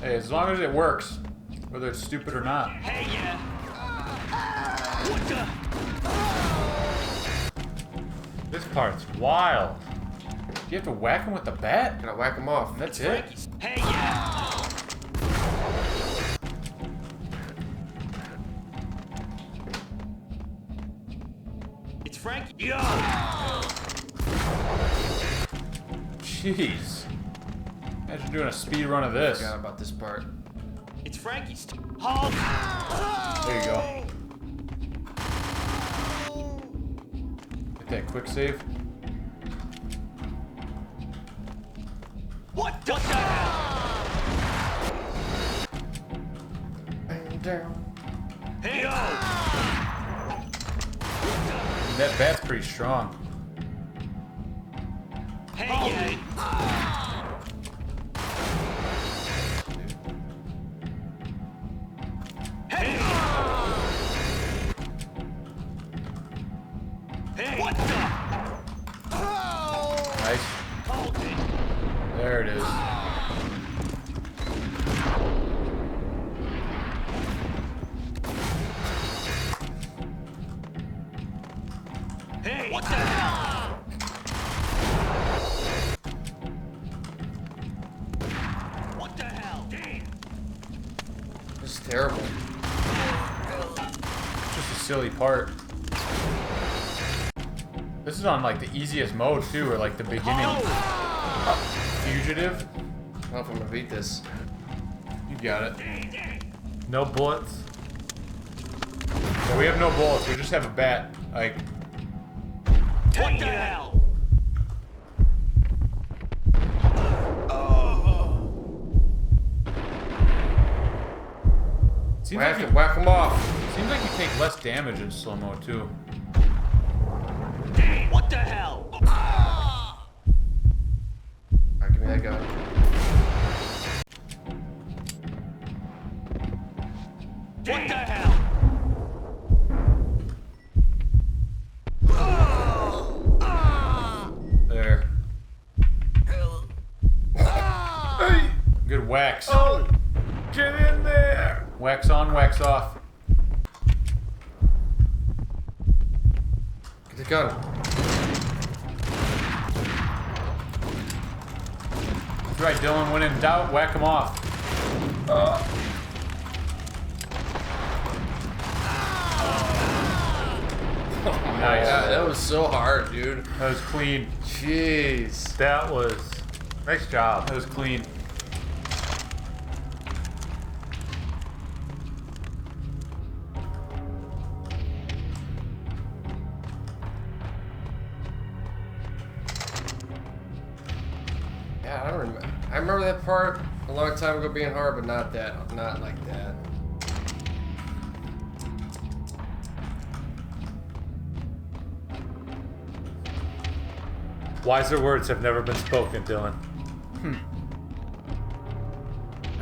Hey, as long as it works, whether it's stupid or not. Hey, yeah. What the? This part's wild. You have to whack him with the bat? Gotta whack him off. That's it? Hey, yeah. It's Frank. Yo. Jeez. Imagine doing a speed run of this. Forgot about this part. It's Frankie's. Halt. There you go. Get that quick save. What the hell? Hey, yo. That bat's pretty strong. Hey, yeah. Hey. Hey. What the? Nice. Hold it. There it is. Hey. What the hell? Terrible. Just a silly part. This is on like the easiest mode too, or like the beginning. Fugitive. I don't know if I'm gonna beat this. You got it. No bullets. Yeah, we have no bullets. We just have a bat. Like. What the hell? Whack him off. Seems like you take less damage in slow-mo too. What the hell? Alright, give me that gun. What the hell? There. Good wax. Oh, get in there. Wax on, wax off. Get the gun. That's right, Dylan. When in doubt, whack him off. Nice. Yeah, that was so hard, dude. That was clean. Jeez. That was nice job. That was clean. Yeah, I don't remember. I remember that part a long time ago being hard, but not like that. Wiser words have never been spoken, Dylan. I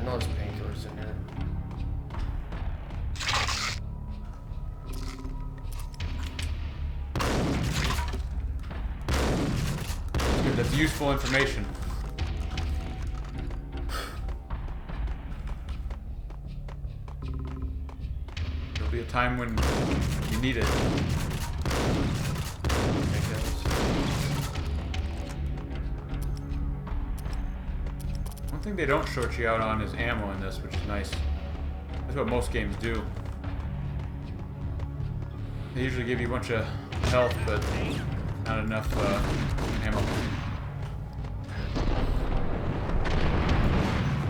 know there's painkillers in here. Good, that's useful information. There'll be a time when you need it. One thing they don't short you out on is ammo in this, which is nice. That's what most games do. They usually give you a bunch of health, but not enough ammo.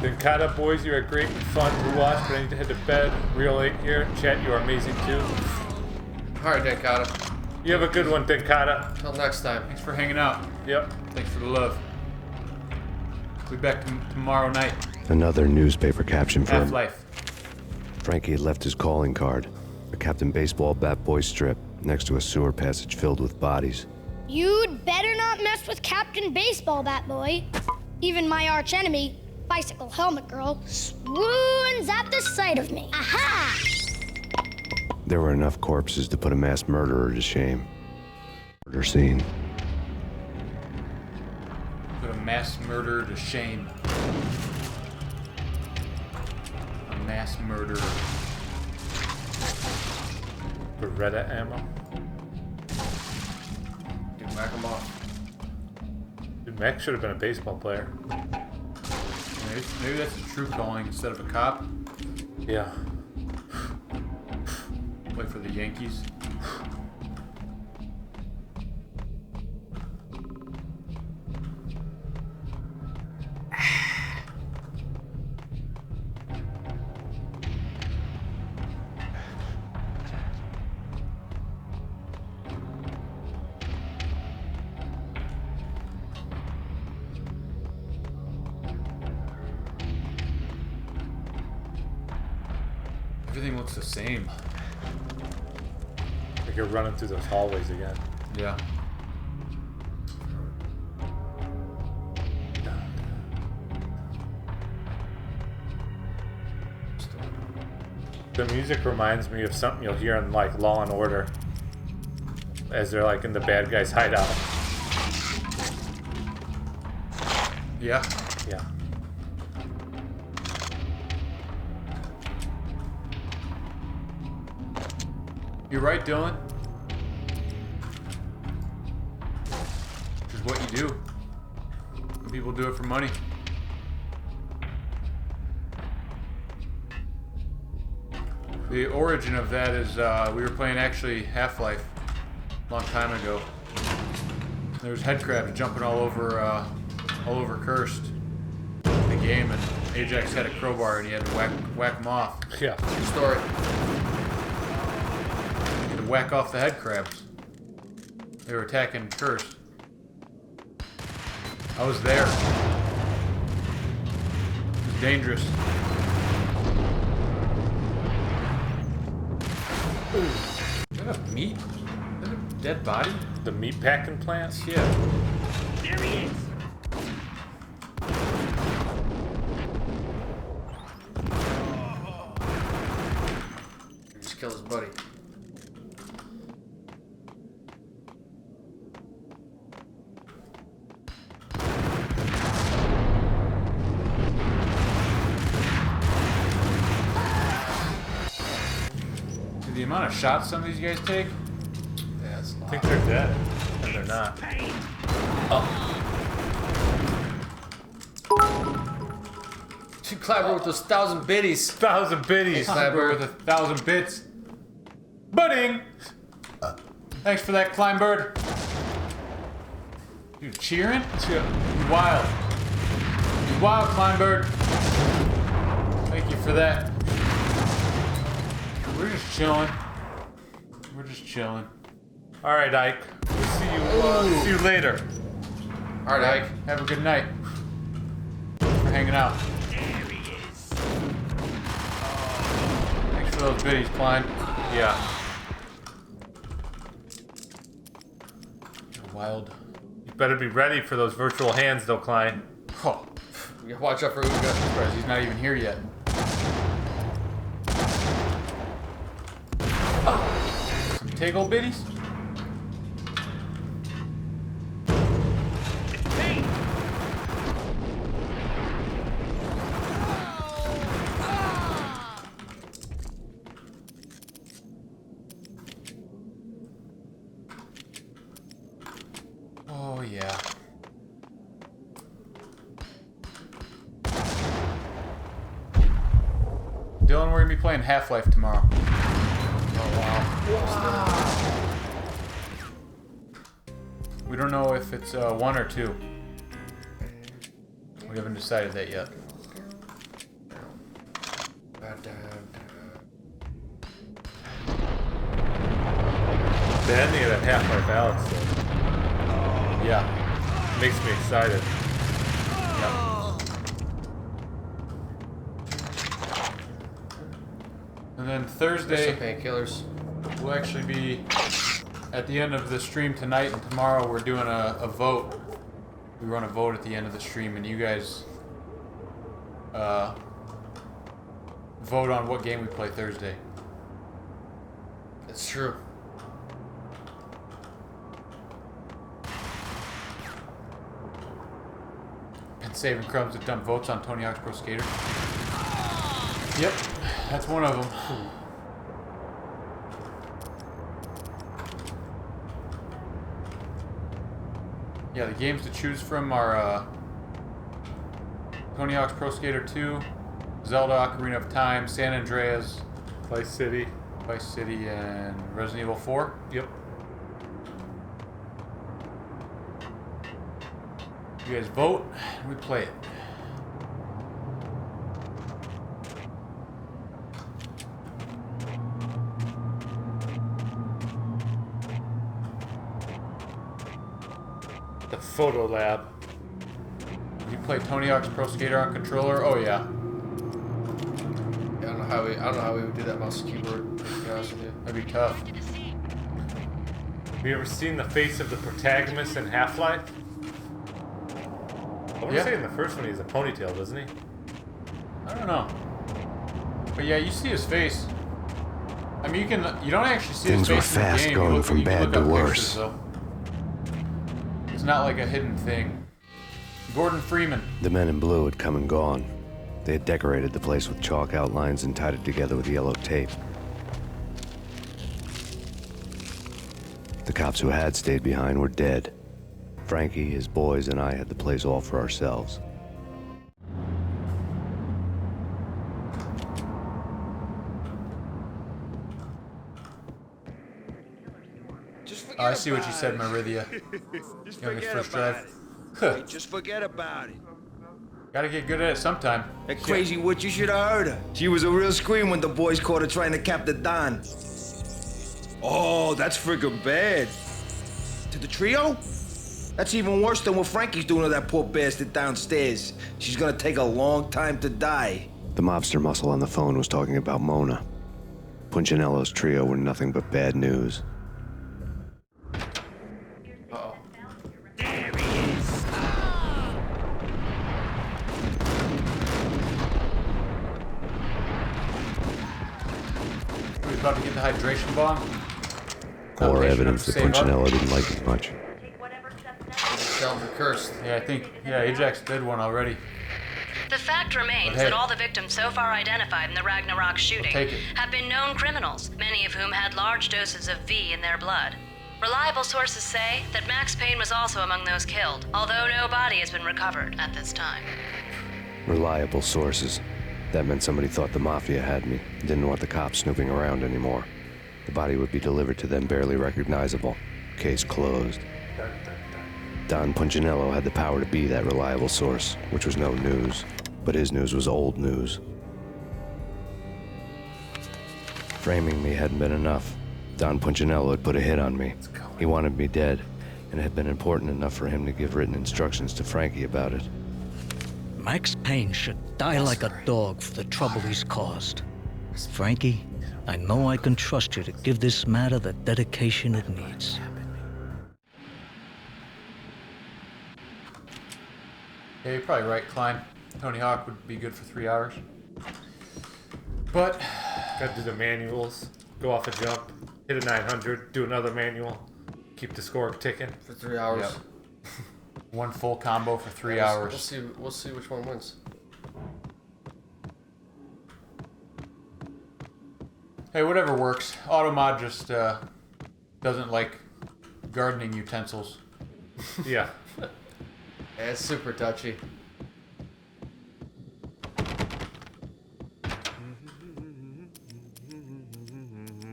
Denkata boys, you are great and fun to watch, but I need to head to bed real late here. Chat, you are amazing too. Alright, Denkata. You have a good one, Denkata. Till next time. Thanks for hanging out. Yep. Thanks for the love. We'll be back tomorrow night. Another newspaper caption from Half-Life. Frankie had left his calling card, a Captain Baseball Bat Boy strip, next to a sewer passage filled with bodies. You'd better not mess with Captain Baseball Bat Boy. Even my arch enemy, Bicycle Helmet Girl, swoons at the sight of me. Aha! There were enough corpses to put a mass murderer to shame. Murder scene. Put a mass murderer to shame. A mass murderer. Beretta ammo. You can whack him off. Dude, Mac should have been a baseball player. Maybe that's a true calling instead of a cop. Yeah. Play for the Yankees. Everything looks the same. Like you're running through those hallways again. Yeah. The music reminds me of something you'll hear in like Law and Order, as they're like in the bad guy's hideout. Yeah. Yeah. You're right, Dylan. Which is what you do. Some people do it for money. The origin of that is we were playing actually Half-Life a long time ago. There was headcrabs jumping all over Cursed in the game, and Ajax had a crowbar and he had to whack them off. Yeah. True story. He had to whack off the headcrabs. They were attacking Cursed. I was there. It was dangerous. Is that a meat? Is that a dead body? The meat packing plant? Yeah. There he is. Just kill his buddy. The amount of shots some of these guys take? Yeah, it's I think they're dead. And they're not. Oh. She Clyburn with those 1,000 biddies. 1,000 biddies. Clyburn with 1,000 bits. Budding! Thanks for that, Climbbird. You cheering? You wild. You wild, Climbbird. Thank you for that. We're just chilling. We're just chilling. All right, Ike. We'll see you later. All right, Ike. Have a good night. We're hanging out. There he is. Thanks for those biddies, Klein. Yeah. Wild. You better be ready for those virtual hands, though, Klein. Oh, You gotta watch out for Uga. surprised he's not even here yet. Some Tegel biddies? It's Payne. Oh, yeah. Dylan, we're gonna be playing Half-Life tomorrow. Oh, We don't know if it's 1 or 2. We haven't decided that yet. wow. The ending of that Half-Life Alex, though, Yeah. makes me excited. And then Some Thursday, painkillers. we'll actually be at the end of the stream tonight, and tomorrow we're doing a vote. We run a vote at the end of the stream, and you guys vote on what game we play Thursday. It's true. And saving crumbs to dump votes on Tony Hawk's Pro Skater. Yep, that's one of them. Yeah, the games to choose from are Tony Hawk's Pro Skater 2, Zelda Ocarina of Time, San Andreas, Vice City. and Resident Evil 4. Yep. You guys vote, and we play it. The photo lab. You play Tony Hawk's Pro Skater on controller? Oh yeah. Yeah, I don't know how we would do that mouse and keyboard, to be honest with you. That'd be tough. Have you ever seen the face of the protagonist in Half-Life? I want to Yeah. say in the first one he has a ponytail, doesn't he? I don't know. But yeah, you see his face. I mean, you don't actually see Things his were face in the fast game. going from you can bad look to up worse. pictures, though. It's not like a hidden thing. Gordon Freeman. The men in blue had come and gone. They had decorated the place with chalk outlines and tied it together with yellow tape. The cops who had stayed behind were dead. Frankie, his boys, and I had the place all for ourselves. Oh, I see what you said, Meridia. Just Youngest forget first about drive. it. Hey, just forget about it. Gotta get good at it sometime. That crazy witch, you should have heard her. She was a real scream when the boys caught her trying to cap the Don. Oh, that's friggin' bad. To the trio? That's even worse than what Frankie's doing to that poor bastard downstairs. She's gonna take a long time to die. The mobster muscle on the phone was talking about Mona. Punchinello's trio were nothing but bad news. Uh-oh. There he is. We're about to get the hydration bomb. More evidence that Punchinello didn't like it much. Tell him cursed. Yeah, I think, Ajax did one already. The fact remains that all the victims so far identified in the Ragnarok shooting have been known criminals, many of whom had large doses of V in their blood. Reliable sources say that Max Payne was also among those killed, although no body has been recovered at this time. Reliable sources. That meant somebody thought the Mafia had me, didn't want the cops snooping around anymore. The body would be delivered to them barely recognizable. Case closed. Don Punchinello had the power to be that reliable source, which was no news. But his news was old news. Framing me hadn't been enough. Don Punchinello had put a hit on me. He wanted me dead, and it had been important enough for him to give written instructions to Frankie about it. Max Payne should die like a dog for the trouble he's caused. Frankie, I know I can trust you to give this matter the dedication it needs. Yeah, you're probably right, Klein. Tony Hawk would be good for 3 hours. But gotta do the manuals, go off a jump, hit a 900, do another manual, keep the score ticking. For 3 hours. Yep. One full combo for 3 hours. We'll see which one wins. Hey, whatever works. Automod just doesn't like gardening utensils. Yeah. Yeah, it's super touchy.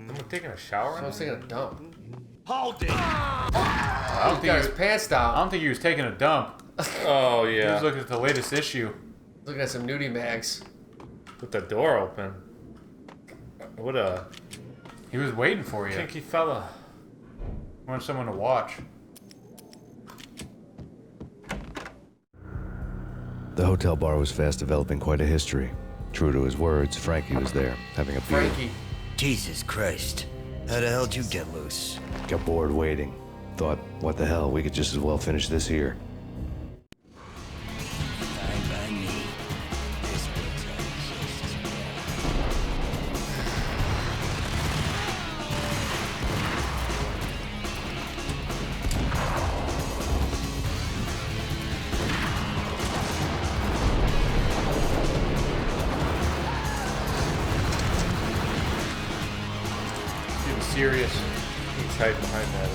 Someone taking a shower? Someone's taking a dump. Hold it! I don't He got his pants down. I don't think he was taking a dump. Oh, He yeah. was looking at the latest issue. Looking at some nudie mags. With the door open. What a He was waiting for you. kinky fella. Wanted someone to watch. The hotel bar was fast developing quite a history. True to his words, Frankie was there, having a beer. Frankie. Jesus Christ. How the hell did you get loose? Got bored waiting. Thought, what the hell, we could just as well finish this here. Fine by me. This Getting serious. He's hiding behind that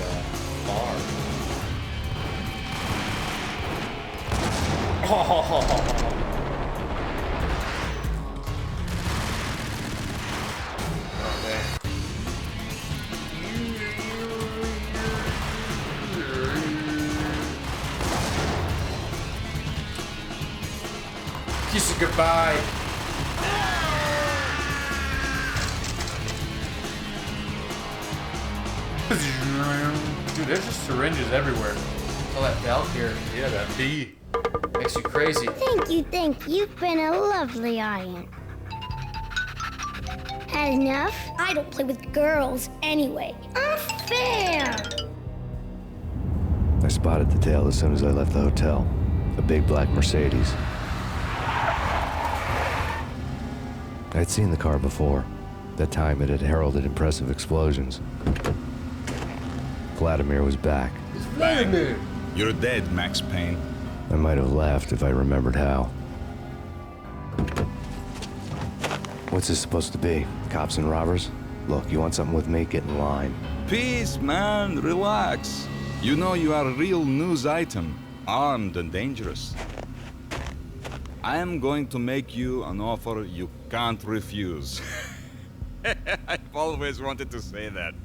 bar. Kiss it goodbye. Dude, there's just syringes everywhere. All that belt here. Yeah, that bee. Makes you crazy. Thank you. You've been a lovely audience. Had enough? I don't play with girls anyway. Unfair! I spotted the tail as soon as I left the hotel. A big black Mercedes. I'd seen the car before. That time it had heralded impressive explosions. Vladimir was back. Vladimir! You're dead, Max Payne. I might have laughed if I remembered how. What's this supposed to be? Cops and robbers? Look, you want something with me? Get in line. Peace, man. Relax. You know you are a real news item, armed and dangerous. I am going to make you an offer you can't refuse. I've always wanted to say that.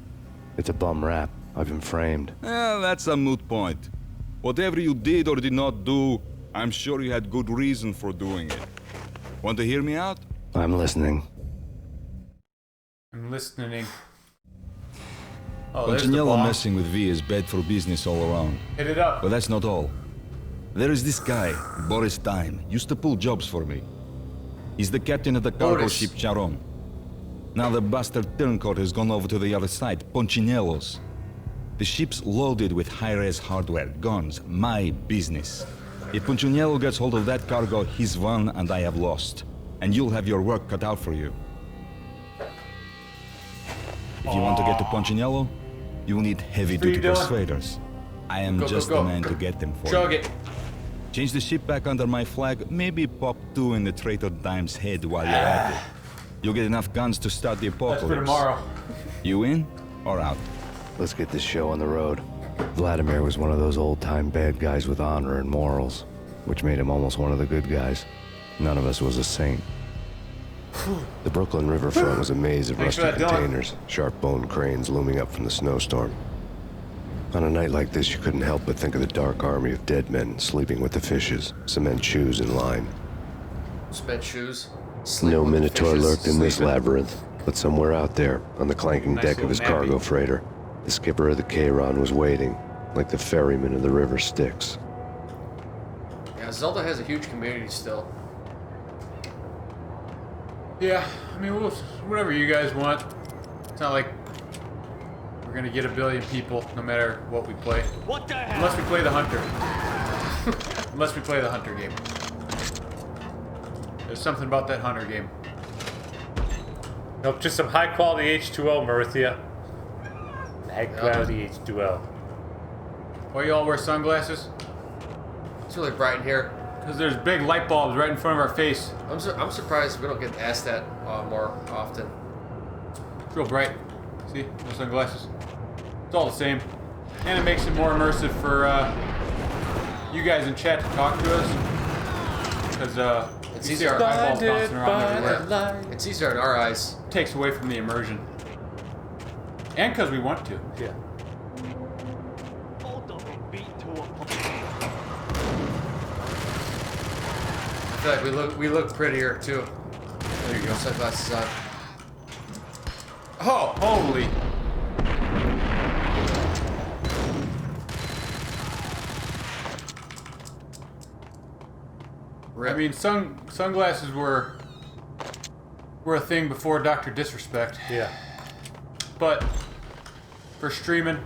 It's a bum rap. I've been framed. That's a moot point. Whatever you did or did not do, I'm sure you had good reason for doing it. Want to hear me out? I'm listening. I'm listening. Oh, there's the Punchinello bomb. messing with V is bad for business all around. Hit it up. But that's not all. There is this guy, Boris Time, used to pull jobs for me. He's the captain of the cargo Boris. ship Charon. Now the bastard turncoat has gone over to the other side, Punchinello's. The ship's loaded with high-res hardware, guns, my business. If Punchinello gets hold of that cargo, he's won and I have lost. And you'll have your work cut out for you. If you want to get to Punchinello, you will need heavy-duty persuaders. I am just the man to get them for Chug you. it. Change the ship back under my flag, maybe pop 2 in the traitor Dime's head while you're at it. You'll get enough guns to start the apocalypse. That's for tomorrow. You in or out? Let's get this show on the road. Vladimir was one of those old-time bad guys with honor and morals, which made him almost one of the good guys. None of us was a saint. The Brooklyn riverfront was a maze of Thanks rusty for that, Dylan. containers, sharp-boned cranes looming up from the snowstorm. On a night like this, you couldn't help but think of the dark army of dead men sleeping with the fishes, cement shoes in line. Spent shoes. No Minotaur fishes, lurked in this sleeping. labyrinth, but somewhere out there, on the clanking Nice deck of his little nappy. cargo freighter, the skipper of the Chiron was waiting, like the ferryman of the river Styx. Yeah, Zelda has a huge community still. Yeah, I mean, whatever you guys want. It's not like we're gonna get a billion people no matter what we play. What the hell? Unless we play the Hunter. Unless we play the Hunter game. There's something about that Hunter game. Nope, just some high quality H2O, Marithia. High quality H2O. Why you all wear sunglasses? It's really bright in here. Because there's big light bulbs right in front of our face. I'm surprised we don't get asked that more often. It's real bright. See? No sunglasses. It's all the same. And it makes it more immersive for you guys in chat to talk to us. Because It's you see easier. our eyeballs bouncing around everywhere. It's easier in our eyes. Takes away from the immersion. And because we want to. Yeah. Hold up and beat to a pump. I feel like we look prettier too. There you go. Sunglasses on. Oh, holy. I mean, sunglasses were a thing before Dr. Disrespect. Yeah. But for streaming,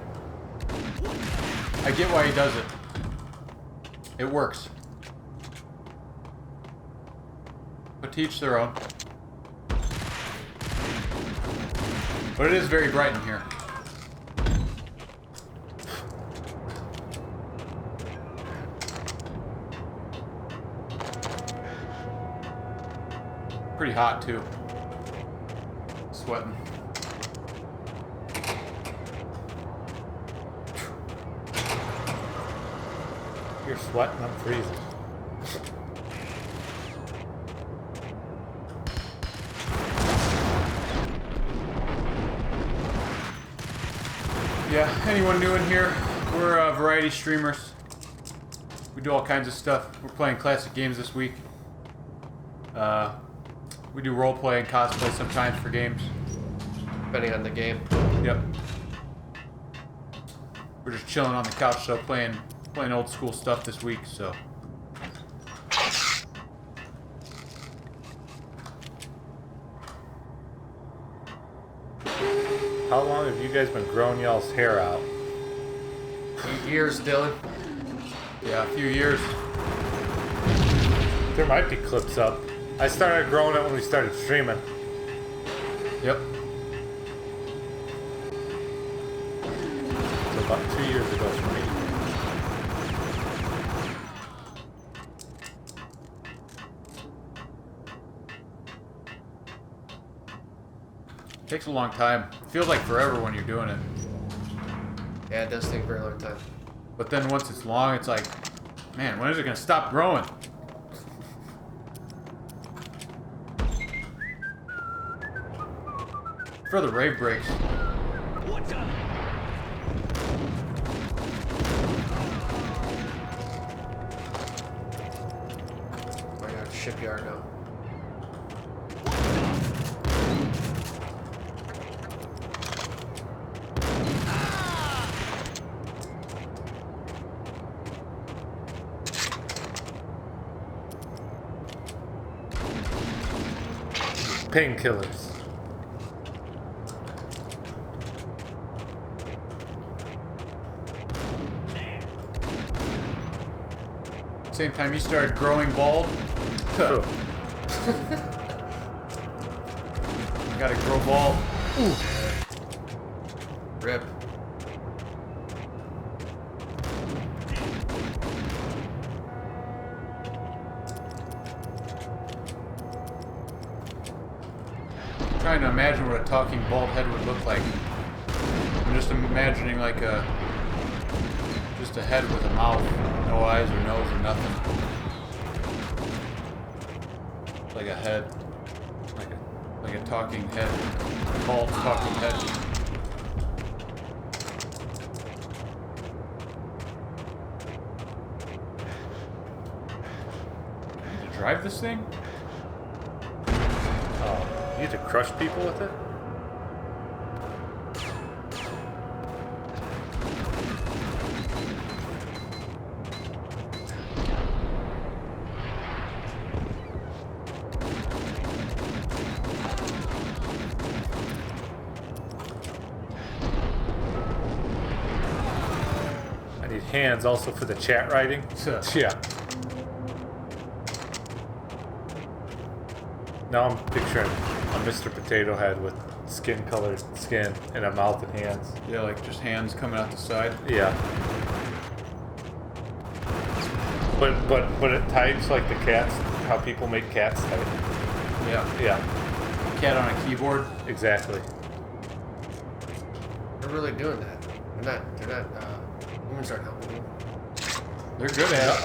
I get why he does it. It works. But to each their own. But it is very bright in here. Pretty hot too. Sweating. You're sweating, I'm freezing. Yeah, anyone new in here? We're variety streamers. We do all kinds of stuff. We're playing classic games this week. We do roleplay and cosplay sometimes for games. Depending on the game. Yep. We're just chilling on the couch though, playing old school stuff this week, so. How long have you guys been growing y'all's hair out? 8 years, Dylan. Yeah, a few years. There might be clips up. I started growing it when we started streaming. Yep. So about 2 years ago for me. Takes a long time. Feels like forever when you're doing it. Yeah, it does take a very long time. But then once it's long, it's like, man, when is it gonna stop growing? For the rave breaks. What's up? shipyard now. Painkillers. Same time you started growing bald. True. Gotta grow bald. Ooh. Rip. I'm trying to imagine what a talking bald head would look like. I'm just imagining like just a head with a mouth, no eyes or nose or nothing. Like a head, like a talking head, bald talking head. You need to drive this thing? Oh, you need to crush people with it? I need hands also for the chat writing. Yeah. Now I'm picturing a Mr. Potato Head with skin-colored skin and a mouth and hands. Yeah, like just hands coming out the side. Yeah. But it types like the cats, how people make cats type. Yeah. Yeah. Cat on a keyboard. Exactly. They're really doing that. They're not, humans aren't helping you. They're good at it.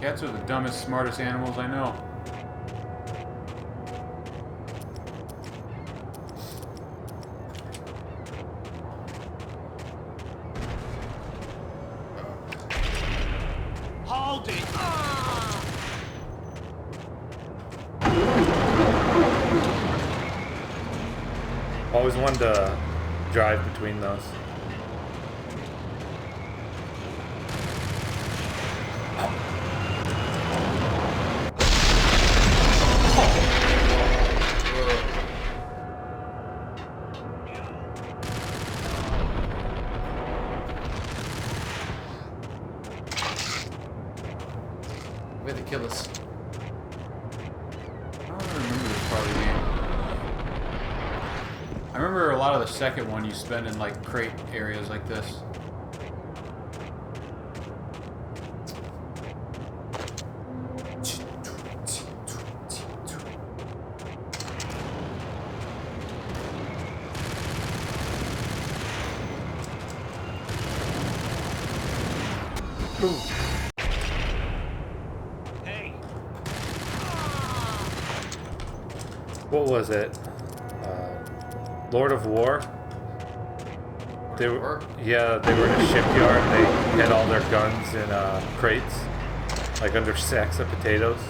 Cats are the dumbest, smartest animals I know. Hold it! Always wanted to drive between those. We had to kill us. I don't remember this part of the game. I remember a lot of the second one you spend in like crate areas like this. What was it? Lord of War? They were, yeah, they were in a shipyard. They had all their guns in crates, like under sacks of potatoes.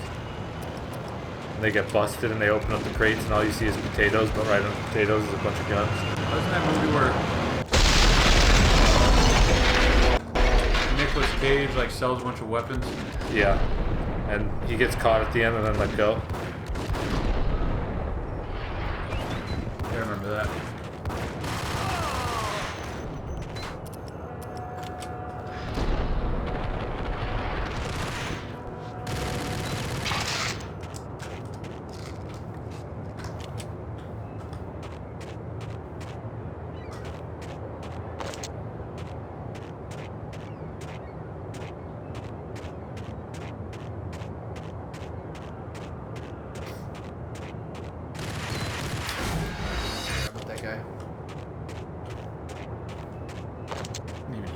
And they get busted and they open up the crates and all you see is potatoes, but right under the potatoes is a bunch of guns. Wasn't that movie where Nicolas Cage like sells a bunch of weapons? Yeah. And he gets caught at the end and then let go. I remember that.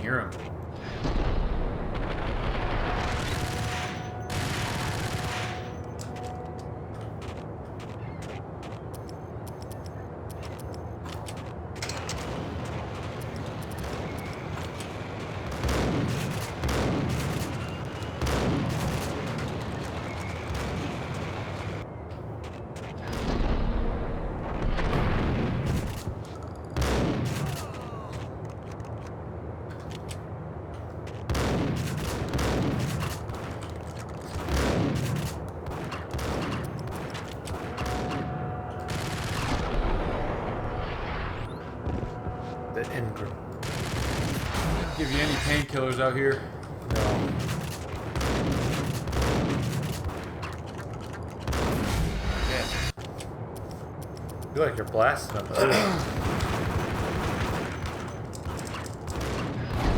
Hear him. The Ingram. Give you any painkillers out here? No. Yeah. I feel like you're blasting them too.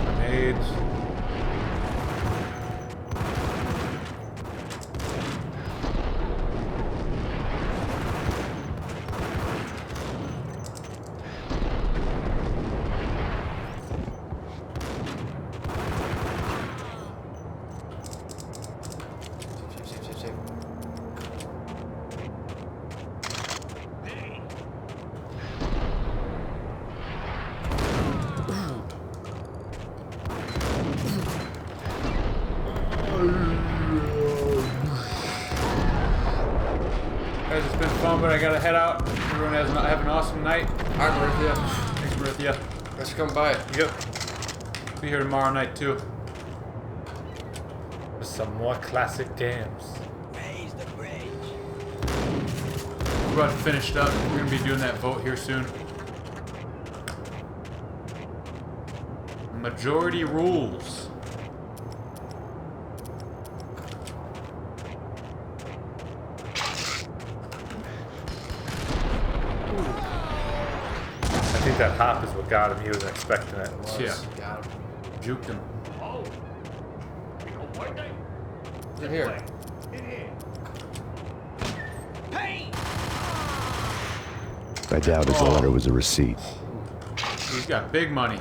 Grenades. Save. Guys, it's been fun, but I gotta head out. Everyone have an awesome night. Alright, Marithia. Thanks, Marithia. Thanks for coming by. Yep. Be here tomorrow night, too. For some more classic games. We're about to finish up. We're gonna be doing that vote here soon. Majority rules. I think that hop is what got him. He wasn't expecting it. Yeah. Got him. Juked him. In here. I doubt his order was a receipt. He's got big money.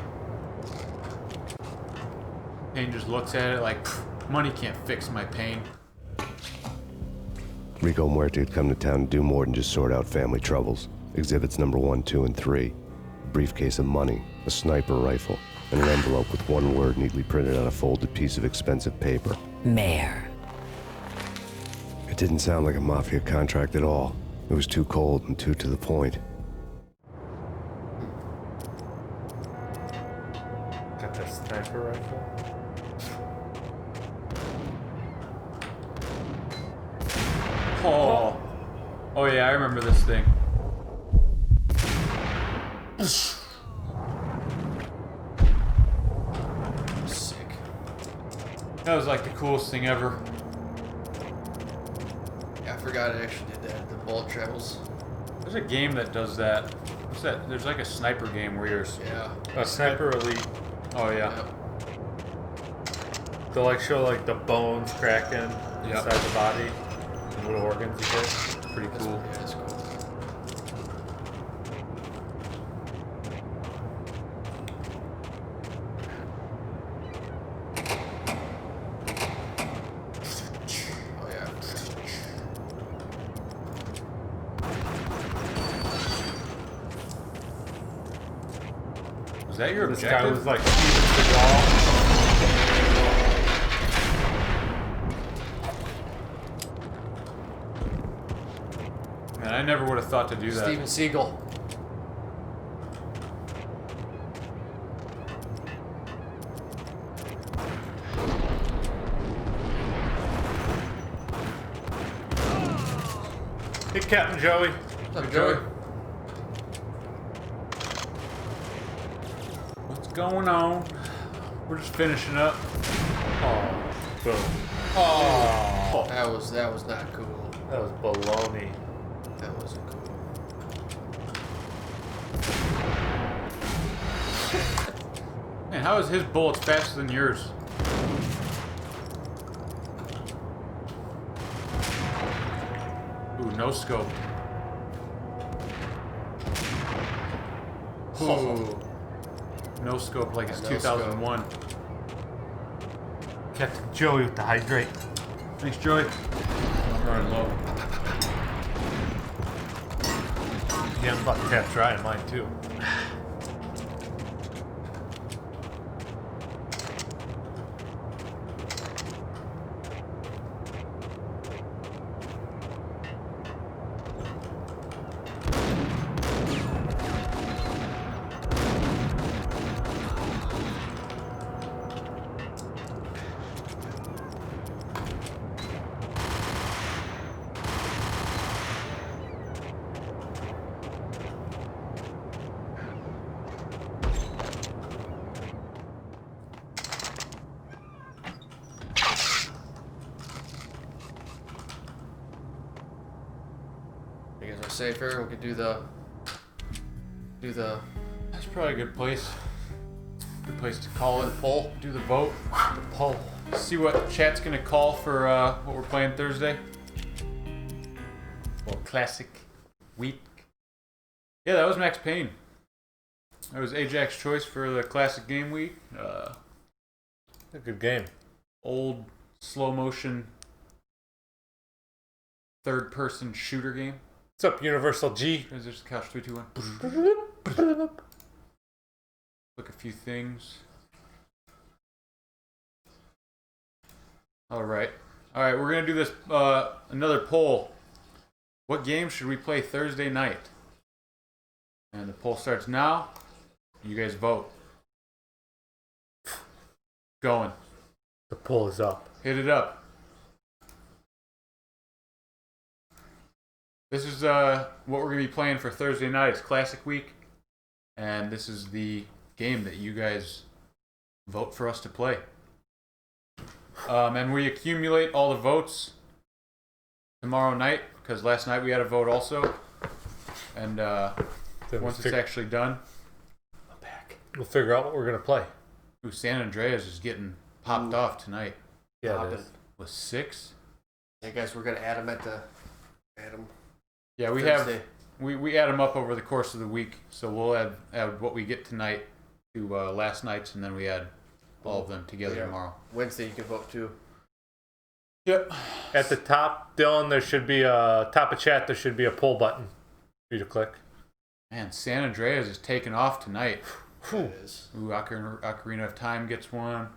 Payne just looks at it like, money can't fix my pain. Rico Muerte had come to town to do more than just sort out family troubles. Exhibits number 1, 2, and 3. A briefcase of money, a sniper rifle, and an envelope with one word neatly printed on a folded piece of expensive paper. Mayor. It didn't sound like a mafia contract at all. It was too cold and too to the point. Got that sniper rifle. Oh. Oh yeah, I remember this thing. Sick. That was like the coolest thing ever. Yeah, I forgot it actually did that. The bullet travels. There's a game that does that. What's that? There's like a sniper game where you're... Yeah. A sniper elite. Oh yeah. Yep. They'll like show like the bones cracking Yep. inside the body, and little organs you get. Pretty cool. Yeah, that's cool. Oh yeah. Was that your This objective? guy was like Steven Seagal. Man, I never would have thought to do that. Steven Seagal. Hey, Captain Joey. What's up, Hey, Joey? Joey. What's going on? We're just finishing up. Oh, boom. Oh. That was not cool. That was baloney. That wasn't cool. Man, how is his bullets faster than yours? Ooh, no scope. Ooh. No scope like it's No 2001. Captain Joey with the hydrate. Thanks, Joey. I'm running low. Yeah, I'm about to tap try mine too. safer. We could do the. That's probably a good place. Good place to call it. Poll. Do the vote. The poll. See what chat's gonna call for what we're playing Thursday. Well, classic week. Yeah, that was Max Payne. That was Ajax's choice for the classic game week. A good game. Old slow motion third person shooter game. What's up, Universal G? Is this couch 321? Look a few things. All right, we're gonna do this another poll. What game should we play Thursday night? And the poll starts now. You guys vote. Going. The poll is up. Hit it up. This is what we're gonna be playing for Thursday night. It's Classic Week, and this is the game that you guys vote for us to play. And we accumulate all the votes tomorrow night, because last night we had a vote also. And once it's actually done, we'll figure out what we're gonna play. Ooh, San Andreas is getting popped off tonight. Yeah, it is. With 6. Yeah, guys, we're gonna add them Yeah, we Thursday. have we add them up over the course of the week, so we'll add what we get tonight to last night's, and then we add all of them together tomorrow. Wednesday you can vote too. Yep. At the top, Dylan, there should be top of chat. There should be a poll button for you to click. Man, San Andreas is taking off tonight. It is. Ooh, Ocarina of Time gets one.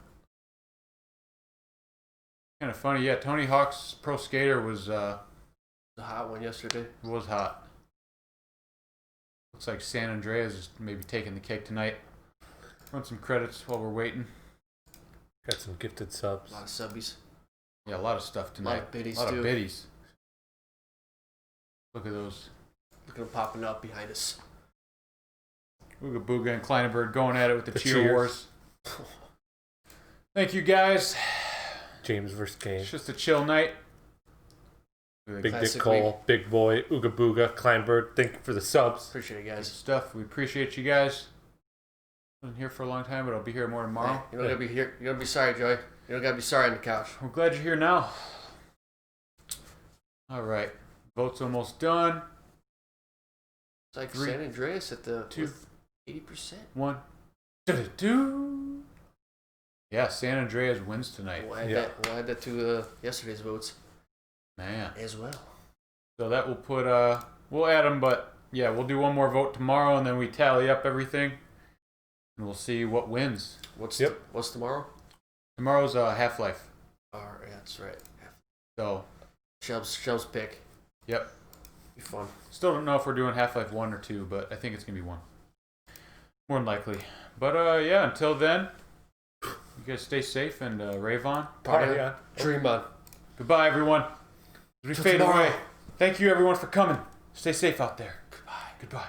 Kind of funny, yeah. Tony Hawk's Pro Skater was the hot one yesterday. Was hot. Looks like San Andreas is maybe taking the cake tonight. Run some credits while we're waiting. Got some gifted subs. A lot of subbies. Yeah, a lot of stuff tonight. A lot of biddies A lot too. of biddies. Look at those. Look at them popping up behind us. Ooga Booga and Kleinenberg going at it with the cheer cheers. wars. Thank you guys. James versus Kane. It's just a chill night. Big Dick Cole, Big Boy, Ooga Booga, Kleinberg. Thank you for the subs. Appreciate it, Good guys. stuff. We appreciate you guys. I've been here for a long time, but I'll be here more tomorrow. Hey, you're not gonna be here. You're gonna be sorry, Joey. You don't gotta be sorry on the couch. We're glad you're here now. All right, vote's almost done. It's like 3, San Andreas at the 2, 80%. 1. Do-do-do. Yeah, San Andreas wins tonight. We'll add that to yesterday's votes. Man. As well. So that will put we'll add them, but yeah, we'll do one more vote tomorrow, and then we tally up everything, and we'll see what wins. What's tomorrow? Tomorrow's Half-Life. Yeah, that's right. So Shelb's pick. Yep. Be fun. Still don't know if we're doing Half-Life 1 or 2, but I think it's gonna be 1. More than likely. But yeah, until then, you guys stay safe and rave on. Party on. Dream on. Goodbye, everyone. As we Till fade tomorrow. away. Thank you, everyone, for coming. Stay safe out there. Goodbye. Goodbye.